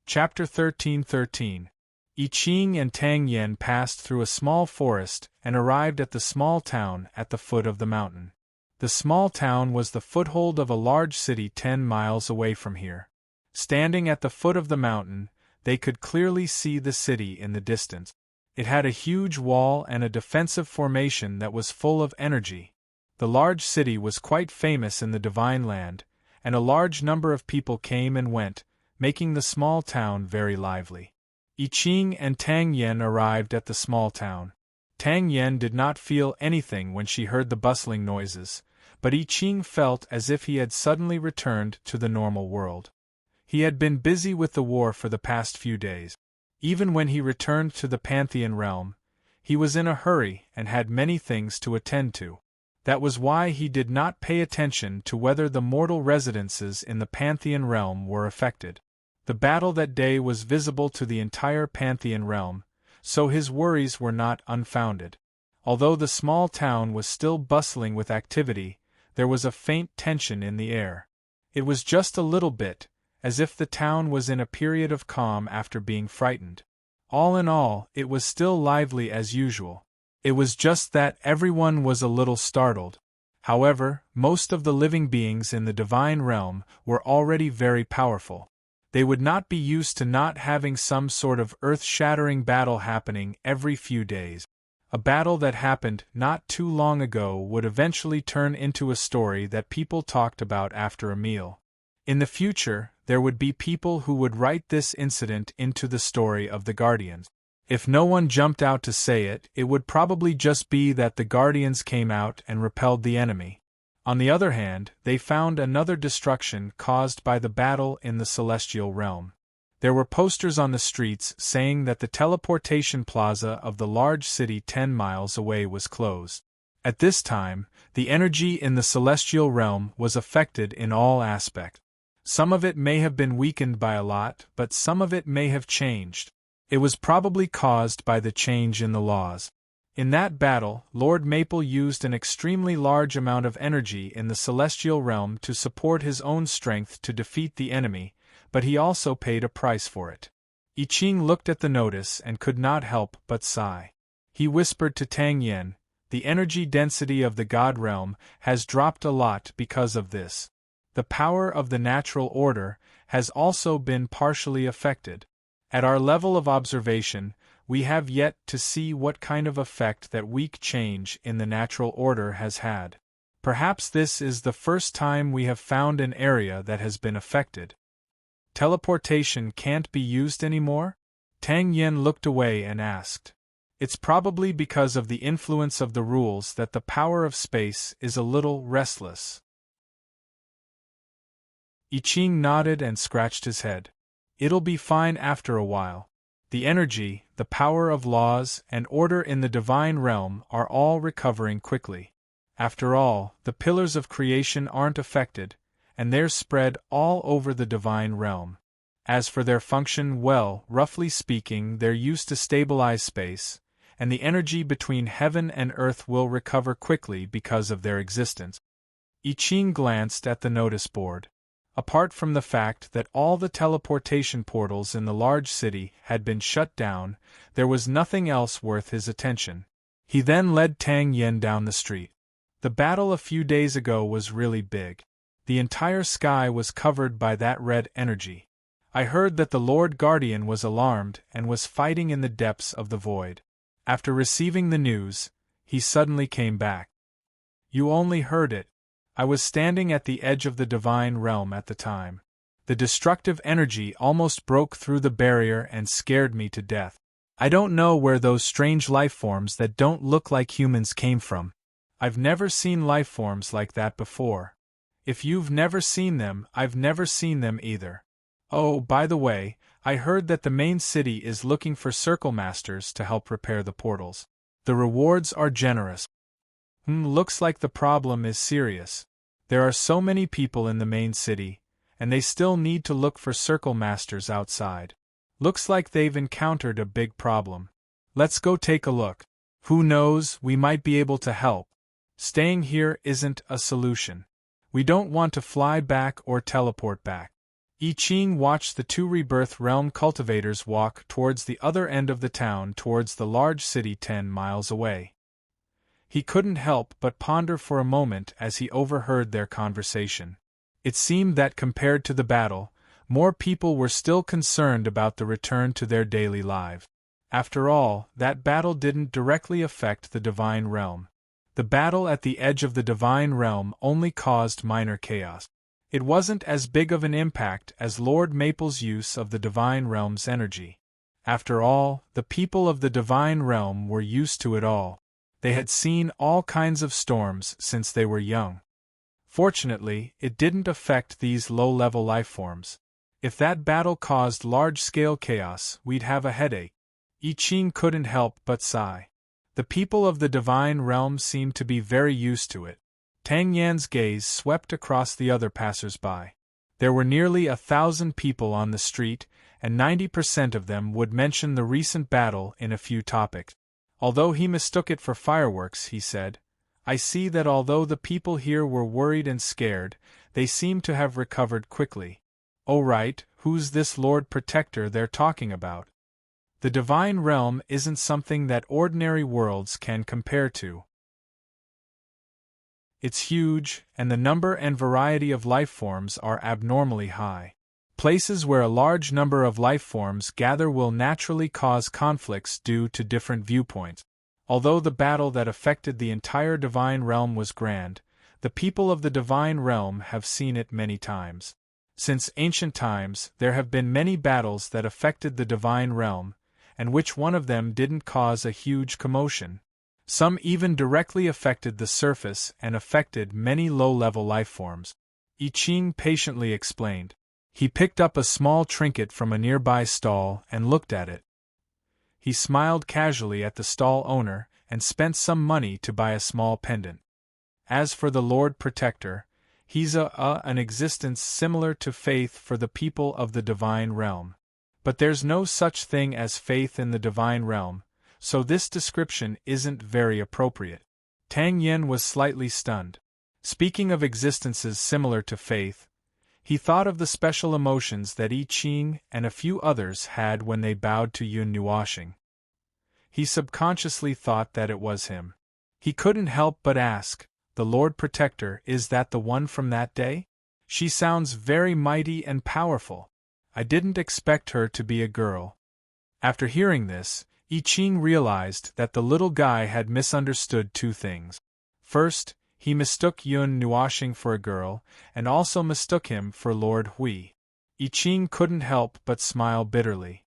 Chapter 13:13. I Ching and Tang Yen passed through a small forest and arrived at the small town at the foot of the mountain. The small town was the foothold of a large city 10 miles away from here. Standing at the foot of the mountain, they could clearly see the city in the distance. It had a huge wall and a defensive formation that was full of energy. The large city was quite famous in the Divine Land, and a large number of people came and went, making the small town very lively. I Ching and Tang Yen arrived at the small town. Tang Yen did not feel anything when she heard the bustling noises, but I Ching felt as if he had suddenly returned to the normal world. He had been busy with the war for the past few days. Even when he returned to the Pantheon realm, he was in a hurry and had many things to attend to. That was why he did not pay attention to whether the mortal residences in the Pantheon realm were affected. The battle that day was visible to the entire Pantheon realm, so his worries were not unfounded. Although the small town was still bustling with activity, there was a faint tension in the air. It was just a little bit, as if the town was in a period of calm after being frightened. All in all, it was still lively as usual. It was just that everyone was a little startled. However, most of the living beings in the divine realm were already very powerful. They would not be used to not having some sort of earth-shattering battle happening every few days. A battle that happened not too long ago would eventually turn into a story that people talked about after a meal. In the future, there would be people who would write this incident into the story of the Guardians. If no one jumped out to say it, it would probably just be that the Guardians came out and repelled the enemy. On the other hand, they found another destruction caused by the battle in the celestial realm. There were posters on the streets saying that the teleportation plaza of the large city 10 miles away was closed. At this time, the energy in the celestial realm was affected in all aspects. Some of it may have been weakened by a lot, but some of it may have changed. It was probably caused by the change in the laws. In that battle, Lord Maple used an extremely large amount of energy in the celestial realm to support his own strength to defeat the enemy, but he also paid a price for it. I Ching looked at the notice and could not help but sigh. He whispered to Tang Yen, "The energy density of the God realm has dropped a lot because of this. The power of the natural order has also been partially affected. At our level of observation, we have yet to see what kind of effect that weak change in the natural order has had. Perhaps this is the first time we have found an area that has been affected." "Teleportation can't be used anymore?" Tang Yen looked away and asked. "It's probably because of the influence of the rules that the power of space is a little restless." I Ching nodded and scratched his head. "It'll be fine after a while. The energy, the power of laws, and order in the divine realm are all recovering quickly. After all, the pillars of creation aren't affected, and they're spread all over the divine realm. As for their function, well, roughly speaking, they're used to stabilize space, and the energy between heaven and earth will recover quickly because of their existence." I Ching glanced at the notice board. Apart from the fact that all the teleportation portals in the large city had been shut down, there was nothing else worth his attention. He then led Tang Yen down the street. "The battle a few days ago was really big. The entire sky was covered by that red energy. I heard that the Lord Guardian was alarmed and was fighting in the depths of the void. After receiving the news, he suddenly came back." "You only heard it. I was standing at the edge of the divine realm at the time. The destructive energy almost broke through the barrier and scared me to death. I don't know where those strange lifeforms that don't look like humans came from. I've never seen lifeforms like that before. If you've never seen them, I've never seen them either. Oh, by the way, I heard that the main city is looking for circle masters to help repair the portals. The rewards are generous." Looks like the problem is serious. There are so many people in the main city, and they still need to look for circle masters outside. Looks like they've encountered a big problem. Let's go take a look. Who knows, we might be able to help. Staying here isn't a solution. We don't want to fly back or teleport back." I Ching watched the two Rebirth Realm cultivators walk towards the other end of the town, towards the large city 10 miles away. He couldn't help but ponder for a moment as he overheard their conversation. It seemed that compared to the battle, more people were still concerned about the return to their daily lives. After all, that battle didn't directly affect the divine realm. The battle at the edge of the divine realm only caused minor chaos. It wasn't as big of an impact as Lord Maple's use of the divine realm's energy. After all, the people of the divine realm were used to it all. They had seen all kinds of storms since they were young. Fortunately, it didn't affect these low-level lifeforms. If that battle caused large-scale chaos, we'd have a headache. I Ching couldn't help but sigh. The people of the divine realm seemed to be very used to it. Tang Yan's gaze swept across the other passers-by. There were nearly 1,000 people on the street, and 90% of them would mention the recent battle in a few topics. Although he mistook it for fireworks, he said, "I see that although the people here were worried and scared, they seem to have recovered quickly. Oh right, who's this Lord Protector they're talking about? The divine realm isn't something that ordinary worlds can compare to. It's huge, and the number and variety of lifeforms are abnormally high. Places where a large number of lifeforms gather will naturally cause conflicts due to different viewpoints. Although the battle that affected the entire divine realm was grand, the people of the divine realm have seen it many times. Since ancient times, there have been many battles that affected the divine realm, and which one of them didn't cause a huge commotion? Some even directly affected the surface and affected many low-level lifeforms." I Ching patiently explained. He picked up a small trinket from a nearby stall and looked at it. He smiled casually at the stall owner and spent some money to buy a small pendant. As for the Lord Protector, he's an existence similar to faith for the people of the divine realm. But there's no such thing as faith in the divine realm, so this description isn't very appropriate. Tang Yen was slightly stunned. Speaking of existences similar to faith, he thought of the special emotions that I Ching and a few others had when they bowed to Yun Nuoshing. He subconsciously thought that it was him. He couldn't help but ask, "The Lord Protector, is that the one from that day? She sounds very mighty and powerful. I didn't expect her to be a girl." After hearing this, I Ching realized that the little guy had misunderstood two things. First, he mistook Yun Nuoshing for a girl, and also mistook him for Lord Hui. I Ching couldn't help but smile bitterly.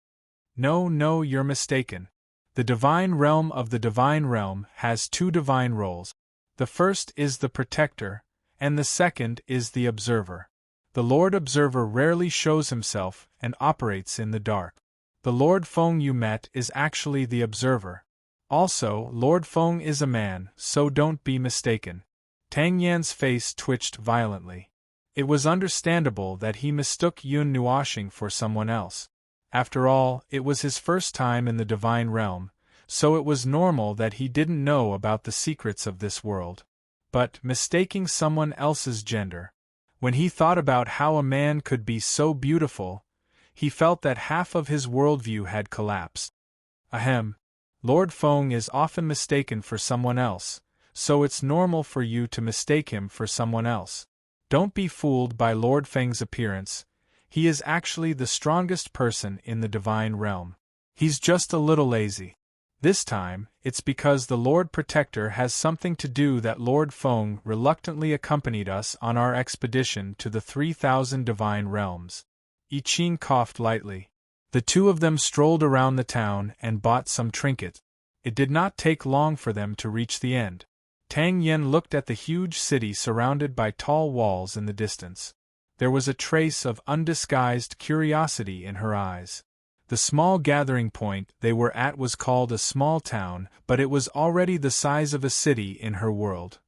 No, you're mistaken. The divine realm of the divine realm has two divine roles. The first is the protector, and the second is the observer. The Lord Observer rarely shows himself and operates in the dark. The Lord Feng you met is actually the observer. Also, Lord Feng is a man, so don't be mistaken. Tang Yan's face twitched violently. It was understandable that he mistook Yun Nuoshing for someone else. After all, it was his first time in the divine realm, so it was normal that he didn't know about the secrets of this world. But, mistaking someone else's gender, when he thought about how a man could be so beautiful, he felt that half of his worldview had collapsed. Ahem. Lord Feng is often mistaken for someone else, so it's normal for you to mistake him for someone else. Don't be fooled by Lord Feng's appearance. He is actually the strongest person in the divine realm. He's just a little lazy. This time, it's because the Lord Protector has something to do that Lord Feng reluctantly accompanied us on our expedition to the 3,000 divine realms. I Ching coughed lightly. The two of them strolled around the town and bought some trinkets. It did not take long for them to reach the end. Tang Yen looked at the huge city surrounded by tall walls in the distance. There was a trace of undisguised curiosity in her eyes. The small gathering point they were at was called a small town, but it was already the size of a city in her world.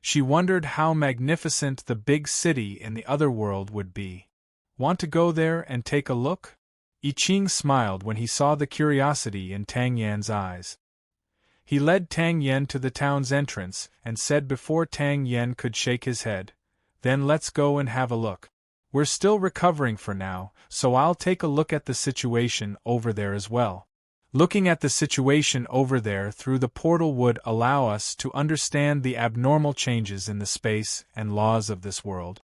She wondered how magnificent the big city in the other world would be. Want to go there and take a look? I Ching smiled when he saw the curiosity in Tang Yan's eyes. He led Tang Yen to the town's entrance and said before Tang Yen could shake his head, "Then let's go and have a look. We're still recovering for now, so I'll take a look at the situation over there as well." Looking at the situation over there through the portal would allow us to understand the abnormal changes in the space and laws of this world.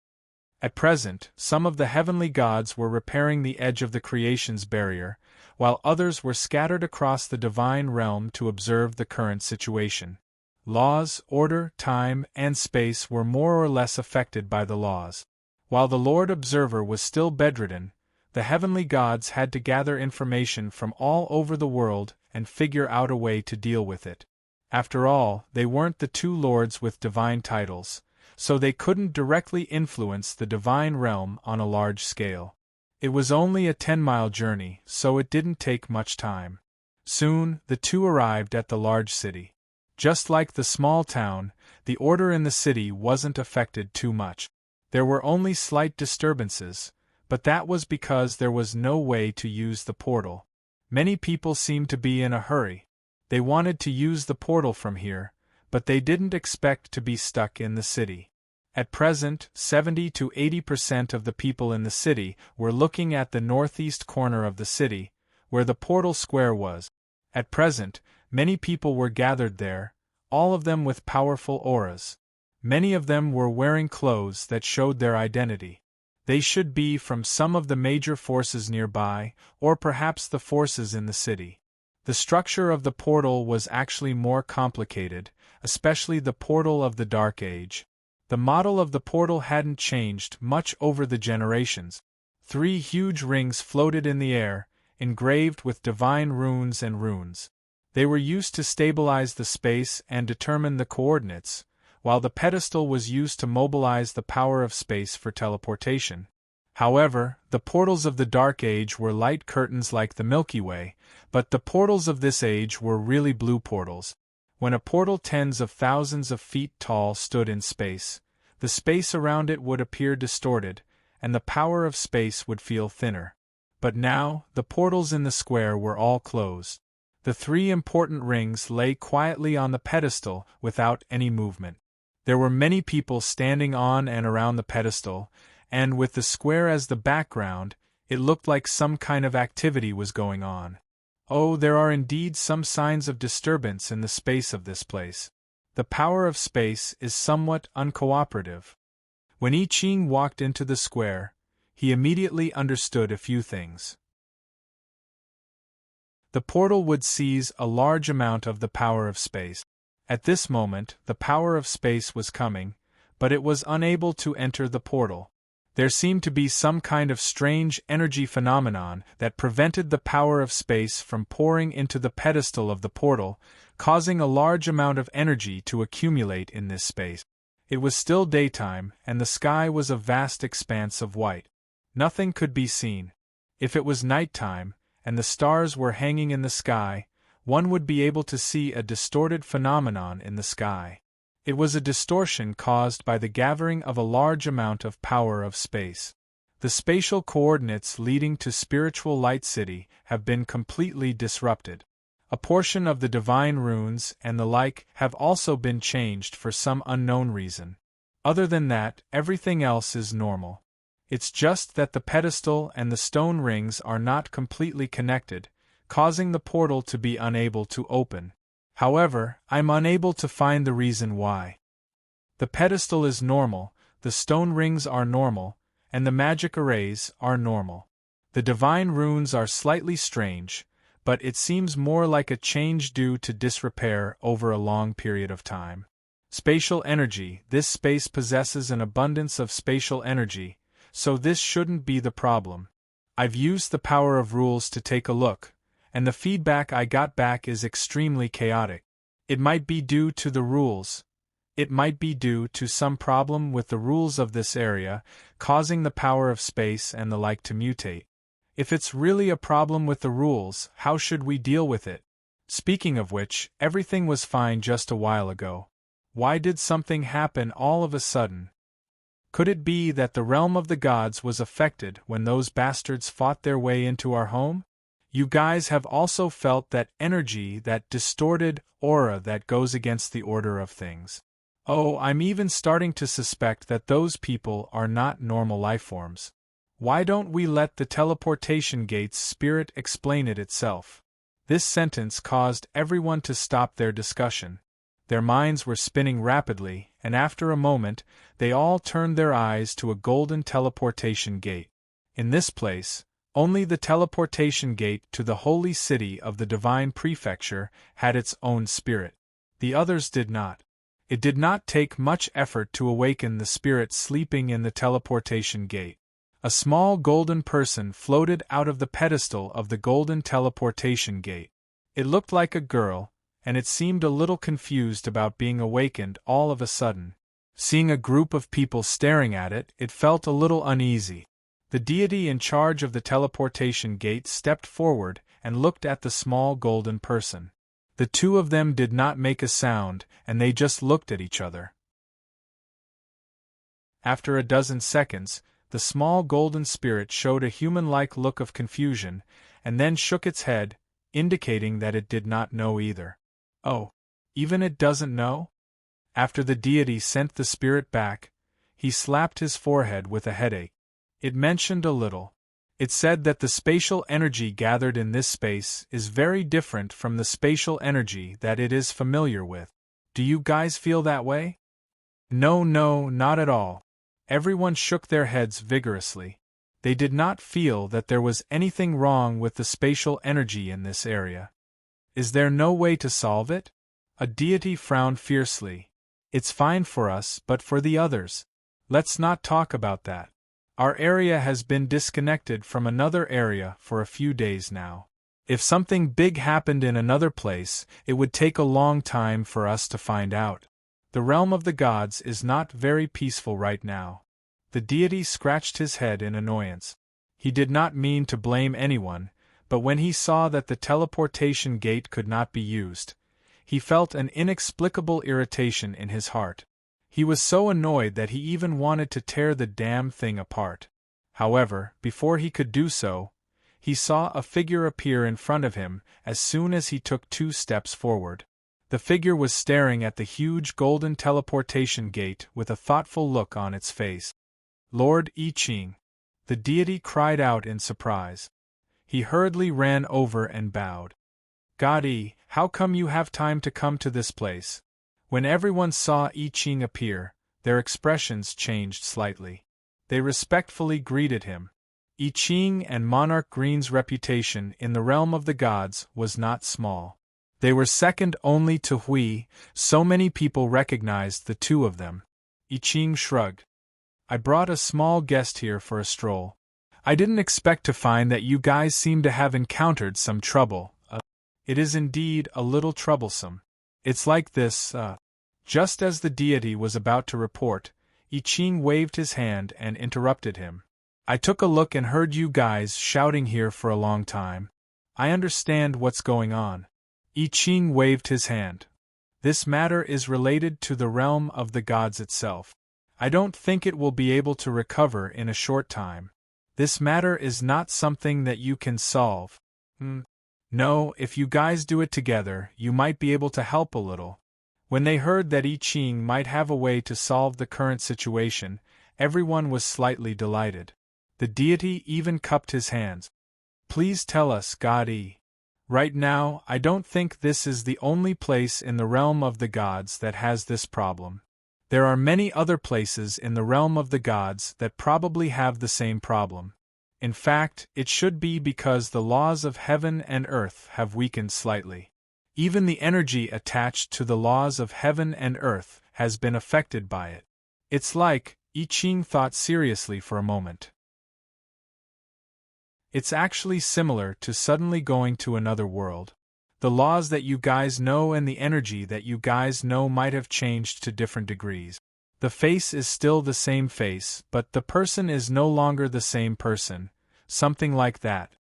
At present, some of the heavenly gods were repairing the edge of the creation's barrier, while others were scattered across the divine realm to observe the current situation. Laws, order, time, and space were more or less affected by the laws. While the Lord Observer was still bedridden, the heavenly gods had to gather information from all over the world and figure out a way to deal with it. After all, they weren't the two lords with divine titles, so they couldn't directly influence the divine realm on a large scale. It was only a 10-mile journey, so it didn't take much time. Soon, the two arrived at the large city. Just like the small town, the order in the city wasn't affected too much. There were only slight disturbances, but that was because there was no way to use the portal. Many people seemed to be in a hurry. They wanted to use the portal from here, but they didn't expect to be stuck in the city. At present, 70 to 80% of the people in the city were looking at the northeast corner of the city, where the portal square was. At present, many people were gathered there, all of them with powerful auras. Many of them were wearing clothes that showed their identity. They should be from some of the major forces nearby, or perhaps the forces in the city. The structure of the portal was actually more complicated, especially the portal of the Dark Age. The model of the portal hadn't changed much over the generations. 3 huge rings floated in the air, engraved with divine runes and runes. They were used to stabilize the space and determine the coordinates, while the pedestal was used to mobilize the power of space for teleportation. However, the portals of the Dark Age were light curtains like the Milky Way, but the portals of this age were really blue portals. When a portal tens of thousands of feet tall stood in space, the space around it would appear distorted, and the power of space would feel thinner. But now, the portals in the square were all closed. The three important rings lay quietly on the pedestal without any movement. There were many people standing on and around the pedestal, and with the square as the background, it looked like some kind of activity was going on. Oh, there are indeed some signs of disturbance in the space of this place. The power of space is somewhat uncooperative. When I Ching walked into the square, he immediately understood a few things. The portal would seize a large amount of the power of space. At this moment, the power of space was coming, but it was unable to enter the portal. There seemed to be some kind of strange energy phenomenon that prevented the power of space from pouring into the pedestal of the portal, causing a large amount of energy to accumulate in this space. It was still daytime, and the sky was a vast expanse of white. Nothing could be seen. If it was nighttime, and the stars were hanging in the sky, one would be able to see a distorted phenomenon in the sky. It was a distortion caused by the gathering of a large amount of power of space. The spatial coordinates leading to Spiritual Light City have been completely disrupted. A portion of the divine runes and the like have also been changed for some unknown reason. Other than that, everything else is normal. It's just that the pedestal and the stone rings are not completely connected, causing the portal to be unable to open. However, I'm unable to find the reason why. The pedestal is normal, the stone rings are normal, and the magic arrays are normal. The divine runes are slightly strange, but it seems more like a change due to disrepair over a long period of time. Spatial energy. This space possesses an abundance of spatial energy, so this shouldn't be the problem. I've used the power of rules to take a look, and the feedback I got back is extremely chaotic. It might be due to the rules. It might be due to some problem with the rules of this area, causing the power of space and the like to mutate. If it's really a problem with the rules, how should we deal with it? Speaking of which, everything was fine just a while ago. Why did something happen all of a sudden? Could it be that the realm of the gods was affected when those bastards fought their way into our home? You guys have also felt that energy, that distorted aura that goes against the order of things. Oh, I'm even starting to suspect that those people are not normal lifeforms. Why don't we let the teleportation gate's spirit explain it itself? This sentence caused everyone to stop their discussion. Their minds were spinning rapidly, and after a moment, they all turned their eyes to a golden teleportation gate. In this place, only the teleportation gate to the holy city of the divine prefecture had its own spirit. The others did not. It did not take much effort to awaken the spirit sleeping in the teleportation gate. A small golden person floated out of the pedestal of the golden teleportation gate. It looked like a girl, and it seemed a little confused about being awakened all of a sudden. Seeing a group of people staring at it, it felt a little uneasy. The deity in charge of the teleportation gate stepped forward and looked at the small golden person. The two of them did not make a sound, and they just looked at each other. After a dozen seconds, the small golden spirit showed a human-like look of confusion, and then shook its head, indicating that it did not know either. Oh, even it doesn't know? After the deity sent the spirit back, he slapped his forehead with a headache. It mentioned a little. It said that the spatial energy gathered in this space is very different from the spatial energy that it is familiar with. Do you guys feel that way? No, not at all. Everyone shook their heads vigorously. They did not feel that there was anything wrong with the spatial energy in this area. Is there no way to solve it? A deity frowned fiercely. It's fine for us, but for the others. Let's not talk about that. Our area has been disconnected from another area for a few days now. If something big happened in another place, it would take a long time for us to find out. The realm of the gods is not very peaceful right now. The deity scratched his head in annoyance. He did not mean to blame anyone, but when he saw that the teleportation gate could not be used, he felt an inexplicable irritation in his heart. He was so annoyed that he even wanted to tear the damn thing apart. However, before he could do so, he saw a figure appear in front of him as soon as he took 2 steps forward. The figure was staring at the huge golden teleportation gate with a thoughtful look on its face. "Lord I Ching!" the deity cried out in surprise. He hurriedly ran over and bowed. "God I, how come you have time to come to this place?" When everyone saw I Ching appear, their expressions changed slightly. They respectfully greeted him. I Ching and Monarch Green's reputation in the realm of the gods was not small. They were second only to Hui, so many people recognized the two of them. I Ching shrugged. "I brought a small guest here for a stroll. I didn't expect to find that you guys seem to have encountered some trouble. It is indeed a little troublesome. It's like this, Just as the deity was about to report, I Ching waved his hand and interrupted him. "I took a look and heard you guys shouting here for a long time. I understand what's going on." I Ching waved his hand. "This matter is related to the realm of the gods itself. I don't think it will be able to recover in a short time. This matter is not something that you can solve. No, if you guys do it together, you might be able to help a little." When they heard that I Ching might have a way to solve the current situation, everyone was slightly delighted. The deity even cupped his hands. "Please tell us, God I. Right now, I don't think this is the only place in the realm of the gods that has this problem. There are many other places in the realm of the gods that probably have the same problem. In fact, it should be because the laws of heaven and earth have weakened slightly. Even the energy attached to the laws of heaven and earth has been affected by it. It's like," I Ching thought seriously for a moment. "It's actually similar to suddenly going to another world. The laws that you guys know and the energy that you guys know might have changed to different degrees. The face is still the same face, but the person is no longer the same person, something like that.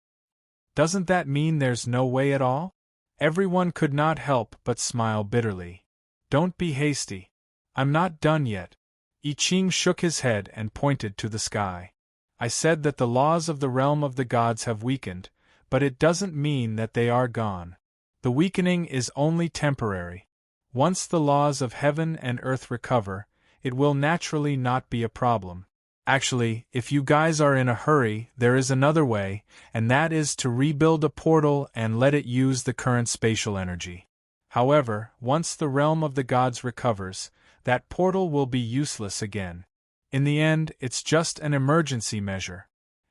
Doesn't that mean there's no way at all?" Everyone could not help but smile bitterly. "Don't be hasty. I'm not done yet." I Ching shook his head and pointed to the sky. "I said that the laws of the realm of the gods have weakened, but it doesn't mean that they are gone. The weakening is only temporary. Once the laws of heaven and earth recover, it will naturally not be a problem. Actually, if you guys are in a hurry, there is another way, and that is to rebuild a portal and let it use the current spatial energy. However, once the realm of the gods recovers, that portal will be useless again. In the end, it's just an emergency measure.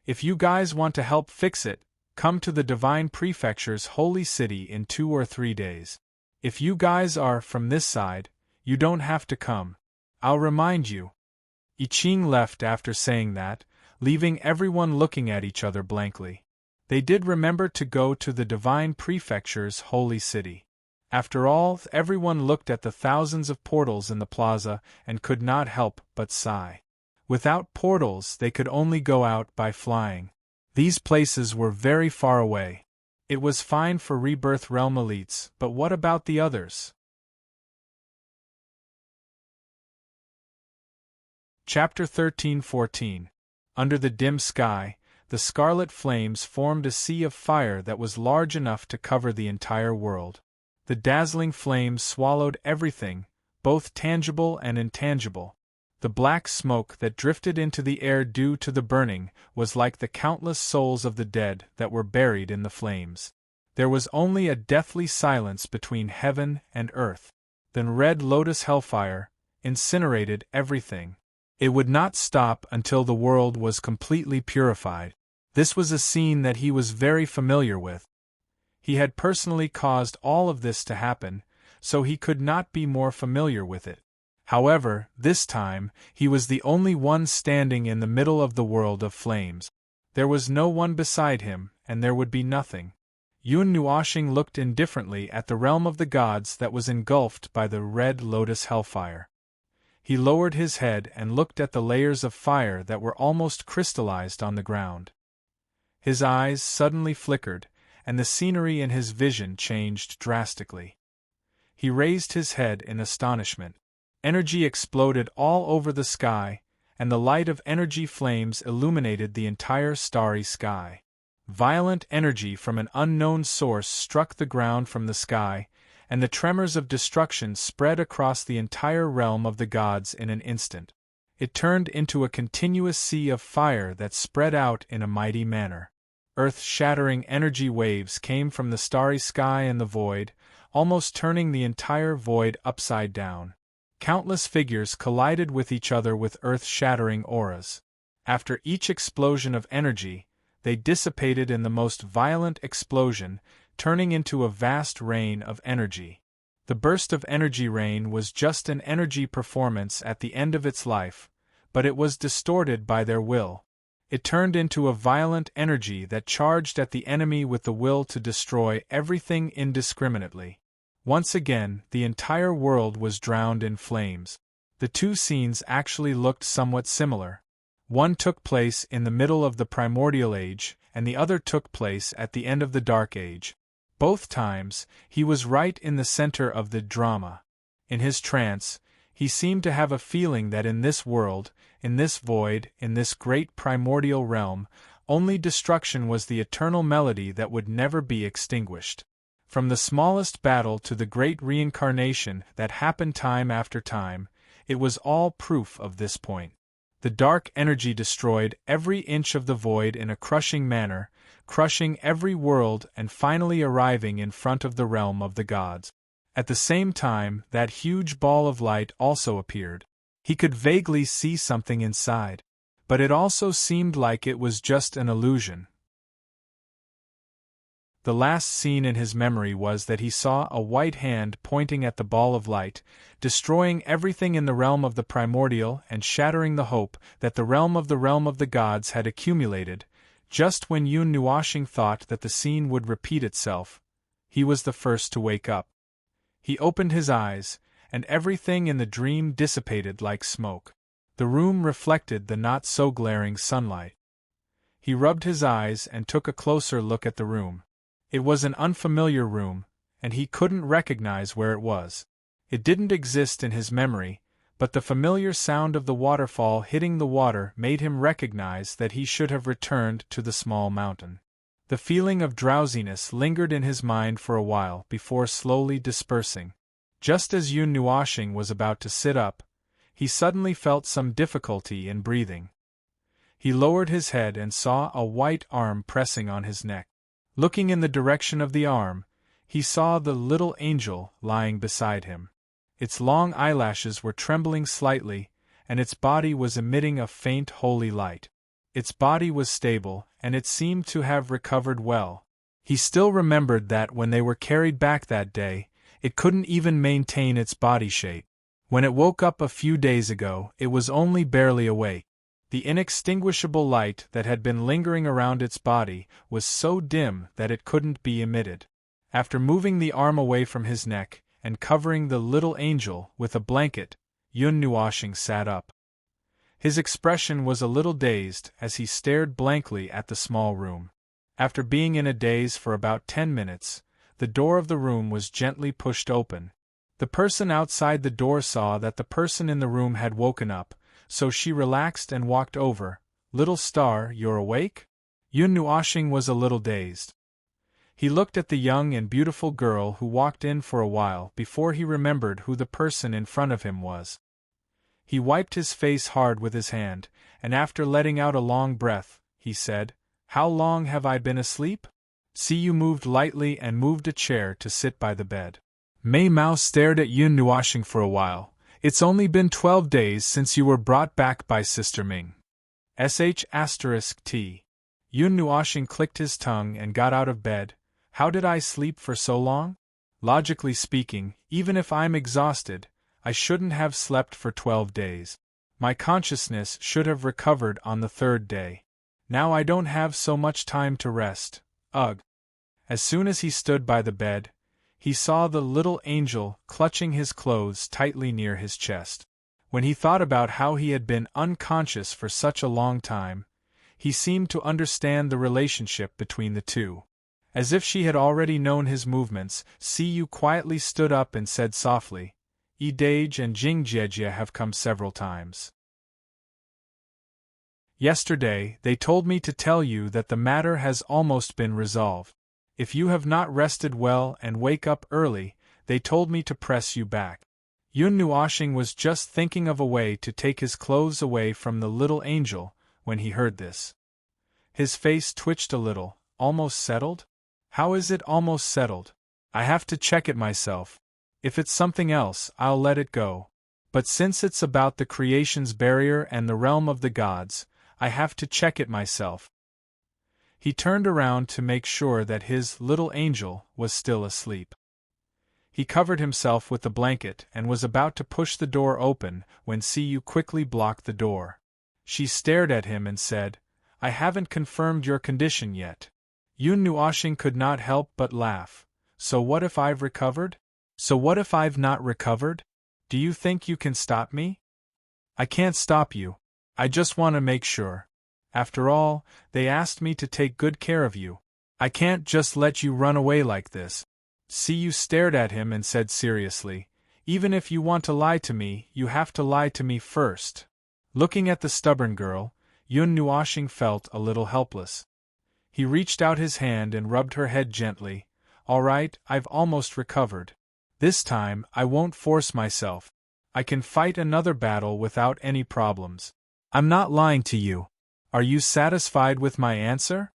If you guys want to help fix it, come to the Divine Prefecture's holy city in 2 or 3 days. If you guys are from this side, you don't have to come. I'll remind you." I Ching left after saying that, leaving everyone looking at each other blankly. They did remember to go to the Divine Prefecture's holy city. After all, everyone looked at the thousands of portals in the plaza and could not help but sigh. Without portals, they could only go out by flying. These places were very far away. It was fine for Rebirth Realm elites, but what about the others? Chapter 13-14. Under the dim sky, the scarlet flames formed a sea of fire that was large enough to cover the entire world. The dazzling flames swallowed everything, both tangible and intangible. The black smoke that drifted into the air due to the burning was like the countless souls of the dead that were buried in the flames. There was only a deathly silence between heaven and earth. Then red lotus hellfire incinerated everything. It would not stop until the world was completely purified. This was a scene that he was very familiar with. He had personally caused all of this to happen, so he could not be more familiar with it. However, this time, he was the only one standing in the middle of the world of flames. There was no one beside him, and there would be nothing. Yun Nuoshing looked indifferently at the realm of the gods that was engulfed by the red lotus hellfire. He lowered his head and looked at the layers of fire that were almost crystallized on the ground. His eyes suddenly flickered, and the scenery in his vision changed drastically. He raised his head in astonishment. Energy exploded all over the sky, and the light of energy flames illuminated the entire starry sky. Violent energy from an unknown source struck the ground from the sky, and the tremors of destruction spread across the entire realm of the gods in an instant. It turned into a continuous sea of fire that spread out in a mighty manner. Earth-shattering energy waves came from the starry sky and the void, almost turning the entire void upside down. Countless figures collided with each other with earth-shattering auras. After each explosion of energy, they dissipated in the most violent explosion, turning into a vast rain of energy. The burst of energy rain was just an energy performance at the end of its life, but it was distorted by their will. It turned into a violent energy that charged at the enemy with the will to destroy everything indiscriminately. Once again, the entire world was drowned in flames. The two scenes actually looked somewhat similar. One took place in the middle of the primordial age, and the other took place at the end of the dark age. Both times, he was right in the center of the drama. In his trance, he seemed to have a feeling that in this world, in this void, in this great primordial realm, only destruction was the eternal melody that would never be extinguished. From the smallest battle to the great reincarnation that happened time after time, it was all proof of this point. The dark energy destroyed every inch of the void in a crushing manner, crushing every world and finally arriving in front of the realm of the gods. At the same time, that huge ball of light also appeared. He could vaguely see something inside, but it also seemed like it was just an illusion. The last scene in his memory was that he saw a white hand pointing at the ball of light, destroying everything in the realm of the primordial and shattering the hope that the realm of the gods had accumulated. Just when Yun Nuashing thought that the scene would repeat itself, he was the first to wake up. He opened his eyes, and everything in the dream dissipated like smoke. The room reflected the not-so-glaring sunlight. He rubbed his eyes and took a closer look at the room. It was an unfamiliar room, and he couldn't recognize where it was. It didn't exist in his memory, but the familiar sound of the waterfall hitting the water made him recognize that he should have returned to the small mountain. The feeling of drowsiness lingered in his mind for a while before slowly dispersing. Just as Yun Nuashing was about to sit up, he suddenly felt some difficulty in breathing. He lowered his head and saw a white arm pressing on his neck. Looking in the direction of the arm, he saw the little angel lying beside him. Its long eyelashes were trembling slightly, and its body was emitting a faint holy light. Its body was stable, and it seemed to have recovered well. He still remembered that when they were carried back that day, it couldn't even maintain its body shape. When it woke up a few days ago, it was only barely awake. The inextinguishable light that had been lingering around its body was so dim that it couldn't be emitted. After moving the arm away from his neck, and covering the little angel with a blanket, Yun Nuashing sat up. His expression was a little dazed as he stared blankly at the small room. After being in a daze for about 10 minutes, the door of the room was gently pushed open. The person outside the door saw that the person in the room had woken up, so she relaxed and walked over. "Little star, you're awake?" Yun Nuashing was a little dazed. He looked at the young and beautiful girl who walked in for a while before he remembered who the person in front of him was. He wiped his face hard with his hand, and after letting out a long breath, he said, "How long have I been asleep?" You moved lightly and moved a chair to sit by the bed. Mei Mao stared at Yun Nuashing for a while. "It's only been 12 days since you were brought back by Sister Ming. **T. Yun Nuashing clicked his tongue and got out of bed. "How did I sleep for so long? Logically speaking, even if I'm exhausted, I shouldn't have slept for 12 days. My consciousness should have recovered on the 3rd day. Now I don't have so much time to rest. Ugh." As soon as he stood by the bed, he saw the little angel clutching his clothes tightly near his chest. When he thought about how he had been unconscious for such a long time, he seemed to understand the relationship between the two. As if she had already known his movements, Siyu quietly stood up and said softly, "Dage and Jingjie have come several times." Yesterday, they told me to tell you that the matter has almost been resolved. If you have not rested well and wake up early, they told me to press you back. Yun Nuoshing was just thinking of a way to take his clothes away from the little angel when he heard this. His face twitched a little. Almost settled? How is it almost settled? I have to check it myself. If it's something else, I'll let it go. But since it's about the creation's barrier and the realm of the gods, I have to check it myself. He turned around to make sure that his little angel was still asleep. He covered himself with the blanket and was about to push the door open when Siyu quickly blocked the door. She stared at him and said, I haven't confirmed your condition yet. Yun Nuoshing could not help but laugh. So what if I've recovered? So what if I've not recovered? Do you think you can stop me? I can't stop you. I just want to make sure. After all, they asked me to take good care of you. I can't just let you run away like this. Siyu stared at him and said seriously, even if you want to lie to me, you have to lie to me first. Looking at the stubborn girl, Yun Nuoshing felt a little helpless. He reached out his hand and rubbed her head gently. All right, I've almost recovered. This time, I won't force myself. I can fight another battle without any problems. I'm not lying to you. Are you satisfied with my answer?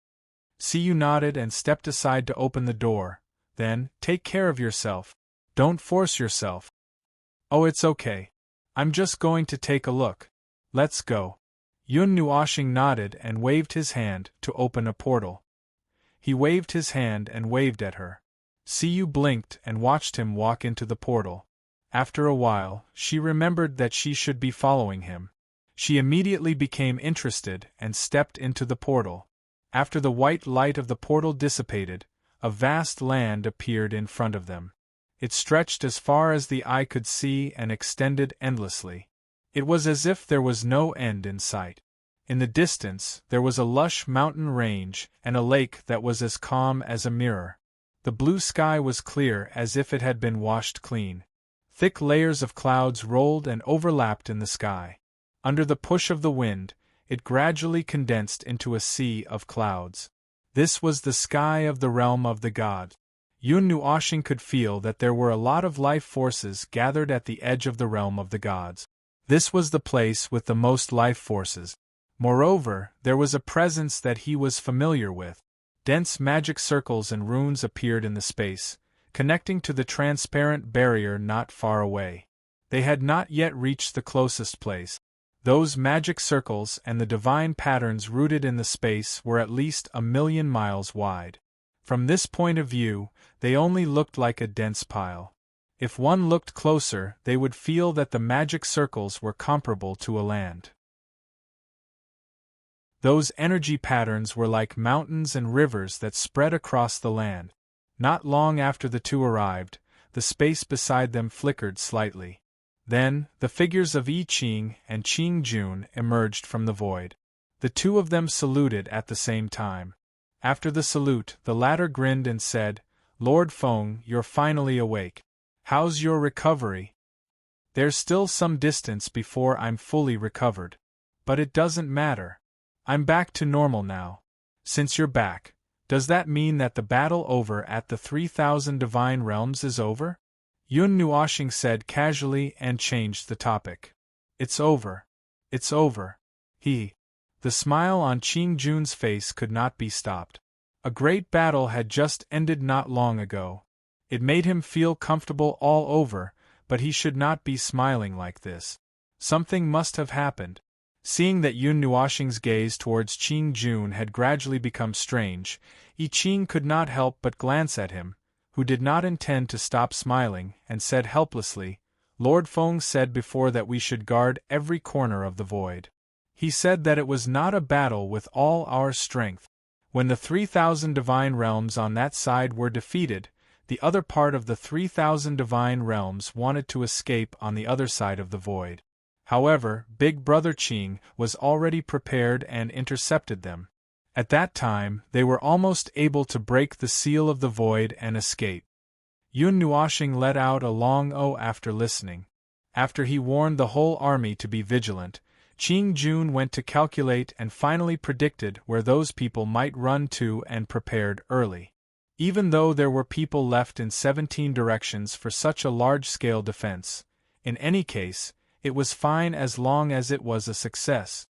Siyu nodded and stepped aside to open the door. Then, take care of yourself. Don't force yourself. Oh, it's okay. I'm just going to take a look. Let's go. Yun Nuoshing nodded and waved his hand to open a portal. He waved his hand and waved at her. Siyu blinked and watched him walk into the portal. After a while, she remembered that she should be following him. She immediately became interested and stepped into the portal. After the white light of the portal dissipated, a vast land appeared in front of them. It stretched as far as the eye could see and extended endlessly. It was as if there was no end in sight. In the distance, there was a lush mountain range and a lake that was as calm as a mirror. The blue sky was clear as if it had been washed clean. Thick layers of clouds rolled and overlapped in the sky. Under the push of the wind, it gradually condensed into a sea of clouds. This was the sky of the realm of the gods. Yun Nuoshing could feel that there were a lot of life forces gathered at the edge of the realm of the gods. This was the place with the most life forces. Moreover, there was a presence that he was familiar with. Dense magic circles and runes appeared in the space, connecting to the transparent barrier not far away. They had not yet reached the closest place. Those magic circles and the divine patterns rooted in the space were at least 1,000,000 miles wide. From this point of view, they only looked like a dense pile. If one looked closer, they would feel that the magic circles were comparable to a land. Those energy patterns were like mountains and rivers that spread across the land. Not long after the two arrived, the space beside them flickered slightly. Then, the figures of I Ching and Qing Jun emerged from the void. The two of them saluted at the same time. After the salute, the latter grinned and said, Lord Feng, you're finally awake. How's your recovery? There's still some distance before I'm fully recovered. But it doesn't matter. I'm back to normal now. Since you're back, does that mean that the battle over at the 3,000 divine realms is over? Yun Nuoshing said casually and changed the topic. It's over. It's over. The smile on Qing Jun's face could not be stopped. A great battle had just ended not long ago. It made him feel comfortable all over, but he should not be smiling like this. Something must have happened. Seeing that Yun Nuoshing's gaze towards Qing Jun had gradually become strange, I Ching could not help but glance at him, who did not intend to stop smiling, and said helplessly, Lord Feng said before that we should guard every corner of the void. He said that it was not a battle with all our strength. When the 3,000 divine realms on that side were defeated, the other part of the 3,000 divine realms wanted to escape on the other side of the void. However, Big Brother Qing was already prepared and intercepted them. At that time, they were almost able to break the seal of the void and escape. Yun Nuoshing let out a long "oh" after listening. After he warned the whole army to be vigilant, Qing Jun went to calculate and finally predicted where those people might run to and prepared early. Even though there were people left in 17 directions for such a large-scale defense, in any case, it was fine as long as it was a success.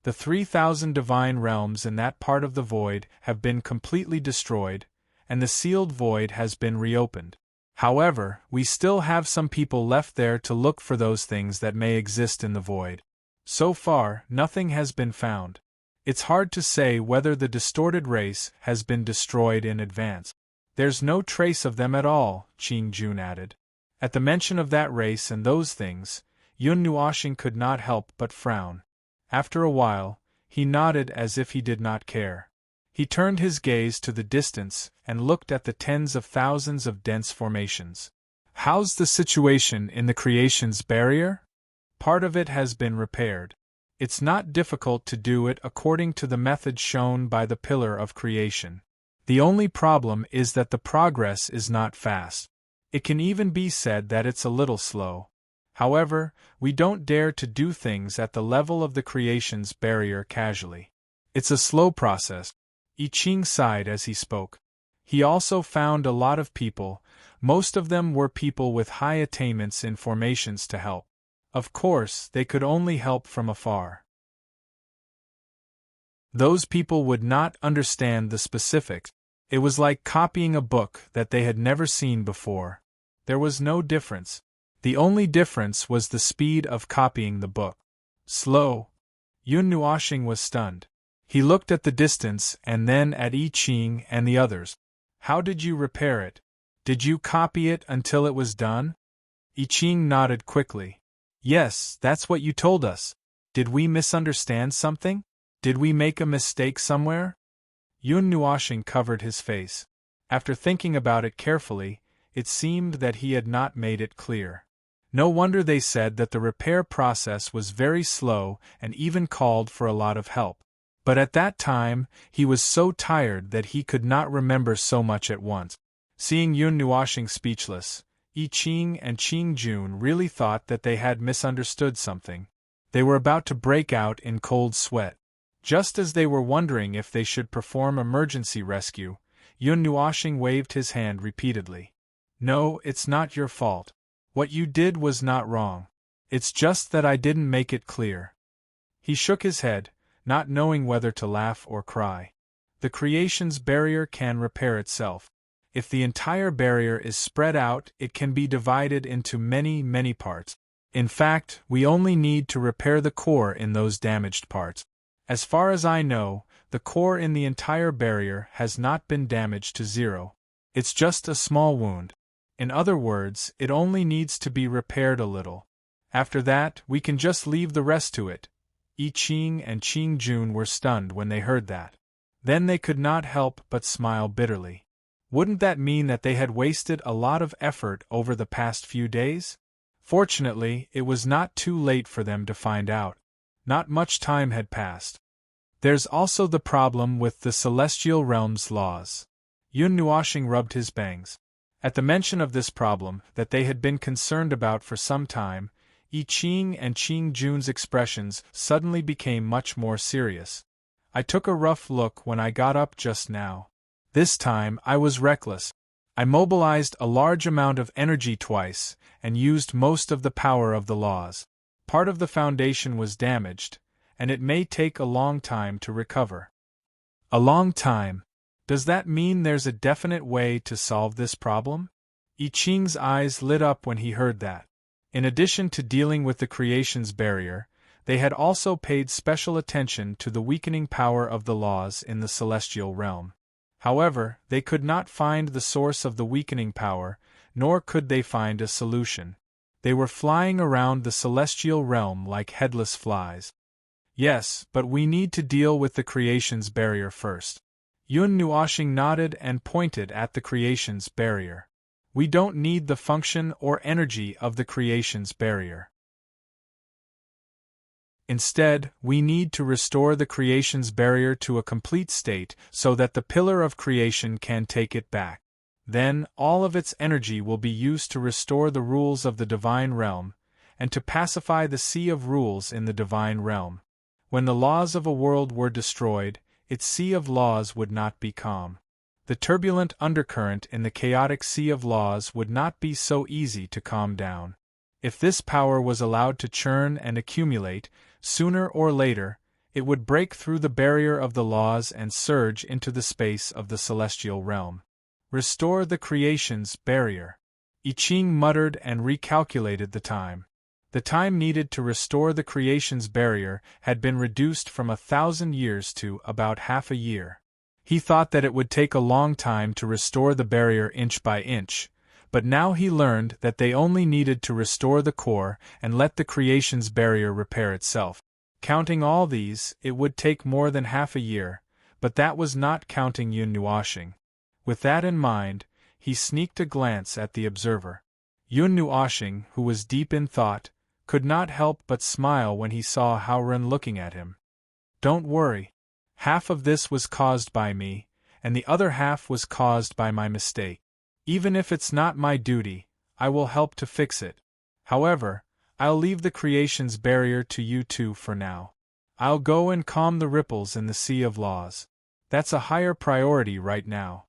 The 3,000 divine realms in that part of the void have been completely destroyed, and the sealed void has been reopened. However, we still have some people left there to look for those things that may exist in the void. So far, nothing has been found. It's hard to say whether the distorted race has been destroyed in advance. There's no trace of them at all, Qing Jun added. At the mention of that race and those things, Yun Nuoxing could not help but frown. After a while, he nodded as if he did not care. He turned his gaze to the distance and looked at the tens of thousands of dense formations. How's the situation in the creation's barrier? Part of it has been repaired. It's not difficult to do it according to the method shown by the pillar of creation. The only problem is that the progress is not fast. It can even be said that it's a little slow. However, we don't dare to do things at the level of the creation's barrier casually. It's a slow process. I Ching sighed as he spoke. He also found a lot of people, most of them were people with high attainments in formations to help. Of course, they could only help from afar. Those people would not understand the specifics. It was like copying a book that they had never seen before. There was no difference. The only difference was the speed of copying the book. Slow. Yun Nuoxing was stunned. He looked at the distance and then at I Ching and the others. How did you repair it? Did you copy it until it was done? I Ching nodded quickly. Yes, that's what you told us. Did we misunderstand something? Did we make a mistake somewhere? Yun Nuoxing covered his face. After thinking about it carefully, it seemed that he had not made it clear. No wonder they said that the repair process was very slow and even called for a lot of help. But at that time, he was so tired that he could not remember so much at once. Seeing Yun Nuoxing speechless, I Ching and Qing Jun really thought that they had misunderstood something. They were about to break out in cold sweat. Just as they were wondering if they should perform emergency rescue, Yun Nuoxing waved his hand repeatedly. No, it's not your fault. What you did was not wrong. It's just that I didn't make it clear. He shook his head, not knowing whether to laugh or cry. The creation's barrier can repair itself. If the entire barrier is spread out, it can be divided into many, many parts. In fact, we only need to repair the core in those damaged parts. As far as I know, the core in the entire barrier has not been damaged to zero. It's just a small wound. In other words, it only needs to be repaired a little. After that, we can just leave the rest to it. I Ching and Qing Jun were stunned when they heard that. Then they could not help but smile bitterly. Wouldn't that mean that they had wasted a lot of effort over the past few days? Fortunately, it was not too late for them to find out. Not much time had passed. There's also the problem with the celestial realm's laws. Yun Nuoxing rubbed his bangs. At the mention of this problem that they had been concerned about for some time, I Ching and Qing Jun's expressions suddenly became much more serious. I took a rough look when I got up just now. This time I was reckless. I mobilized a large amount of energy twice and used most of the power of the laws. Part of the foundation was damaged, and it may take a long time to recover. A long time? Does that mean there's a definite way to solve this problem? I Ching's eyes lit up when he heard that. In addition to dealing with the creation's barrier, they had also paid special attention to the weakening power of the laws in the celestial realm. However, they could not find the source of the weakening power, nor could they find a solution. They were flying around the celestial realm like headless flies. Yes, but we need to deal with the creation's barrier first. Yun Nuoxing nodded and pointed at the creation's barrier. We don't need the function or energy of the creation's barrier. Instead, we need to restore the creation's barrier to a complete state so that the pillar of creation can take it back. Then, all of its energy will be used to restore the rules of the divine realm, and to pacify the sea of rules in the divine realm. When the laws of a world were destroyed, its sea of laws would not be calm. The turbulent undercurrent in the chaotic sea of laws would not be so easy to calm down. If this power was allowed to churn and accumulate, sooner or later, it would break through the barrier of the laws and surge into the space of the celestial realm. Restore the creation's barrier. I Ching muttered and recalculated the time. The time needed to restore the creation's barrier had been reduced from 1,000 years to about half a year. He thought that it would take a long time to restore the barrier inch by inch, but now he learned that they only needed to restore the core and let the creation's barrier repair itself. Counting all these, it would take more than half a year, but that was not counting Yun Nuoxing. With that in mind, he sneaked a glance at the observer. Yun Nuoxing, who was deep in thought, could not help but smile when he saw Hao Ren looking at him. "Don't worry. Half of this was caused by me, and the other half was caused by my mistake. Even if it's not my duty, I will help to fix it. However, I'll leave the creation's barrier to you two for now. I'll go and calm the ripples in the sea of laws. That's a higher priority right now."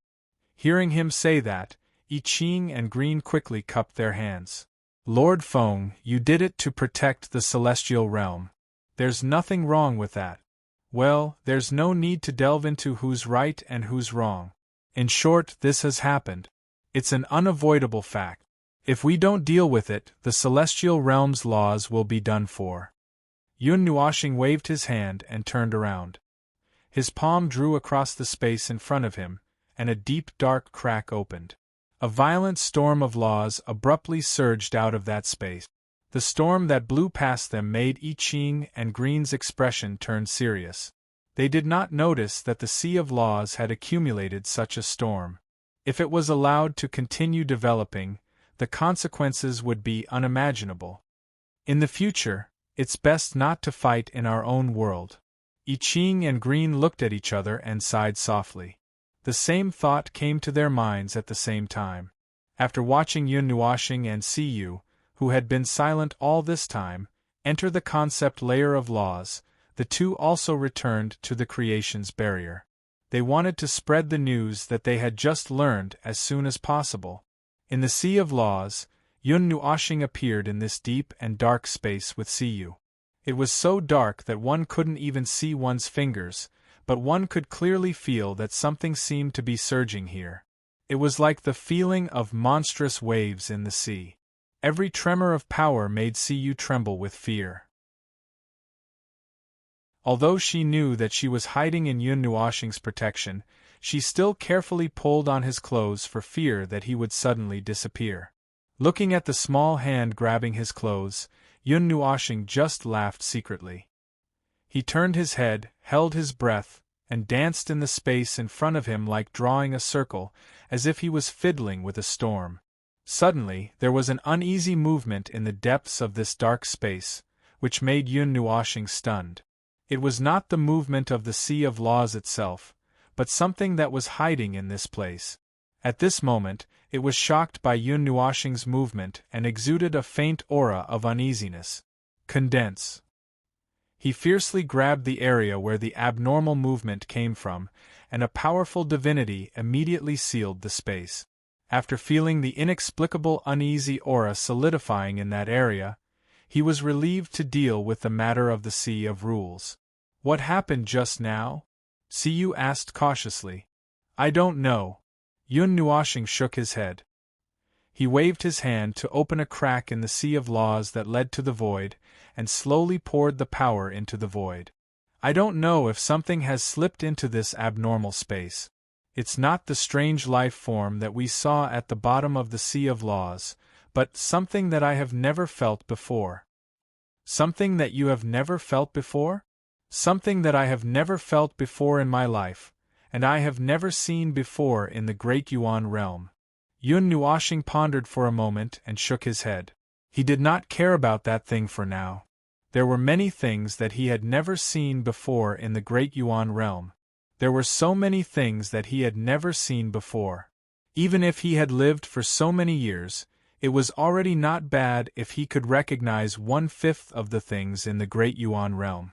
Hearing him say that, I Ching and Green quickly cupped their hands. "Lord Feng, you did it to protect the celestial realm. There's nothing wrong with that. Well, there's no need to delve into who's right and who's wrong. In short, this has happened. It's an unavoidable fact. If we don't deal with it, the celestial realm's laws will be done for." Yun Nuoxing waved his hand and turned around. His palm drew across the space in front of him, and a deep dark crack opened. A violent storm of laws abruptly surged out of that space. The storm that blew past them made I Ching and Green's expression turn serious. They did not notice that the sea of laws had accumulated such a storm. If it was allowed to continue developing, the consequences would be unimaginable. In the future, it's best not to fight in our own world. I Ching and Green looked at each other and sighed softly. The same thought came to their minds at the same time. After watching Yun Nuoxing and Siyu, who had been silent all this time, enter the concept layer of laws, the two also returned to the creation's barrier. They wanted to spread the news that they had just learned as soon as possible. In the sea of laws, Yun Nuoxing appeared in this deep and dark space with Siyu. It was so dark that one couldn't even see one's fingers, but one could clearly feel that something seemed to be surging here. It was like the feeling of monstrous waves in the sea. Every tremor of power made Siyu tremble with fear. Although she knew that she was hiding in Yun Nuoxing's protection, she still carefully pulled on his clothes for fear that he would suddenly disappear. Looking at the small hand grabbing his clothes, Yun Nuoxing just laughed secretly. He turned his head, held his breath, and danced in the space in front of him like drawing a circle, as if he was fiddling with a storm. Suddenly, there was an uneasy movement in the depths of this dark space, which made Yun Nuoxing stunned. It was not the movement of the sea of laws itself, but something that was hiding in this place. At this moment, it was shocked by Yun Nuoxing's movement and exuded a faint aura of uneasiness. "Condense." He fiercely grabbed the area where the abnormal movement came from, and a powerful divinity immediately sealed the space. After feeling the inexplicable uneasy aura solidifying in that area, he was relieved to deal with the matter of the sea of rules. "What happened just now?" Siyu asked cautiously. "I don't know." Yun Nuoxing shook his head. He waved his hand to open a crack in the sea of laws that led to the void, and slowly poured the power into the void. "I don't know if something has slipped into this abnormal space. It's not the strange life form that we saw at the bottom of the sea of laws, but something that I have never felt before." "Something that you have never felt before?" "Something that I have never felt before in my life, and I have never seen before in the Great Yuan realm." Yun Nuoxing pondered for a moment and shook his head. He did not care about that thing for now. There were many things that he had never seen before in the Great Yuan realm. There were so many things that he had never seen before. Even if he had lived for so many years, It was already not bad if he could recognize 1/5 of the things in the Great Yuan realm.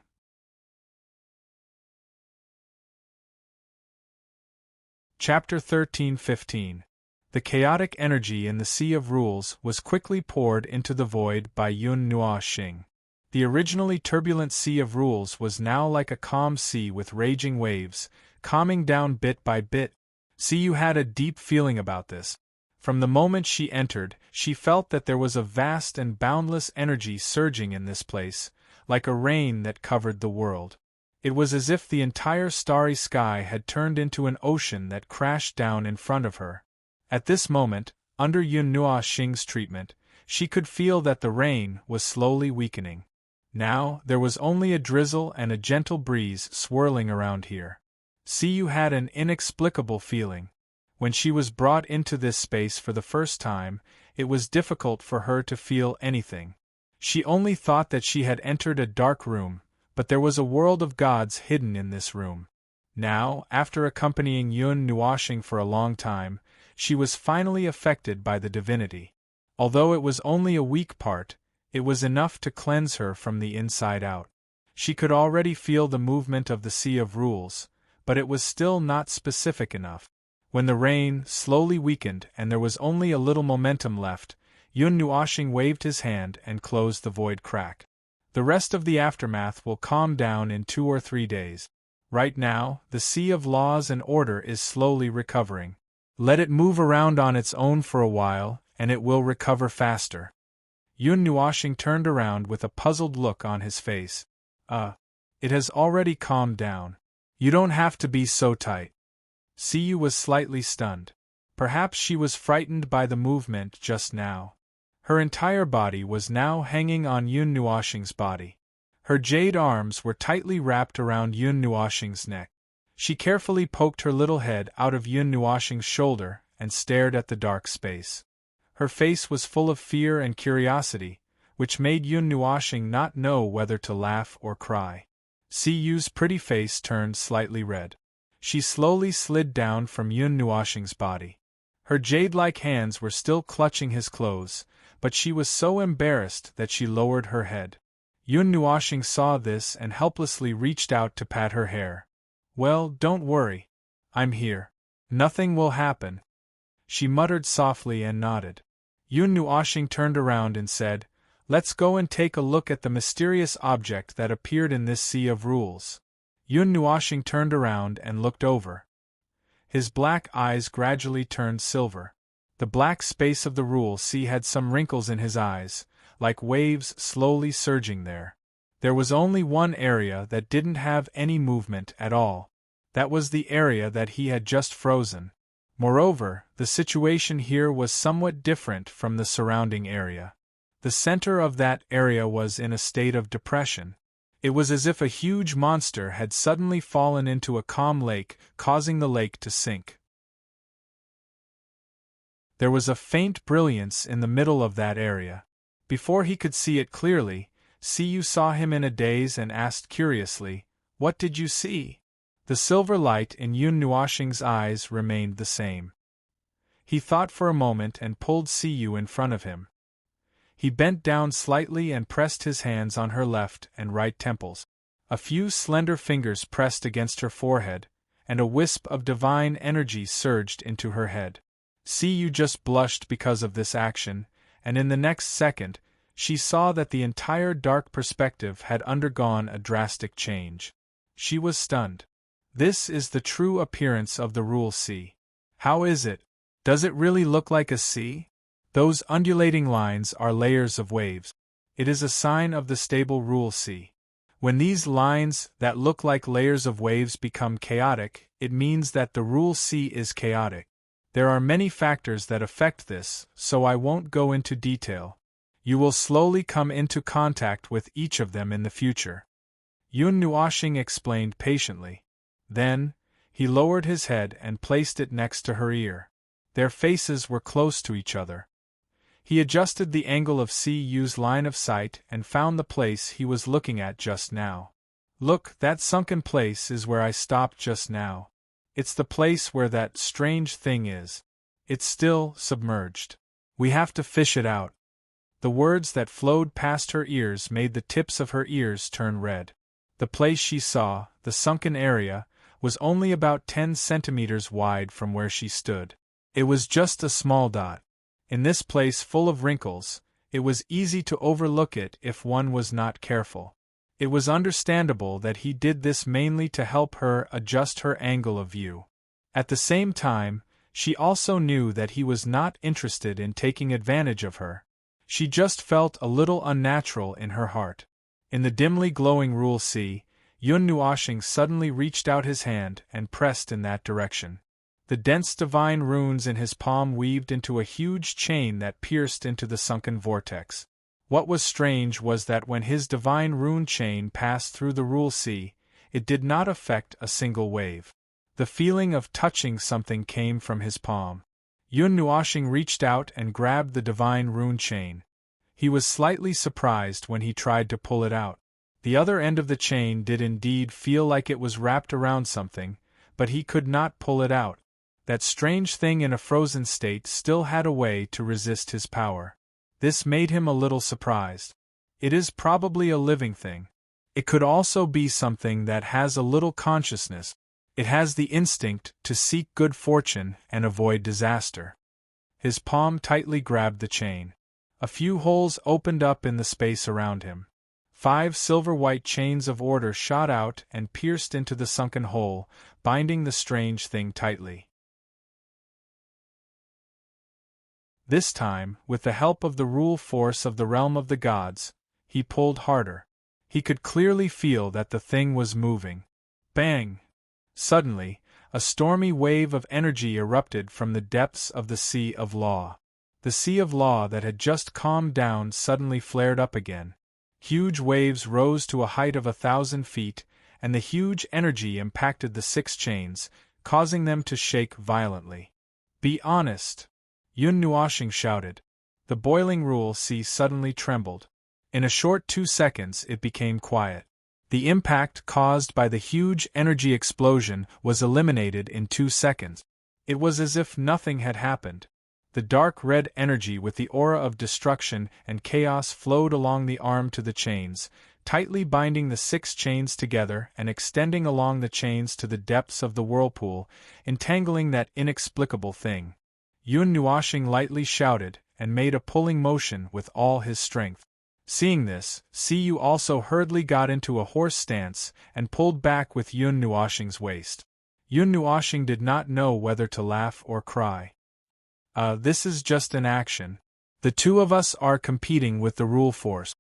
Chapter 13-15. The chaotic energy in the Sea of Rules was quickly poured into the void by Yun Nuo Xing. The originally turbulent Sea of Rules was now like a calm sea with raging waves, calming down bit by bit. Siyu had a deep feeling about this. From the moment she entered, she felt that there was a vast and boundless energy surging in this place, like a rain that covered the world. It was as if the entire starry sky had turned into an ocean that crashed down in front of her. At this moment, under Yun Nuo Xing's treatment, she could feel that the rain was slowly weakening. Now, there was only a drizzle and a gentle breeze swirling around here. Siyu had an inexplicable feeling. When she was brought into this space for the first time, it was difficult for her to feel anything. She only thought that she had entered a dark room, but there was a world of gods hidden in this room. Now, after accompanying Yun Nuo Xing for a long time, she was finally affected by the divinity. Although it was only a weak part, it was enough to cleanse her from the inside out. She could already feel the movement of the Sea of Rules, but it was still not specific enough. When the rain slowly weakened and there was only a little momentum left, Yun Nuo Xing waved his hand and closed the void crack. The rest of the aftermath will calm down in 2 or 3 days. Right now, the sea of laws and order is slowly recovering. Let it move around on its own for a while, and it will recover faster. Yun Nuo Xing turned around with a puzzled look on his face. It has already calmed down. You don't have to be so tight. Siyu was slightly stunned. Perhaps she was frightened by the movement just now. Her entire body was now hanging on Yun Nuo Xing's body. Her jade arms were tightly wrapped around Yun Nuo Xing's neck. She carefully poked her little head out of Yun Nuo Xing's shoulder and stared at the dark space. Her face was full of fear and curiosity, which made Yun Nuo Xing not know whether to laugh or cry. Siyu's pretty face turned slightly red. She slowly slid down from Yun Nuo Xing's body. Her jade-like hands were still clutching his clothes, but she was so embarrassed that she lowered her head. Yun Nuo Xing saw this and helplessly reached out to pat her hair. "Well, don't worry. I'm here. Nothing will happen." She muttered softly and nodded. Yun Nuo Xing turned around and said, "Let's go and take a look at the mysterious object that appeared in this Sea of Rules." Yun Nuo Xing turned around and looked over. His black eyes gradually turned silver. The black space of the Rule Sea had some wrinkles in his eyes, like waves slowly surging there. There was only one area that didn't have any movement at all. That was the area that he had just frozen. Moreover, the situation here was somewhat different from the surrounding area. The center of that area was in a state of depression. It was as if a huge monster had suddenly fallen into a calm lake, causing the lake to sink. There was a faint brilliance in the middle of that area. Before he could see it clearly, Siyu saw him in a daze and asked curiously, "What did you see?" The silver light in Yun Nuo Xing's eyes remained the same. He thought for a moment and pulled Siyu in front of him. He bent down slightly and pressed his hands on her left and right temples. A few slender fingers pressed against her forehead, and a wisp of divine energy surged into her head. Siyu just blushed because of this action, and in the next second, she saw that the entire dark perspective had undergone a drastic change. She was stunned. This is the true appearance of the Rule Sea. How is it? Does it really look like a sea? Those undulating lines are layers of waves. It is a sign of the stable Rule Sea. When these lines that look like layers of waves become chaotic, it means that the Rule Sea is chaotic. There are many factors that affect this, so I won't go into detail. You will slowly come into contact with each of them in the future. Yun Nuo Xing explained patiently. Then, he lowered his head and placed it next to her ear. Their faces were close to each other. He adjusted the angle of Siyu's line of sight and found the place he was looking at just now. "Look, that sunken place is where I stopped just now. It's the place where that strange thing is. It's still submerged." We have to fish it out. The words that flowed past her ears made the tips of her ears turn red. The place she saw, the sunken area, was only about 10 centimeters wide from where she stood. It was just a small dot. In this place full of wrinkles, it was easy to overlook it if one was not careful. It was understandable that he did this mainly to help her adjust her angle of view. At the same time, she also knew that he was not interested in taking advantage of her. She just felt a little unnatural in her heart. In the dimly glowing Rule C, Yun Nuoshing suddenly reached out his hand and pressed in that direction. The dense divine runes in his palm weaved into a huge chain that pierced into the sunken vortex. What was strange was that when his divine rune chain passed through the Rule C, it did not affect a single wave. The feeling of touching something came from his palm. Yun Nuoshing reached out and grabbed the divine rune chain. He was slightly surprised when he tried to pull it out. The other end of the chain did indeed feel like it was wrapped around something, but he could not pull it out. That strange thing in a frozen state still had a way to resist his power. This made him a little surprised. It is probably a living thing. It could also be something that has a little consciousness. It has the instinct to seek good fortune and avoid disaster. His palm tightly grabbed the chain. A few holes opened up in the space around him. 5 silver-white chains of order shot out and pierced into the sunken hole, binding the strange thing tightly. This time, with the help of the rule force of the realm of the gods, he pulled harder. He could clearly feel that the thing was moving. Bang! Suddenly, a stormy wave of energy erupted from the depths of the Sea of Law. The Sea of Law that had just calmed down suddenly flared up again. Huge waves rose to a height of 1,000 feet, and the huge energy impacted the 6 chains, causing them to shake violently. "Be honest!" Yun Nuoshing shouted. The boiling Rule C suddenly trembled. In a short 2 seconds it became quiet. The impact caused by the huge energy explosion was eliminated in 2 seconds. It was as if nothing had happened. The dark red energy with the aura of destruction and chaos flowed along the arm to the chains, tightly binding the 6 chains together and extending along the chains to the depths of the whirlpool, entangling that inexplicable thing. Yun Nuoshing lightly shouted and made a pulling motion with all his strength. Seeing this, Siyu also hurriedly got into a horse stance and pulled back with Yun Nuoshing's waist. Yun Nuoshing did not know whether to laugh or cry. This is just an action. The two of us are competing with the rule force.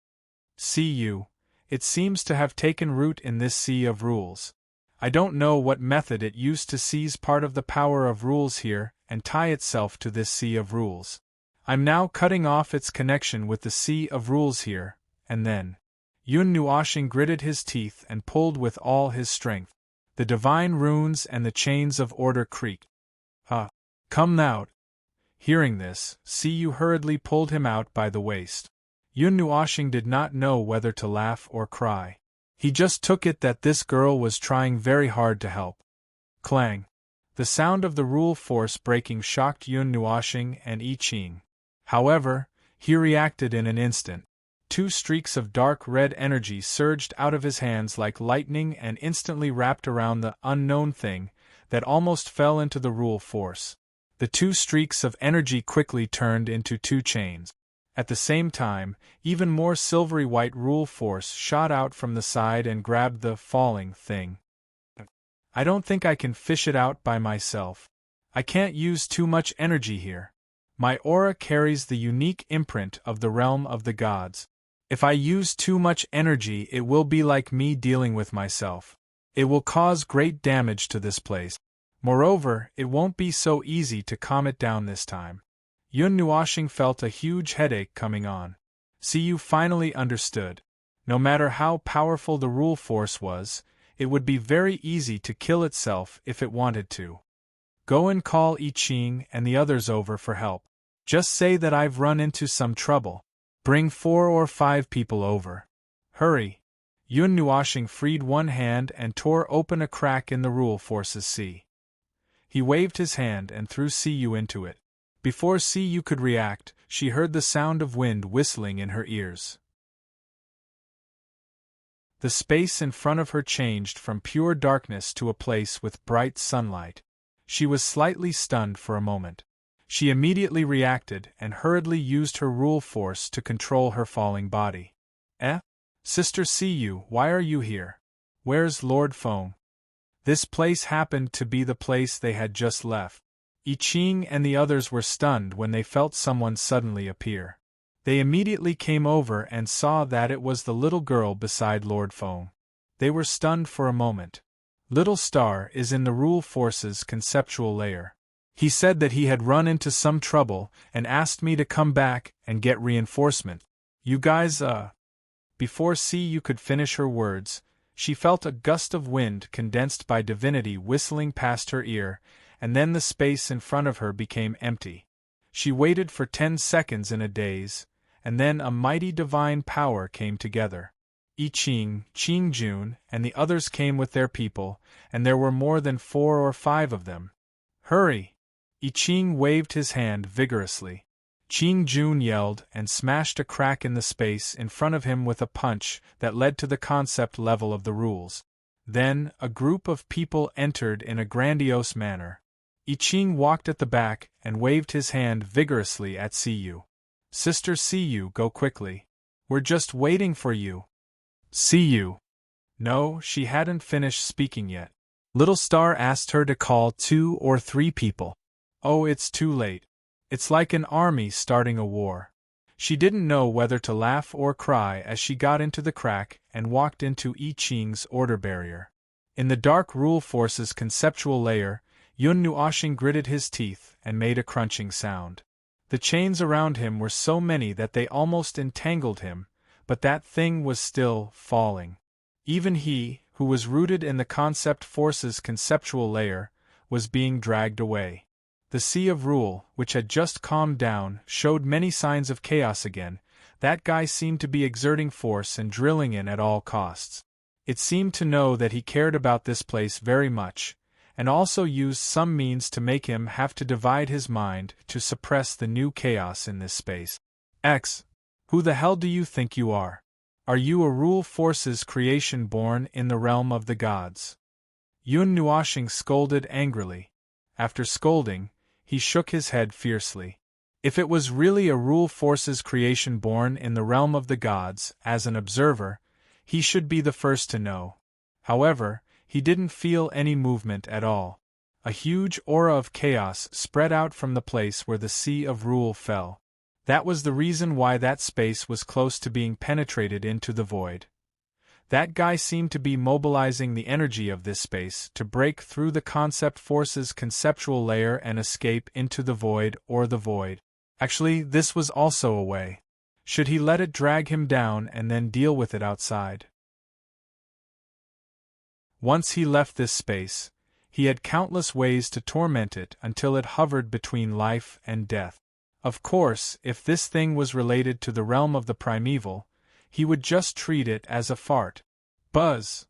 Siyu, it seems to have taken root in this sea of rules. I don't know what method it used to seize part of the power of rules here and tie itself to this sea of rules. I'm now cutting off its connection with the sea of rules here, and then. Yun Nuoshing gritted his teeth and pulled with all his strength. The divine runes and the chains of order creaked. Come out. Hearing this, Siyu hurriedly pulled him out by the waist. Yun Nuoshing did not know whether to laugh or cry. He just took it that this girl was trying very hard to help. Clang! The sound of the rule force breaking shocked Yun Nuoshing and I Ching. However, he reacted in an instant. 2 streaks of dark red energy surged out of his hands like lightning and instantly wrapped around the unknown thing that almost fell into the rule force. The 2 streaks of energy quickly turned into 2 chains. At the same time, even more silvery white rule force shot out from the side and grabbed the falling thing. I don't think I can fish it out by myself. I can't use too much energy here. My aura carries the unique imprint of the realm of the gods. If I use too much energy, it will be like me dealing with myself. It will cause great damage to this place. Moreover, it won't be so easy to calm it down this time. Yun Nuoshing felt a huge headache coming on. Siyu finally understood. No matter how powerful the rule force was, it would be very easy to kill itself if it wanted to. Go and call I Ching and the others over for help. Just say that I've run into some trouble. Bring 4 or 5 people over. Hurry. Yun Nuoshing freed one hand and tore open a crack in the rule force's sea. He waved his hand and threw Siyu into it. Before Siyu could react, she heard the sound of wind whistling in her ears. The space in front of her changed from pure darkness to a place with bright sunlight. She was slightly stunned for a moment. She immediately reacted and hurriedly used her rule force to control her falling body. Sister Siyu, why are you here? Where's Lord Feng? This place happened to be the place they had just left. I Ching and the others were stunned when they felt someone suddenly appear. They immediately came over and saw that it was the little girl beside Lord Feng. They were stunned for a moment. Little Star is in the Rule Force's conceptual layer. He said that he had run into some trouble and asked me to come back and get reinforcement. You guys, Before Siyu could finish her words, she felt a gust of wind condensed by divinity whistling past her ear, and then the space in front of her became empty. She waited for 10 seconds in a daze, and then a mighty divine power came together. I Ching, Ching Jun, and the others came with their people, and there were more than 4 or 5 of them. Hurry! I Ching waved his hand vigorously. Ching Jun yelled and smashed a crack in the space in front of him with a punch that led to the concept level of the rules. Then, a group of people entered in a grandiose manner. I Ching walked at the back and waved his hand vigorously at Siyu. Sister Siyu, go quickly. We're just waiting for you. Siyu. No, she hadn't finished speaking yet. Little Star asked her to call 2 or 3 people. Oh, it's too late. It's like an army starting a war. She didn't know whether to laugh or cry as she got into the crack and walked into I Ching's order barrier. In the Dark Rule Force's conceptual layer, Yun Nuoxing gritted his teeth and made a crunching sound. The chains around him were so many that they almost entangled him, but that thing was still falling. Even he, who was rooted in the concept force's conceptual layer, was being dragged away. The Sea of Rule, which had just calmed down, showed many signs of chaos again. That guy seemed to be exerting force and drilling in at all costs. It seemed to know that he cared about this place very much, and also used some means to make him have to divide his mind to suppress the new chaos in this space. Who the hell do you think you are? Are you a Rule Force's creation born in the realm of the gods? Yun Nuoxing scolded angrily. After scolding, he shook his head fiercely. If it was really a Rule Force's creation born in the realm of the gods, as an observer, he should be the first to know. However, he didn't feel any movement at all. A huge aura of chaos spread out from the place where the Sea of Rule fell. That was the reason why that space was close to being penetrated into the void. That guy seemed to be mobilizing the energy of this space to break through the concept force's conceptual layer and escape into the void or the void. Actually, this was also a way. Should he let it drag him down and then deal with it outside? Once he left this space, he had countless ways to torment it until it hovered between life and death. Of course, if this thing was related to the realm of the primeval, he would just treat it as a fart. Buzz!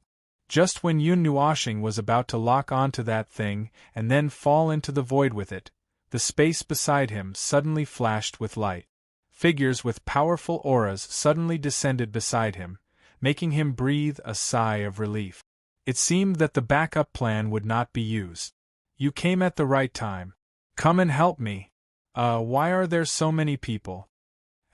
Just when Yun Nuoxing was about to lock onto that thing and then fall into the void with it, the space beside him suddenly flashed with light. Figures with powerful auras suddenly descended beside him, making him breathe a sigh of relief. It seemed that the backup plan would not be used. You came at the right time. Come and help me. Why are there so many people?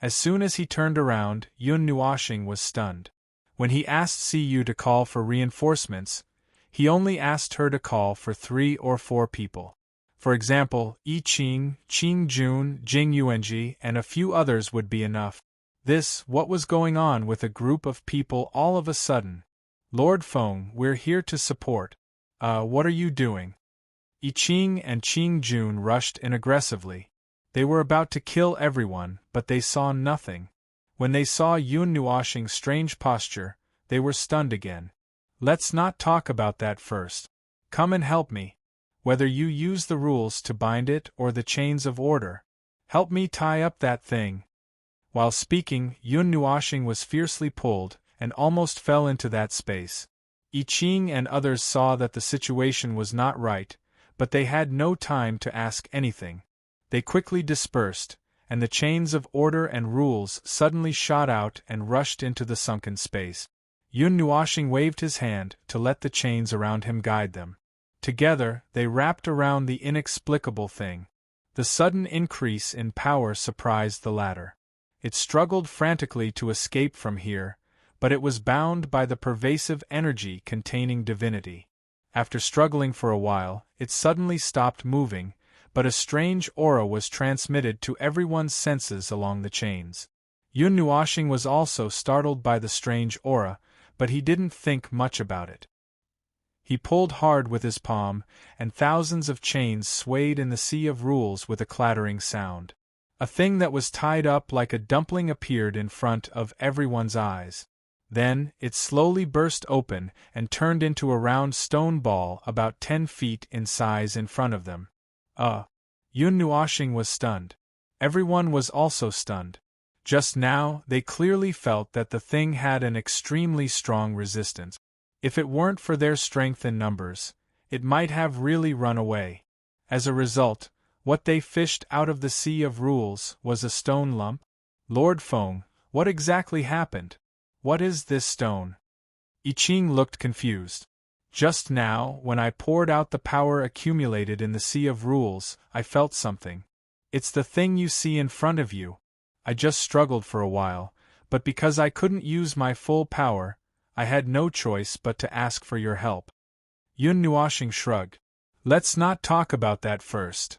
As soon as he turned around, Yun Nuoxing was stunned. When he asked Siyu to call for reinforcements, he only asked her to call for 3 or 4 people. For example, I Ching, Ching Jun, Jing Yuanji, and a few others would be enough. What was going on with a group of people all of a sudden? Lord Feng, we're here to support. What are you doing? I Ching and Ching Jun rushed in aggressively. They were about to kill everyone, but they saw nothing. When they saw Yun Nuoxing's strange posture, they were stunned again. Let's not talk about that first. Come and help me. Whether you use the rules to bind it or the chains of order, help me tie up that thing. While speaking, Yun Nuoxing was fiercely pulled and almost fell into that space. I Ching and others saw that the situation was not right, but they had no time to ask anything. They quickly dispersed, and the chains of order and rules suddenly shot out and rushed into the sunken space. Yun Nuoxing waved his hand to let the chains around him guide them. Together, they wrapped around the inexplicable thing. The sudden increase in power surprised the latter. It struggled frantically to escape from here, but it was bound by the pervasive energy containing divinity. After struggling for a while, it suddenly stopped moving, but a strange aura was transmitted to everyone's senses along the chains. Yun Nuoxing was also startled by the strange aura, but he didn't think much about it. He pulled hard with his palm, and thousands of chains swayed in the sea of rules with a clattering sound. A thing that was tied up like a dumpling appeared in front of everyone's eyes. Then, it slowly burst open and turned into a round stone ball about 10 feet in size in front of them. Yun Nuoxing was stunned. Everyone was also stunned. Just now, they clearly felt that the thing had an extremely strong resistance. If it weren't for their strength in numbers, it might have really run away. As a result, what they fished out of the sea of rules was a stone lump. Lord Feng, what exactly happened? What is this stone? I Ching looked confused. Just now, when I poured out the power accumulated in the sea of rules, I felt something. It's the thing you see in front of you. I just struggled for a while, but because I couldn't use my full power, I had no choice but to ask for your help. Yun Nuoxing shrugged. Let's not talk about that first.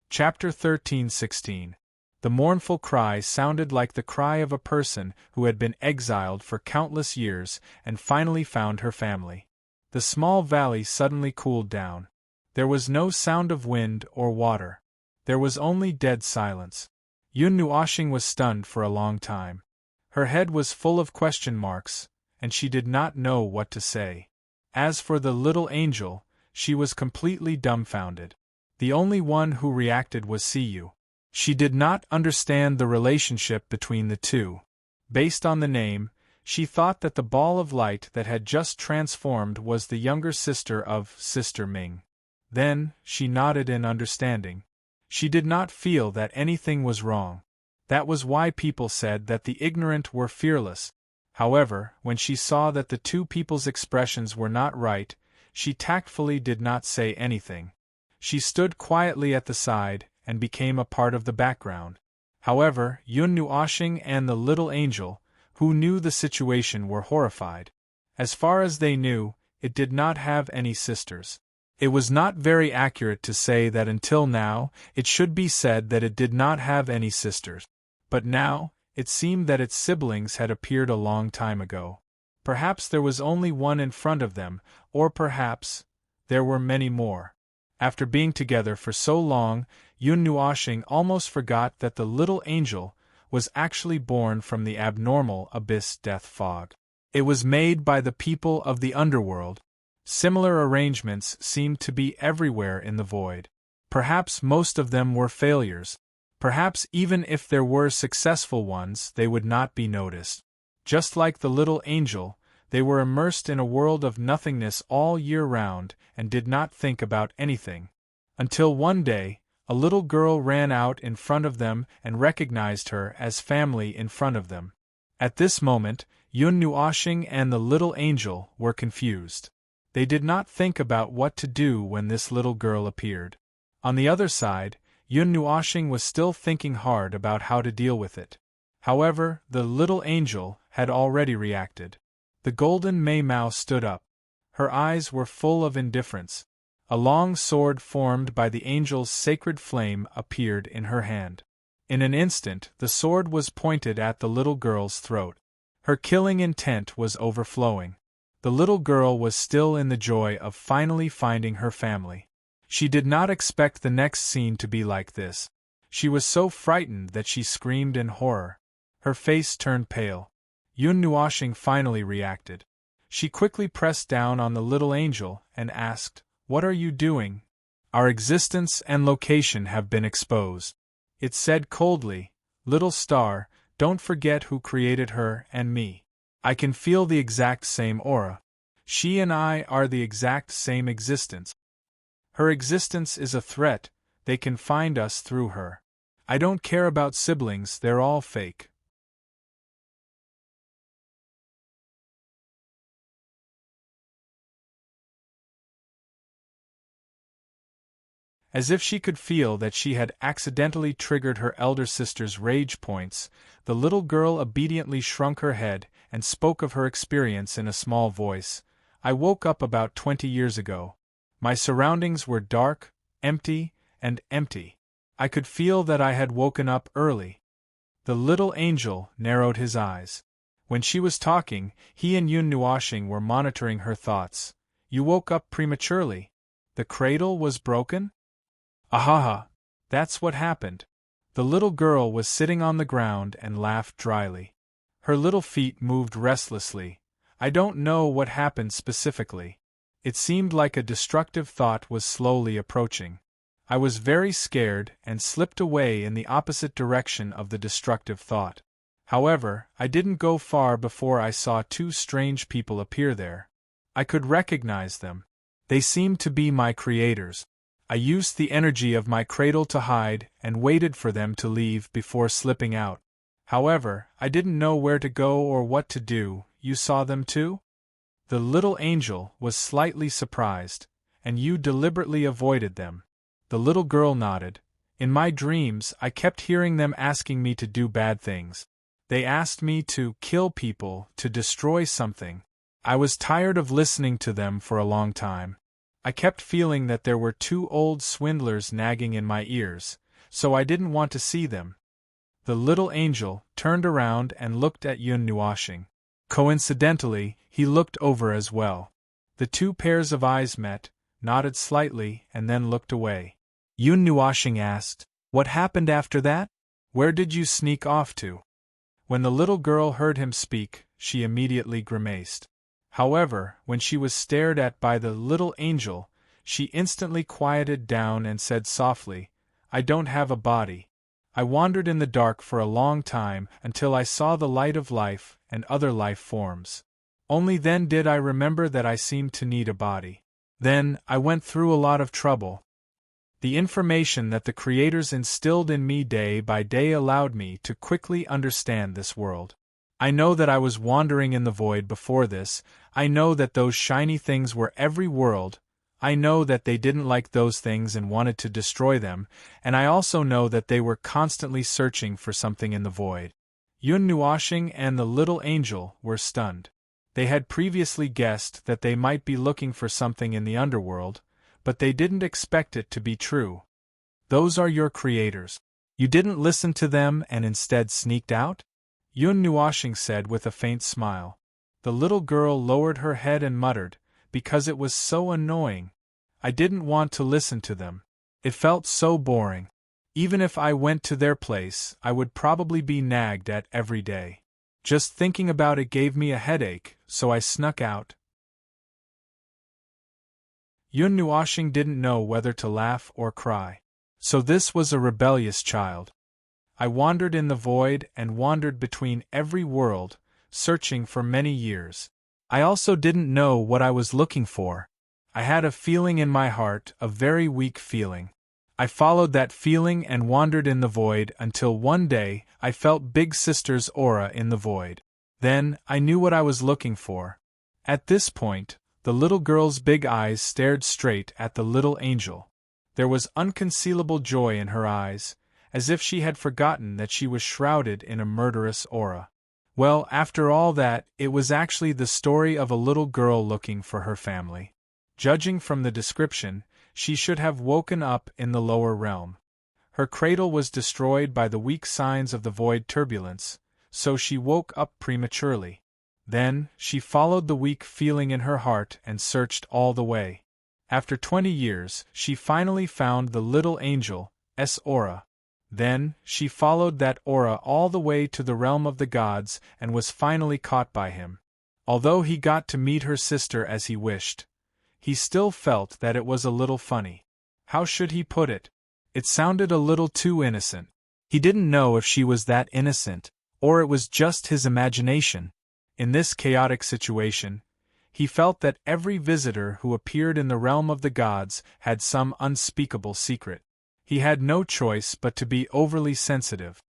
Chapter 13:16. The mournful cry sounded like the cry of a person who had been exiled for countless years and finally found her family. The small valley suddenly cooled down. There was no sound of wind or water. There was only dead silence. Yun Nuoxing was stunned for a long time. Her head was full of question marks, and she did not know what to say. As for the little angel, she was completely dumbfounded. The only one who reacted was Siyu. She did not understand the relationship between the two. Based on the name, she thought that the ball of light that had just transformed was the younger sister of Sister Ming. Then, she nodded in understanding. She did not feel that anything was wrong. That was why people said that the ignorant were fearless. However, when she saw that the two people's expressions were not right, she tactfully did not say anything. She stood quietly at the side and became a part of the background. However, Yun Nuoxing and the little angel, who knew the situation, were horrified. As far as they knew, it did not have any sisters. It was not very accurate to say that until now, it should be said that it did not have any sisters. But now, it seemed that its siblings had appeared a long time ago. Perhaps there was only one in front of them, or perhaps there were many more. After being together for so long, Yun Nuoxing almost forgot that the little angel was actually born from the abnormal abyss death fog. It was made by the people of the underworld. Similar arrangements seemed to be everywhere in the void. Perhaps most of them were failures. Perhaps even if there were successful ones, they would not be noticed. Just like the little angel, they were immersed in a world of nothingness all year round and did not think about anything. Until one day, a little girl ran out in front of them and recognized her as family in front of them. At this moment, Yun Nuoxing and the little angel were confused. They did not think about what to do when this little girl appeared. On the other side, Yun Nuoxing was still thinking hard about how to deal with it. However, the little angel had already reacted. The golden Maymao stood up. Her eyes were full of indifference. A long sword formed by the angel's sacred flame appeared in her hand. In an instant, the sword was pointed at the little girl's throat. Her killing intent was overflowing. The little girl was still in the joy of finally finding her family. She did not expect the next scene to be like this. She was so frightened that she screamed in horror. Her face turned pale. Yun Nuoxing finally reacted. She quickly pressed down on the little angel and asked, What are you doing? Our existence and location have been exposed. It said coldly, "Little star, don't forget who created her and me. I can feel the exact same aura. She and I are the exact same existence. Her existence is a threat, they can find us through her. I don't care about siblings, they're all fake." As if she could feel that she had accidentally triggered her elder sister's rage points, the little girl obediently shrunk her head and spoke of her experience in a small voice. "I woke up about 20 years ago. My surroundings were dark, empty, and empty. I could feel that I had woken up early." The little angel narrowed his eyes. When she was talking, he and Yun Nuashing were monitoring her thoughts. "You woke up prematurely. The cradle was broken?" "Ahaha! That's what happened." The little girl was sitting on the ground and laughed dryly. Her little feet moved restlessly. "I don't know what happened specifically. It seemed like a destructive thought was slowly approaching. I was very scared and slipped away in the opposite direction of the destructive thought. However, I didn't go far before I saw two strange people appear there. I could recognize them. They seemed to be my creators. I used the energy of my cradle to hide and waited for them to leave before slipping out. However, I didn't know where to go or what to do." "You saw them too?" The little angel was slightly surprised. "And you deliberately avoided them?" The little girl nodded. "In my dreams, I kept hearing them asking me to do bad things. They asked me to kill people, to destroy something. I was tired of listening to them for a long time. I kept feeling that there were two old swindlers nagging in my ears, so I didn't want to see them." The little angel turned around and looked at Yun Nuashing. Coincidentally, he looked over as well. The two pairs of eyes met, nodded slightly, and then looked away. Yun Nuashing asked, "What happened after that? Where did you sneak off to?" When the little girl heard him speak, she immediately grimaced. However, when she was stared at by the little angel, she instantly quieted down and said softly, "I don't have a body. I wandered in the dark for a long time until I saw the light of life and other life forms. Only then did I remember that I seemed to need a body. Then, I went through a lot of trouble. The information that the creators instilled in me day by day allowed me to quickly understand this world. I know that I was wandering in the void before this. I know that those shiny things were every world. I know that they didn't like those things and wanted to destroy them, and I also know that they were constantly searching for something in the void." Yun Nuashing and the little angel were stunned. They had previously guessed that they might be looking for something in the underworld, but they didn't expect it to be true. "Those are your creators. You didn't listen to them and instead sneaked out?" Yun Nuashing said with a faint smile. The little girl lowered her head and muttered, "Because it was so annoying. I didn't want to listen to them. It felt so boring. Even if I went to their place, I would probably be nagged at every day. Just thinking about it gave me a headache, so I snuck out." Yun Nuashing didn't know whether to laugh or cry. So this was a rebellious child. "I wandered in the void and wandered between every world, searching for many years. I also didn't know what I was looking for. I had a feeling in my heart, a very weak feeling. I followed that feeling and wandered in the void until one day I felt Big Sister's aura in the void. Then, I knew what I was looking for." At this point, the little girl's big eyes stared straight at the little angel. There was unconcealable joy in her eyes, as if she had forgotten that she was shrouded in a murderous aura. Well, after all that, it was actually the story of a little girl looking for her family. Judging from the description, she should have woken up in the lower realm. Her cradle was destroyed by the weak signs of the void turbulence, so she woke up prematurely. Then, she followed the weak feeling in her heart and searched all the way. After 20 years, she finally found the little angel's aura. Then, she followed that aura all the way to the realm of the gods and was finally caught by him. Although he got to meet her sister as he wished, he still felt that it was a little funny. How should he put it? It sounded a little too innocent. He didn't know if she was that innocent, or it was just his imagination. In this chaotic situation, he felt that every visitor who appeared in the realm of the gods had some unspeakable secret. He had no choice but to be overly sensitive.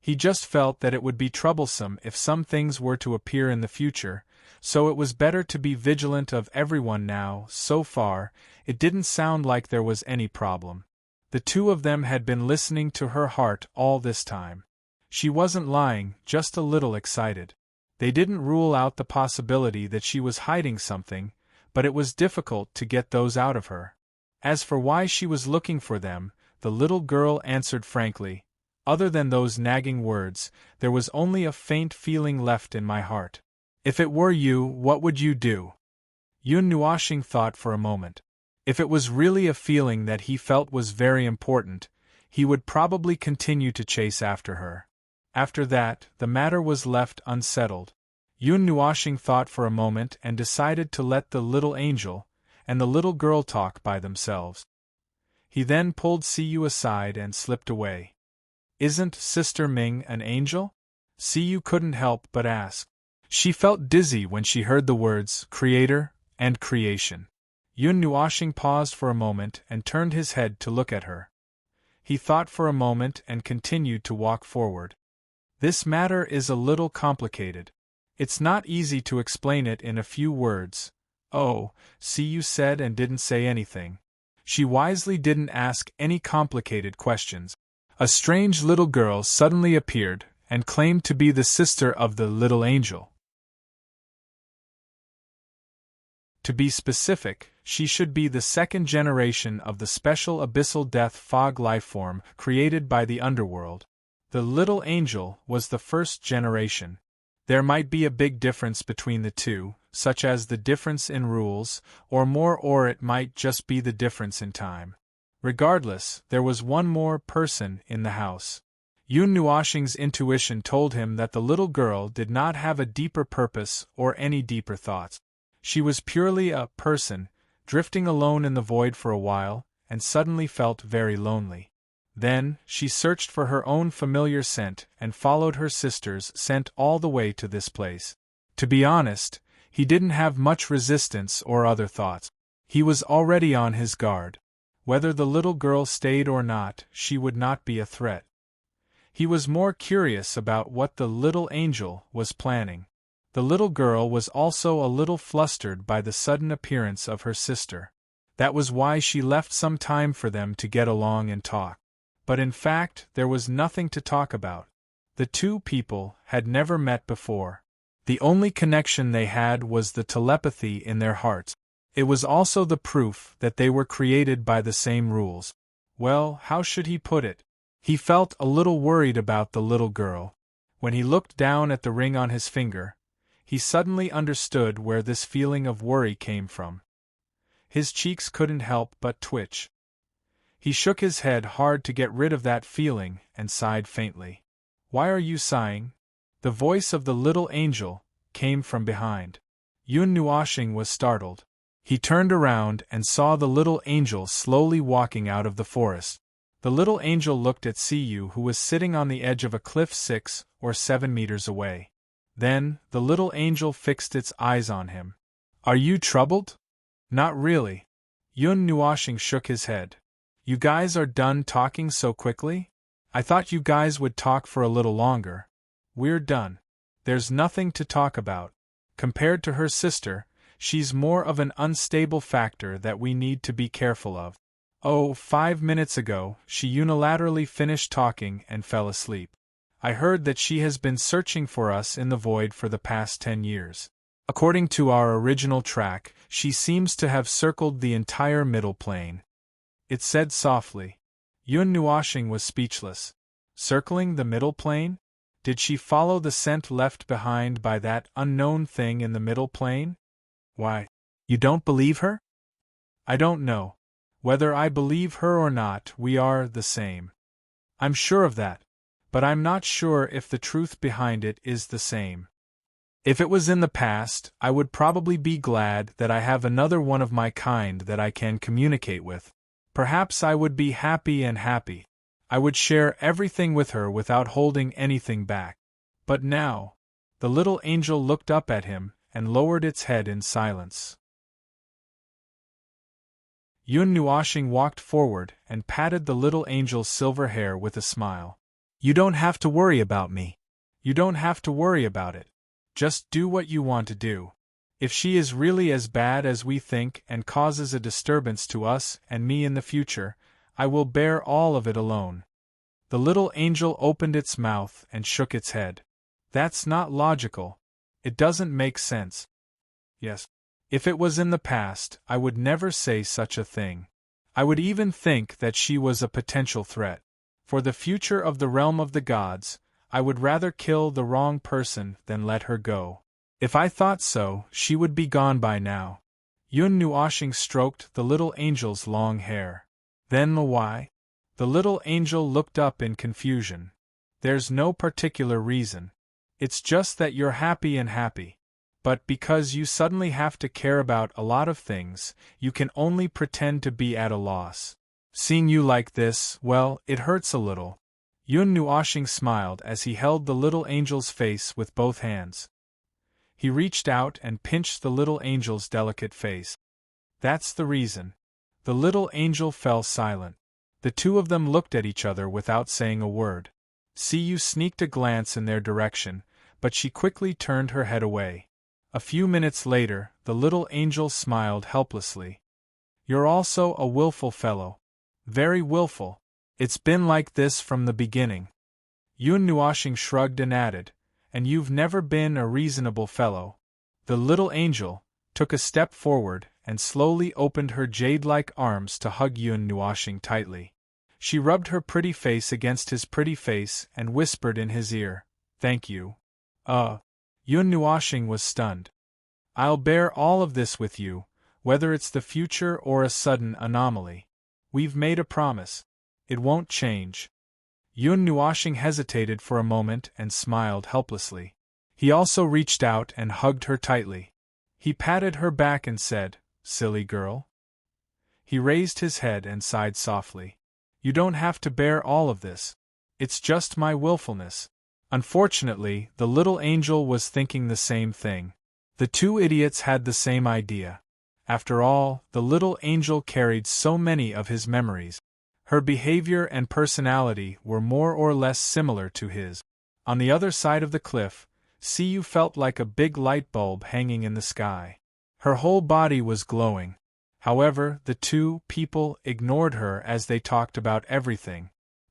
He just felt that it would be troublesome if some things were to appear in the future, so it was better to be vigilant of everyone now. So far, it didn't sound like there was any problem. The two of them had been listening to her heart all this time. She wasn't lying, just a little excited. They didn't rule out the possibility that she was hiding something, but it was difficult to get those out of her. As for why she was looking for them, the little girl answered frankly, "Other than those nagging words, there was only a faint feeling left in my heart. If it were you, what would you do?" Yun Nuoxing thought for a moment. If it was really a feeling that he felt was very important, he would probably continue to chase after her. After that, the matter was left unsettled. Yun Nuoxing thought for a moment and decided to let the little angel and the little girl talk by themselves. He then pulled Siyu aside and slipped away. "Isn't Sister Ming an angel?" Siyu couldn't help but ask. She felt dizzy when she heard the words creator and creation. Yun Nuoxing paused for a moment and turned his head to look at her. He thought for a moment and continued to walk forward. This matter is a little complicated. It's not easy to explain it in a few words. "Oh," Siyu said and didn't say anything. She wisely didn't ask any complicated questions. A strange little girl suddenly appeared and claimed to be the sister of the little angel. To be specific, she should be the second generation of the special abyssal death fog lifeform created by the underworld. The little angel was the first generation. There might be a big difference between the two, such as the difference in rules, or it might just be the difference in time. Regardless, there was one more person in the house. Yun Nuoxing's intuition told him that the little girl did not have a deeper purpose or any deeper thoughts. She was purely a person, drifting alone in the void for a while, and suddenly felt very lonely. Then, she searched for her own familiar scent and followed her sister's scent all the way to this place. To be honest, he didn't have much resistance or other thoughts. He was already on his guard. Whether the little girl stayed or not, she would not be a threat. He was more curious about what the little angel was planning. The little girl was also a little flustered by the sudden appearance of her sister. That was why she left some time for them to get along and talk. But in fact, there was nothing to talk about. The two people had never met before. The only connection they had was the telepathy in their hearts. It was also the proof that they were created by the same rules. Well, how should he put it? He felt a little worried about the little girl. When he looked down at the ring on his finger, he suddenly understood where this feeling of worry came from. His cheeks couldn't help but twitch. He shook his head hard to get rid of that feeling and sighed faintly. "Why are you sighing?" The voice of the little angel came from behind. Yun Nuoxing was startled. He turned around and saw the little angel slowly walking out of the forest. The little angel looked at Siyu, who was sitting on the edge of a cliff 6 or 7 meters away. Then, the little angel fixed its eyes on him. "Are you troubled?" "Not really." Yun Nuoxing shook his head. "You guys are done talking so quickly? I thought you guys would talk for a little longer." "We're done. There's nothing to talk about. Compared to her sister, she's more of an unstable factor that we need to be careful of. Oh, 5 minutes ago, she unilaterally finished talking and fell asleep. I heard that she has been searching for us in the void for the past 10 years. According to our original track, she seems to have circled the entire middle plane," it said softly. Yun Nuoxing was speechless. Circling the middle plane? Did she follow the scent left behind by that unknown thing in the middle plane? "Why, you don't believe her?" "I don't know. Whether I believe her or not, we are the same. I'm sure of that. But I'm not sure if the truth behind it is the same." If it was in the past, I would probably be glad that I have another one of my kind that I can communicate with. Perhaps I would be happy and happy. I would share everything with her without holding anything back. But now, the little angel looked up at him and lowered its head in silence. Yun Nuoshing walked forward and patted the little angel's silver hair with a smile. You don't have to worry about me. You don't have to worry about it. Just do what you want to do. If she is really as bad as we think and causes a disturbance to us and me in the future, I will bear all of it alone. The little angel opened its mouth and shook its head. That's not logical. It doesn't make sense. Yes. If it was in the past, I would never say such a thing. I would even think that she was a potential threat. For the future of the realm of the gods, I would rather kill the wrong person than let her go. If I thought so, she would be gone by now. Yun Nuoshing stroked the little angel's long hair. Then why? The little angel looked up in confusion. There's no particular reason. It's just that you're happy and happy. But because you suddenly have to care about a lot of things, you can only pretend to be at a loss. Seeing you like this, well, it hurts a little. Yun Nuoshing smiled as he held the little angel's face with both hands. He reached out and pinched the little angel's delicate face. That's the reason. The little angel fell silent. The two of them looked at each other without saying a word. Siyu sneaked a glance in their direction, but she quickly turned her head away. A few minutes later, the little angel smiled helplessly. You're also a willful fellow. Very willful. It's been like this from the beginning. Yun Nuoshing shrugged and added, and you've never been a reasonable fellow. The little angel took a step forward and slowly opened her jade-like arms to hug Yun Nuoshing tightly. She rubbed her pretty face against his pretty face and whispered in his ear, "Thank you." Yun Nuoshing was stunned. I'll bear all of this with you, whether it's the future or a sudden anomaly. We've made a promise. It won't change. Yun Nuoshing hesitated for a moment and smiled helplessly. He also reached out and hugged her tightly. He patted her back and said, "Silly girl." He raised his head and sighed softly. You don't have to bear all of this. It's just my willfulness. Unfortunately, the little angel was thinking the same thing. The two idiots had the same idea. After all, the little angel carried so many of his memories. Her behavior and personality were more or less similar to his. On the other side of the cliff, Siyu felt like a big light bulb hanging in the sky. Her whole body was glowing. However, the two people ignored her as they talked about everything.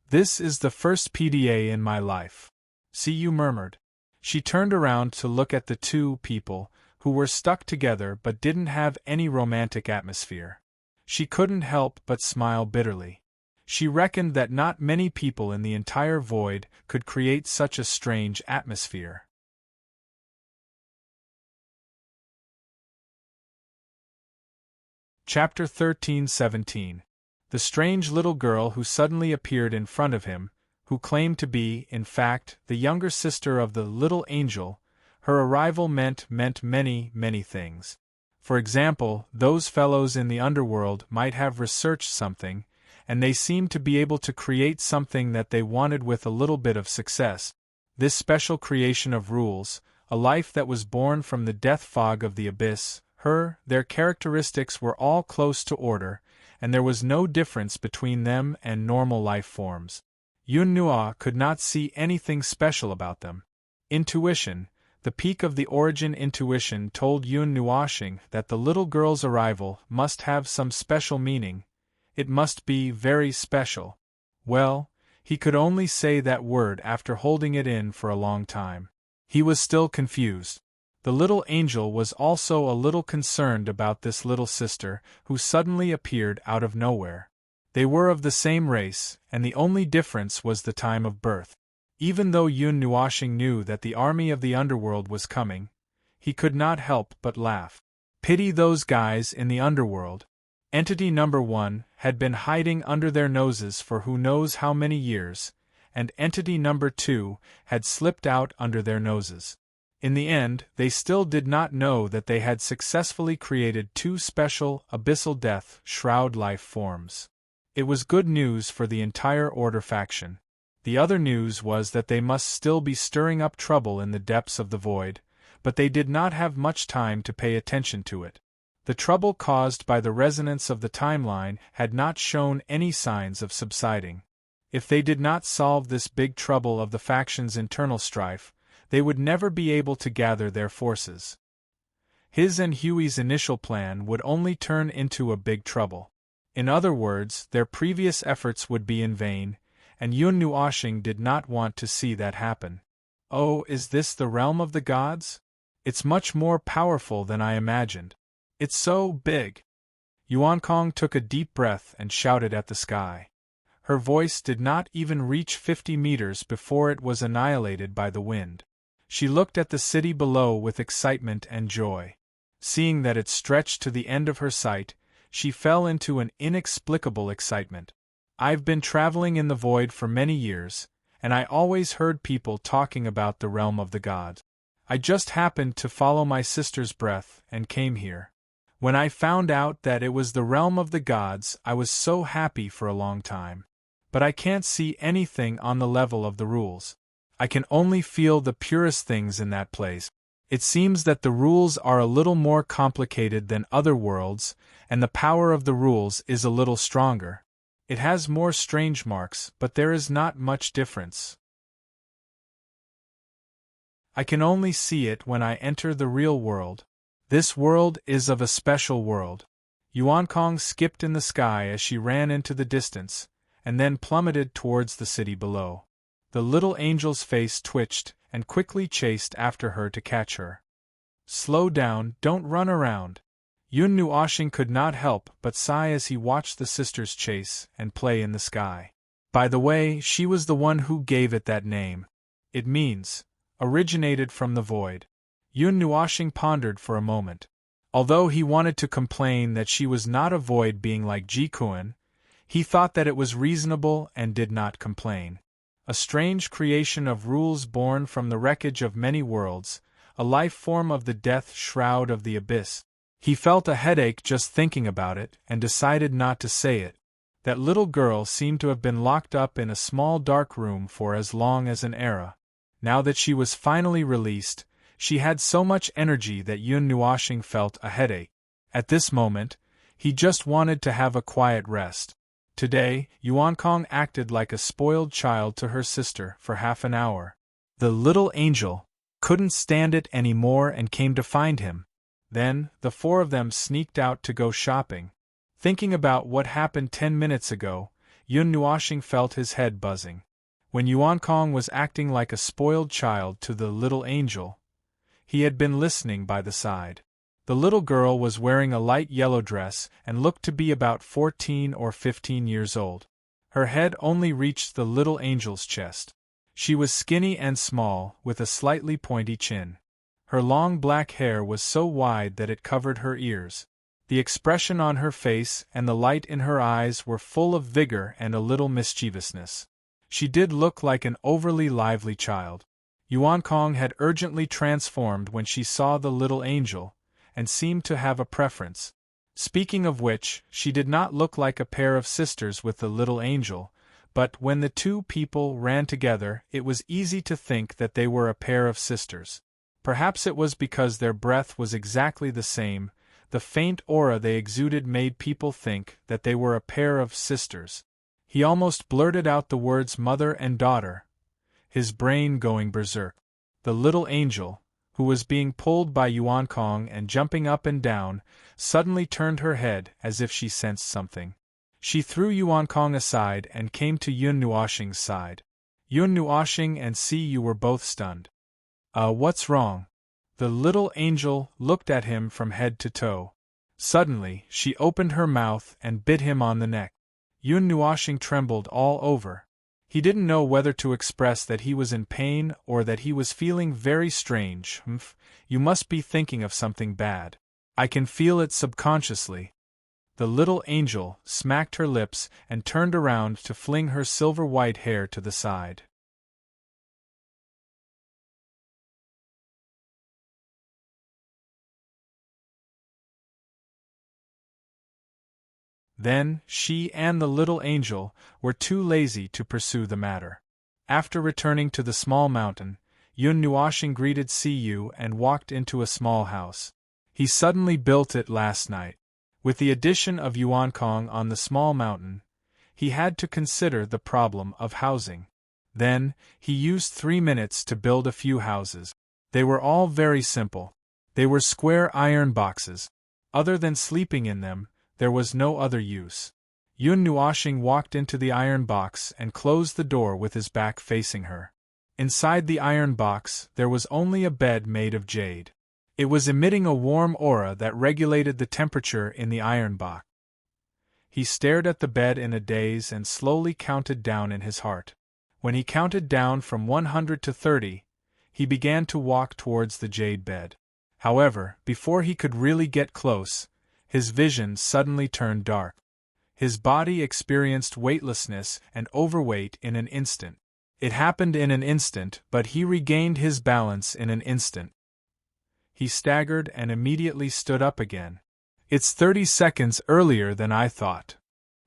This is the first PDA in my life. Siyu murmured. She turned around to look at the two people, who were stuck together but didn't have any romantic atmosphere. She couldn't help but smile bitterly. She reckoned that not many people in the entire void could create such a strange atmosphere. Chapter 13-17. The strange little girl who suddenly appeared in front of him, who claimed to be, in fact, the younger sister of the little angel. Her arrival meant many, many things. For example, those fellows in the underworld might have researched something, and they seemed to be able to create something that they wanted with a little bit of success. This special creation of rules, a life that was born from the death fog of the abyss, their characteristics were all close to order, and there was no difference between them and normal life forms. Yun Nuo could not see anything special about them. Intuition, the peak of the origin intuition told Yun Nuoshing that the little girl's arrival must have some special meaning. It must be very special. Well, he could only say that word after holding it in for a long time. He was still confused. The little angel was also a little concerned about this little sister who suddenly appeared out of nowhere. They were of the same race, and the only difference was the time of birth. Even though Yun Nuoshing knew that the army of the underworld was coming, he could not help but laugh. Pity those guys in the underworld. Entity number 1 had been hiding under their noses for who knows how many years, and entity number 2 had slipped out under their noses. In the end, they still did not know that they had successfully created two special, abyssal death shroud life forms. It was good news for the entire Order faction. The other news was that they must still be stirring up trouble in the depths of the void, but they did not have much time to pay attention to it. The trouble caused by the resonance of the timeline had not shown any signs of subsiding. If they did not solve this big trouble of the faction's internal strife, they would never be able to gather their forces. His and Huey's initial plan would only turn into a big trouble. In other words, their previous efforts would be in vain, and Yun Nuoshing did not want to see that happen. Oh, is this the realm of the gods? It's much more powerful than I imagined. It's so big. Yuan Kong took a deep breath and shouted at the sky. Her voice did not even reach 50 meters before it was annihilated by the wind. She looked at the city below with excitement and joy. Seeing that it stretched to the end of her sight, she fell into an inexplicable excitement. I've been traveling in the void for many years, and I always heard people talking about the realm of the gods. I just happened to follow my sister's breath and came here. When I found out that it was the realm of the gods, I was so happy for a long time. But I can't see anything on the level of the rules. I can only feel the purest things in that place. It seems that the rules are a little more complicated than other worlds, and the power of the rules is a little stronger. It has more strange marks, but there is not much difference. I can only see it when I enter the real world. This world is of a special world. Yuan Kong skipped in the sky as she ran into the distance, and then plummeted towards the city below. The little angel's face twitched, and quickly chased after her to catch her. Slow down, don't run around. Yun Nuoshing could not help but sigh as he watched the sisters chase and play in the sky. By the way, she was the one who gave it that name. It means, originated from the void. Yun Nuoshing pondered for a moment. Although he wanted to complain that she was not a void being like Jikuan, he thought that it was reasonable and did not complain. A strange creation of rules born from the wreckage of many worlds, a life form of the death shroud of the abyss. He felt a headache just thinking about it and decided not to say it. That little girl seemed to have been locked up in a small dark room for as long as an era. Now that she was finally released, she had so much energy that Yun Nuoshing felt a headache. At this moment, he just wanted to have a quiet rest. Today, Yuan Kong acted like a spoiled child to her sister for half an hour. The little angel couldn't stand it anymore and came to find him. Then, the four of them sneaked out to go shopping. Thinking about what happened 10 minutes ago, Yun Nuoshing felt his head buzzing. When Yuan Kong was acting like a spoiled child to the little angel, he had been listening by the side. The little girl was wearing a light yellow dress and looked to be about 14 or 15 years old. Her head only reached the little angel's chest. She was skinny and small, with a slightly pointy chin. Her long black hair was so wide that it covered her ears. The expression on her face and the light in her eyes were full of vigor and a little mischievousness. She did look like an overly lively child. Yuan Kong had urgently transformed when she saw the little angel, and seemed to have a preference. Speaking of which, she did not look like a pair of sisters with the little angel, but when the two people ran together, it was easy to think that they were a pair of sisters. Perhaps it was because their breath was exactly the same. The faint aura they exuded made people think that they were a pair of sisters. He almost blurted out the words mother and daughter, his brain going berserk. The little angel, who was being pulled by Yuan Kong and jumping up and down, suddenly turned her head as if she sensed something. She threw Yuan Kong aside and came to Yun Nuoshing's side. Yun Nuoshing and Siyu were both stunned. What's wrong? The little angel looked at him from head to toe. Suddenly, she opened her mouth and bit him on the neck. Yun Nuoshing trembled all over. He didn't know whether to express that he was in pain or that he was feeling very strange. You must be thinking of something bad. I can feel it subconsciously. The little angel smacked her lips and turned around to fling her silver-white hair to the side. Then, she and the little angel were too lazy to pursue the matter. After returning to the small mountain, Yun Nuoshing greeted Siyu and walked into a small house. He suddenly built it last night. With the addition of Yuankong on the small mountain, he had to consider the problem of housing. Then, he used 3 minutes to build a few houses. They were all very simple. They were square iron boxes. Other than sleeping in them, there was no other use. Yun Nuoshing walked into the iron box and closed the door with his back facing her. Inside the iron box, there was only a bed made of jade. It was emitting a warm aura that regulated the temperature in the iron box. He stared at the bed in a daze and slowly counted down in his heart. When he counted down from 100 to 30, he began to walk towards the jade bed. However, before he could really get close, his vision suddenly turned dark. His body experienced weightlessness and overweight in an instant. It happened in an instant, but he regained his balance in an instant. He staggered and immediately stood up again. "It's 30 seconds earlier than I thought."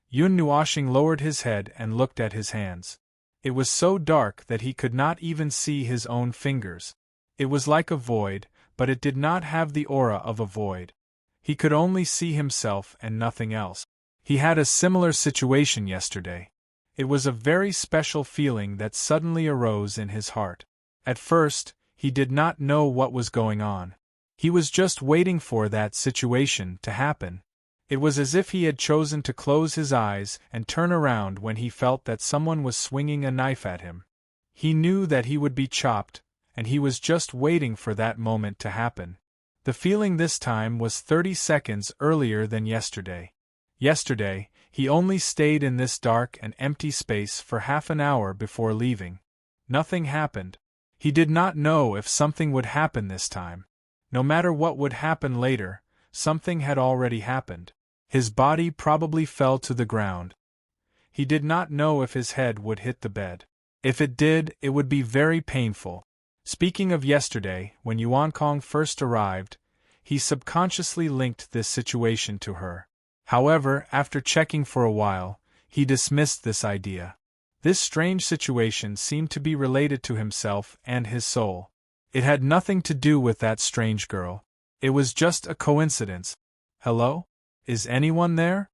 Yun Nuoshing lowered his head and looked at his hands. It was so dark that he could not even see his own fingers. It was like a void, but it did not have the aura of a void. He could only see himself and nothing else. He had a similar situation yesterday. It was a very special feeling that suddenly arose in his heart. At first, he did not know what was going on. He was just waiting for that situation to happen. It was as if he had chosen to close his eyes and turn around when he felt that someone was swinging a knife at him. He knew that he would be chopped, and he was just waiting for that moment to happen. The feeling this time was 30 seconds earlier than yesterday. Yesterday, he only stayed in this dark and empty space for half an hour before leaving. Nothing happened. He did not know if something would happen this time. No matter what would happen later, something had already happened. His body probably fell to the ground. He did not know if his head would hit the bed. If it did, it would be very painful. Speaking of yesterday, when Yuankong first arrived, he subconsciously linked this situation to her. However, after checking for a while, he dismissed this idea. This strange situation seemed to be related to himself and his soul. It had nothing to do with that strange girl. It was just a coincidence. "Hello? Is anyone there?"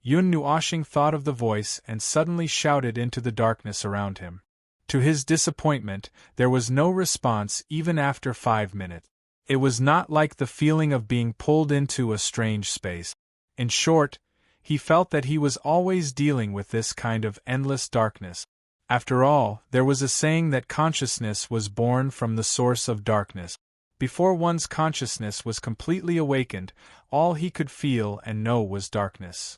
Yun Nuoshing thought of the voice and suddenly shouted into the darkness around him. To his disappointment, there was no response even after 5 minutes. It was not like the feeling of being pulled into a strange space. In short, he felt that he was always dealing with this kind of endless darkness. After all, there was a saying that consciousness was born from the source of darkness. Before one's consciousness was completely awakened, all he could feel and know was darkness.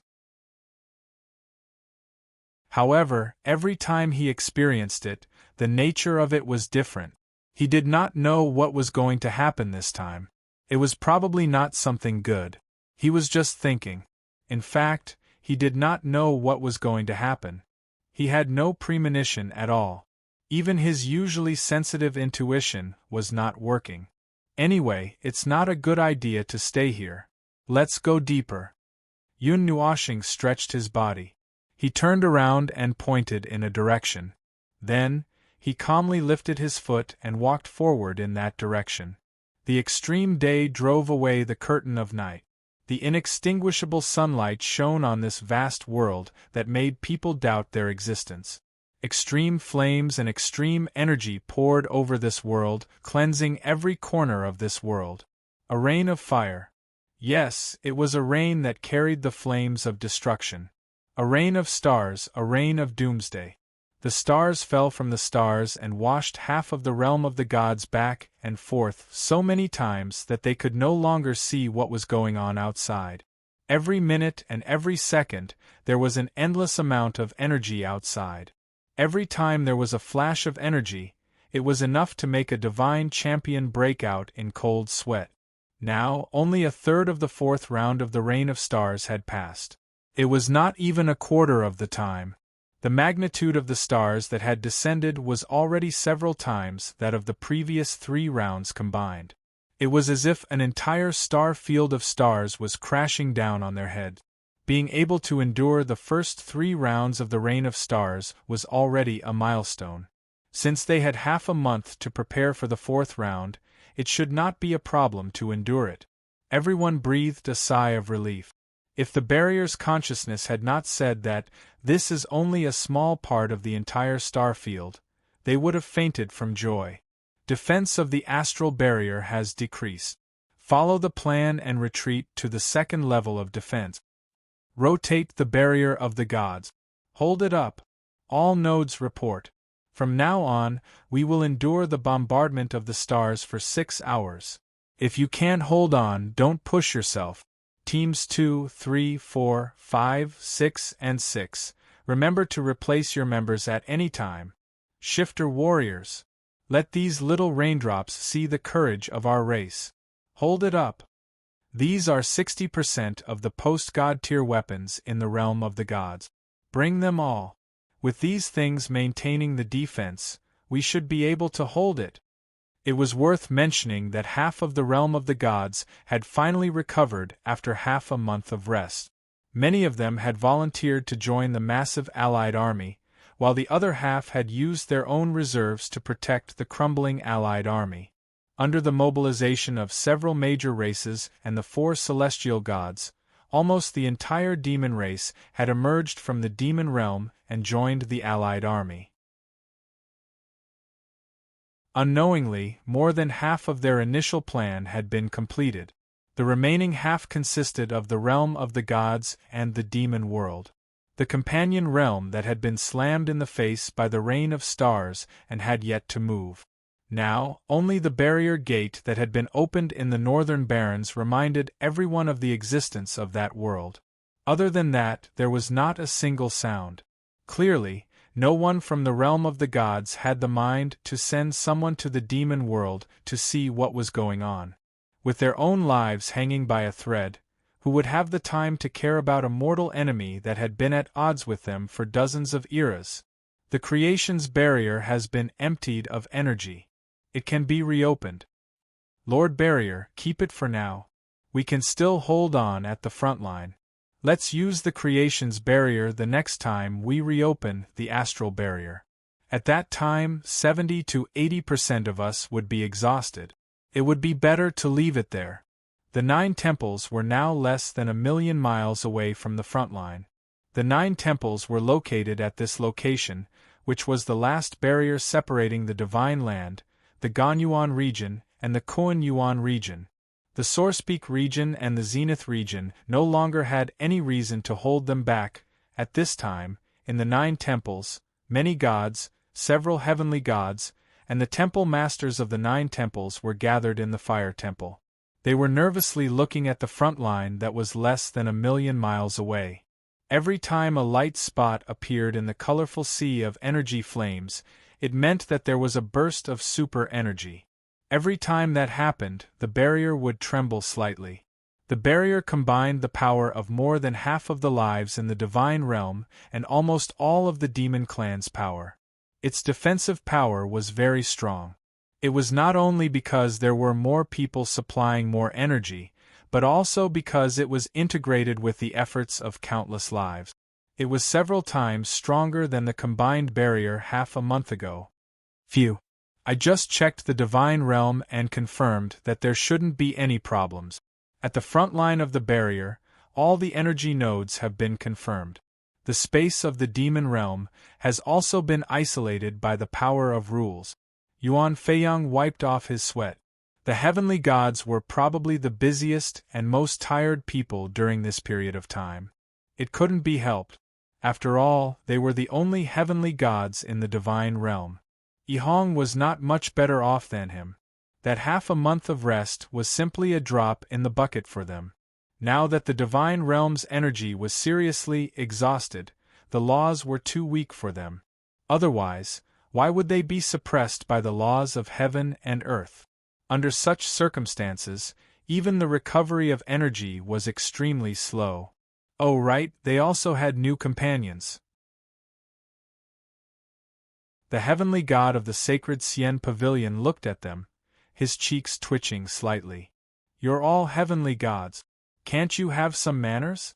However, every time he experienced it, the nature of it was different. He did not know what was going to happen this time. It was probably not something good. He was just thinking. In fact, he did not know what was going to happen. He had no premonition at all. Even his usually sensitive intuition was not working. Anyway, it's not a good idea to stay here. Let's go deeper. Yun Nuoshing stretched his body. He turned around and pointed in a direction. Then, he calmly lifted his foot and walked forward in that direction. The extreme day drove away the curtain of night. The inextinguishable sunlight shone on this vast world that made people doubt their existence. Extreme flames and extreme energy poured over this world, cleansing every corner of this world. A rain of fire. Yes, it was a rain that carried the flames of destruction. A rain of stars, a rain of doomsday. The stars fell from the stars and washed half of the realm of the gods back and forth so many times that they could no longer see what was going on outside. Every minute and every second, there was an endless amount of energy outside. Every time there was a flash of energy, it was enough to make a divine champion break out in cold sweat. Now, only a third of the 4th round of the Rain of Stars had passed. It was not even a quarter of the time. The magnitude of the stars that had descended was already several times that of the previous 3 rounds combined. It was as if an entire star field of stars was crashing down on their heads. Being able to endure the first 3 rounds of the Rain of Stars was already a milestone. Since they had half a month to prepare for the 4th round, it should not be a problem to endure it. Everyone breathed a sigh of relief. If the barrier's consciousness had not said that this is only a small part of the entire star field, they would have fainted from joy. Defense of the astral barrier has decreased. Follow the plan and retreat to the 2nd level of defense. Rotate the barrier of the gods. Hold it up. All nodes report. From now on, we will endure the bombardment of the stars for 6 hours. If you can't hold on, don't push yourself. Teams 2, 3, 4, 5, 6, and 6. Remember to replace your members at any time. Shifter warriors. Let these little raindrops see the courage of our race. Hold it up. These are 60% of the post-god tier weapons in the realm of the gods. Bring them all. With these things maintaining the defense, we should be able to hold it. It was worth mentioning that half of the realm of the gods had finally recovered after half a month of rest. Many of them had volunteered to join the massive allied army, while the other half had used their own reserves to protect the crumbling allied army. Under the mobilization of several major races and the 4 celestial gods, almost the entire demon race had emerged from the demon realm and joined the allied army. Unknowingly, more than half of their initial plan had been completed. The remaining half consisted of the realm of the gods and the demon world. The companion realm that had been slammed in the face by the rain of stars and had yet to move. Now, only the barrier gate that had been opened in the northern barrens reminded everyone of the existence of that world. Other than that, there was not a single sound. Clearly, no one from the realm of the gods had the mind to send someone to the demon world to see what was going on. With their own lives hanging by a thread, who would have the time to care about a mortal enemy that had been at odds with them for dozens of eras? The creation's barrier has been emptied of energy. It can be reopened. Lord Barrier, keep it for now. We can still hold on at the front line. Let's use the creation's barrier the next time we reopen the astral barrier. At that time, 70 to 80% of us would be exhausted. It would be better to leave it there. The 9 temples were now less than 1,000,000 miles away from the front line. The 9 temples were located at this location, which was the last barrier separating the Divine Land, the Ganyuan region, and the Koan-Yuan region. The Sourcepeak region and the Zenith region no longer had any reason to hold them back. At this time, in the 9 temples, many gods, several heavenly gods, and the temple masters of the 9 temples were gathered in the Fire Temple. They were nervously looking at the front line that was less than 1,000,000 miles away. Every time a light spot appeared in the colorful sea of energy flames, it meant that there was a burst of super energy. Every time that happened, the barrier would tremble slightly. The barrier combined the power of more than half of the lives in the divine realm and almost all of the demon clan's power. Its defensive power was very strong. It was not only because there were more people supplying more energy, but also because it was integrated with the efforts of countless lives. It was several times stronger than the combined barrier half a month ago. Phew. I just checked the divine realm and confirmed that there shouldn't be any problems. At the front line of the barrier, all the energy nodes have been confirmed. The space of the demon realm has also been isolated by the power of rules. Yuan Feiyang wiped off his sweat. The heavenly gods were probably the busiest and most tired people during this period of time. It couldn't be helped. After all, they were the only heavenly gods in the divine realm. Yihong was not much better off than him. That half a month of rest was simply a drop in the bucket for them. Now that the divine realm's energy was seriously exhausted, the laws were too weak for them. Otherwise, why would they be suppressed by the laws of heaven and earth? Under such circumstances, even the recovery of energy was extremely slow. Oh right, they also had new companions. The heavenly god of the sacred Xian pavilion looked at them, his cheeks twitching slightly. You're all heavenly gods. Can't you have some manners?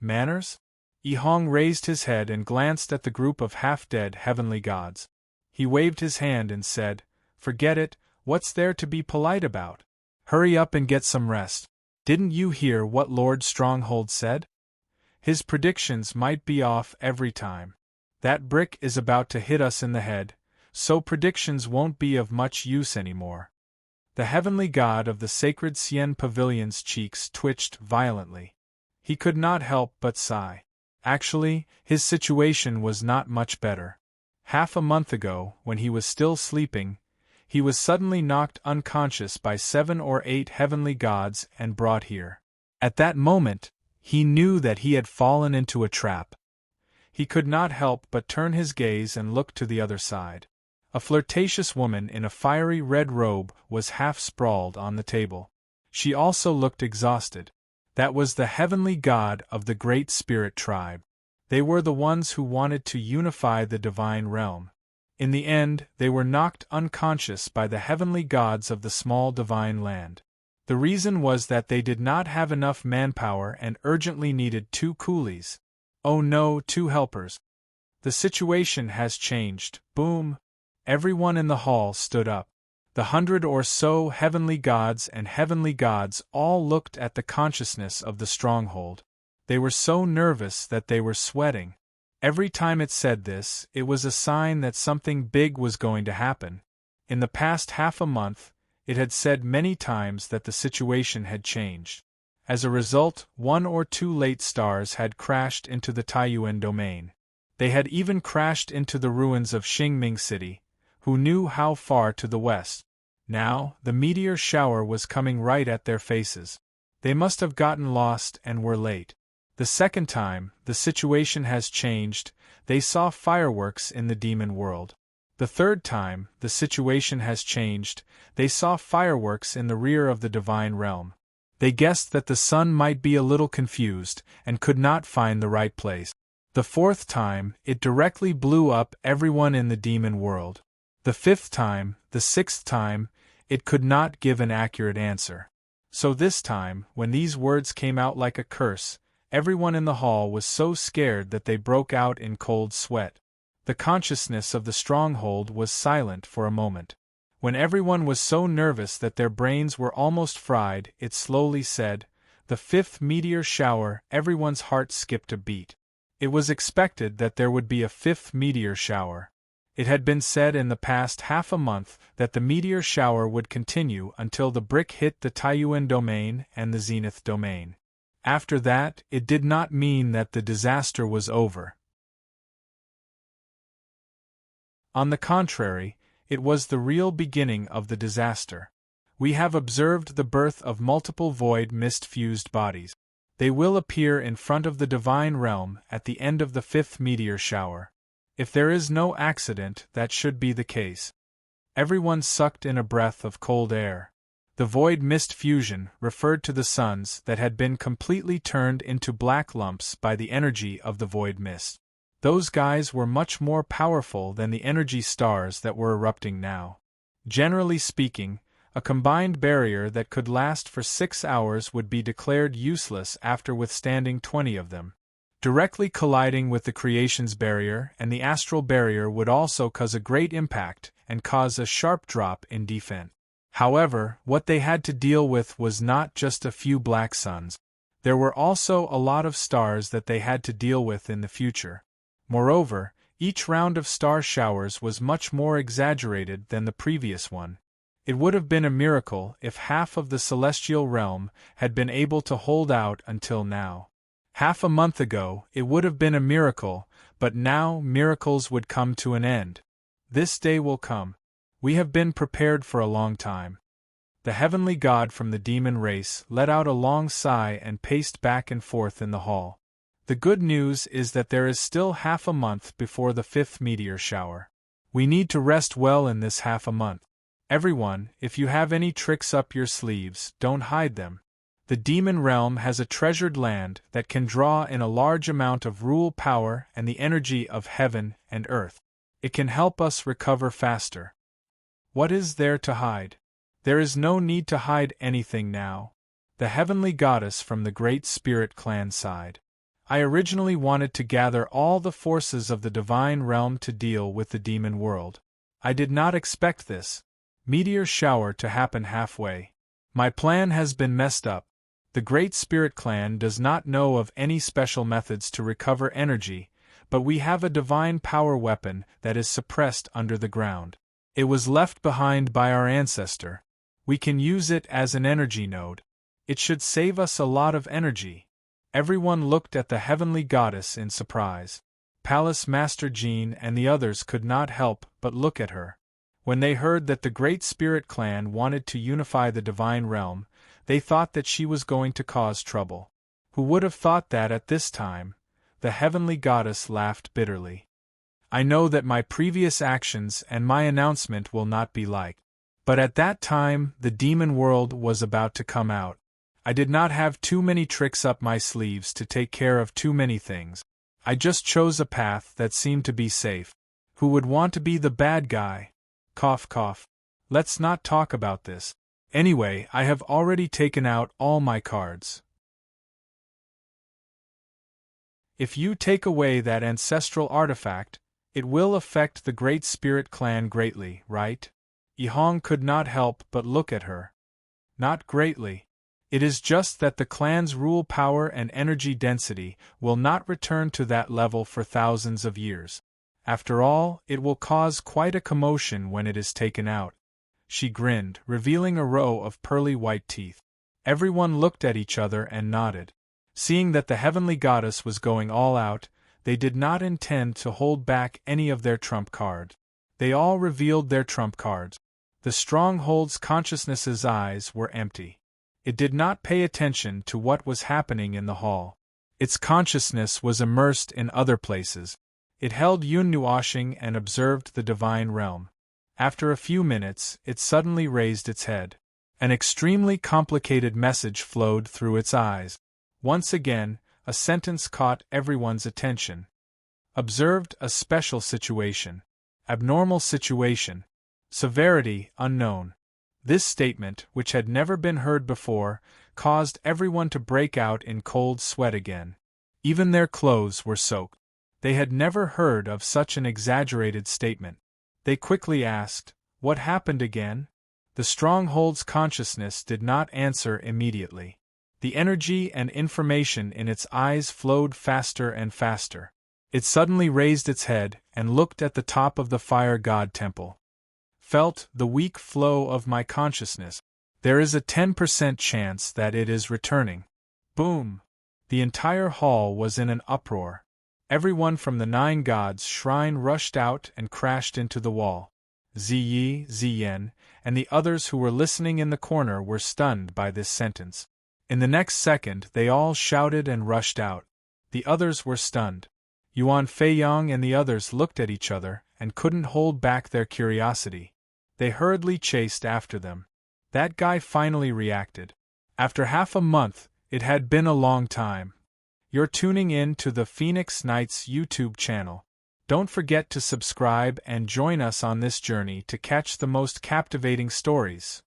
Manners? Yihong raised his head and glanced at the group of half-dead heavenly gods. He waved his hand and said, "Forget it, what's there to be polite about? Hurry up and get some rest. Didn't you hear what Lord Stronghold said? His predictions might be off every time. That brick is about to hit us in the head, so predictions won't be of much use anymore." The heavenly god of the sacred Xian pavilion's cheeks twitched violently. He could not help but sigh. Actually, his situation was not much better. Half a month ago, when he was still sleeping, he was suddenly knocked unconscious by 7 or 8 heavenly gods and brought here. At that moment, he knew that he had fallen into a trap. He could not help but turn his gaze and look to the other side. A flirtatious woman in a fiery red robe was half sprawled on the table. She also looked exhausted. That was the heavenly god of the Great Spirit tribe. They were the ones who wanted to unify the divine realm. In the end, they were knocked unconscious by the heavenly gods of the small divine land. The reason was that they did not have enough manpower and urgently needed 2 coolies. Oh no, 2 helpers. The situation has changed. Boom! Everyone in the hall stood up. The 100 or so heavenly gods and heavenly gods all looked at the consciousness of the stronghold. They were so nervous that they were sweating. Every time it said this, it was a sign that something big was going to happen. In the past half a month, it had said many times that the situation had changed. As a result, 1 or 2 late stars had crashed into the Taiyuan domain. They had even crashed into the ruins of Xingming City. Who knew how far to the west? Now, the meteor shower was coming right at their faces. They must have gotten lost and were late. The second time, the situation has changed. They saw fireworks in the demon world. The third time, the situation has changed. They saw fireworks in the rear of the divine realm. They guessed that the sun might be a little confused and could not find the right place. The fourth time, it directly blew up everyone in the demon world. The 5th time, the 6th time, it could not give an accurate answer. So this time, when these words came out like a curse, everyone in the hall was so scared that they broke out in cold sweat. The consciousness of the stronghold was silent for a moment. When everyone was so nervous that their brains were almost fried, it slowly said, "The 5th meteor shower." Everyone's heart skipped a beat. It was expected that there would be a 5th meteor shower. It had been said in the past half a month that the meteor shower would continue until the brick hit the Taiyuan domain and the Zenith domain. After that, it did not mean that the disaster was over. On the contrary, it was the real beginning of the disaster. We have observed the birth of multiple void mist-fused bodies. They will appear in front of the divine realm at the end of the 5th meteor shower. If there is no accident, that should be the case. Everyone sucked in a breath of cold air. The void mist fusion referred to the suns that had been completely turned into black lumps by the energy of the void mist. Those guys were much more powerful than the energy stars that were erupting now. Generally speaking, a combined barrier that could last for 6 hours would be declared useless after withstanding 20 of them. Directly colliding with the creation's barrier and the astral barrier would also cause a great impact and cause a sharp drop in defense. However, what they had to deal with was not just a few black suns. There were also a lot of stars that they had to deal with in the future. Moreover, each round of star showers was much more exaggerated than the previous one. It would have been a miracle if half of the celestial realm had been able to hold out until now. Half a month ago, it would have been a miracle, but now miracles would come to an end. This day will come. We have been prepared for a long time. The heavenly god from the demon race let out a long sigh and paced back and forth in the hall. The good news is that there is still half a month before the 5th meteor shower. We need to rest well in this half a month. Everyone, if you have any tricks up your sleeves, don't hide them. The demon realm has a treasured land that can draw in a large amount of rule power and the energy of heaven and earth. It can help us recover faster. What is there to hide? There is no need to hide anything now. The heavenly goddess from the Great Spirit clan sighed. I originally wanted to gather all the forces of the divine realm to deal with the demon world. I did not expect this meteor shower to happen halfway. My plan has been messed up. The Great Spirit Clan does not know of any special methods to recover energy, but we have a divine power weapon that is suppressed under the ground. It was left behind by our ancestor. We can use it as an energy node. It should save us a lot of energy. Everyone looked at the heavenly goddess in surprise. Palace Master Jean and the others could not help but look at her. When they heard that the Great Spirit Clan wanted to unify the divine realm, they thought that she was going to cause trouble. Who would have thought that at this time? The heavenly goddess laughed bitterly. I know that my previous actions and my announcement will not be liked. But at that time, the demon world was about to come out. I did not have too many tricks up my sleeves to take care of too many things. I just chose a path that seemed to be safe. Who would want to be the bad guy? Cough, cough. Let's not talk about this. Anyway, I have already taken out all my cards. If you take away that ancestral artifact, it will affect the Great Spirit Clan greatly, right? Yihong could not help but look at her. Not greatly. It is just that the clan's rule power and energy density will not return to that level for thousands of years. After all, it will cause quite a commotion when it is taken out. She grinned, revealing a row of pearly white teeth. Everyone looked at each other and nodded. Seeing that the heavenly goddess was going all out, they did not intend to hold back any of their trump cards. They all revealed their trump cards. The stronghold's consciousness's eyes were empty. It did not pay attention to what was happening in the hall. Its consciousness was immersed in other places. It held Yun Nuashing and observed the divine realm. After a few minutes, it suddenly raised its head. An extremely complicated message flowed through its eyes. Once again, a sentence caught everyone's attention. Observed a special situation. Abnormal situation. Severity unknown. This statement, which had never been heard before, caused everyone to break out in cold sweat again. Even their clothes were soaked. They had never heard of such an exaggerated statement. They quickly asked, "What happened again?" The stronghold's consciousness did not answer immediately. The energy and information in its eyes flowed faster and faster. It suddenly raised its head and looked at the top of the fire god temple. Felt the weak flow of my consciousness. There is a 10% chance that it is returning. Boom! The entire hall was in an uproar. Everyone from the Nine Gods' shrine rushed out and crashed into the wall. Ziyi, Ziyen, and the others who were listening in the corner were stunned by this sentence. In the next second, they all shouted and rushed out. The others were stunned. Yuan Feiyong and the others looked at each other and couldn't hold back their curiosity. They hurriedly chased after them. That guy finally reacted. After half a month, it had been a long time. You're tuning in to the Phoenix Knights YouTube channel. Don't forget to subscribe and join us on this journey to catch the most captivating stories.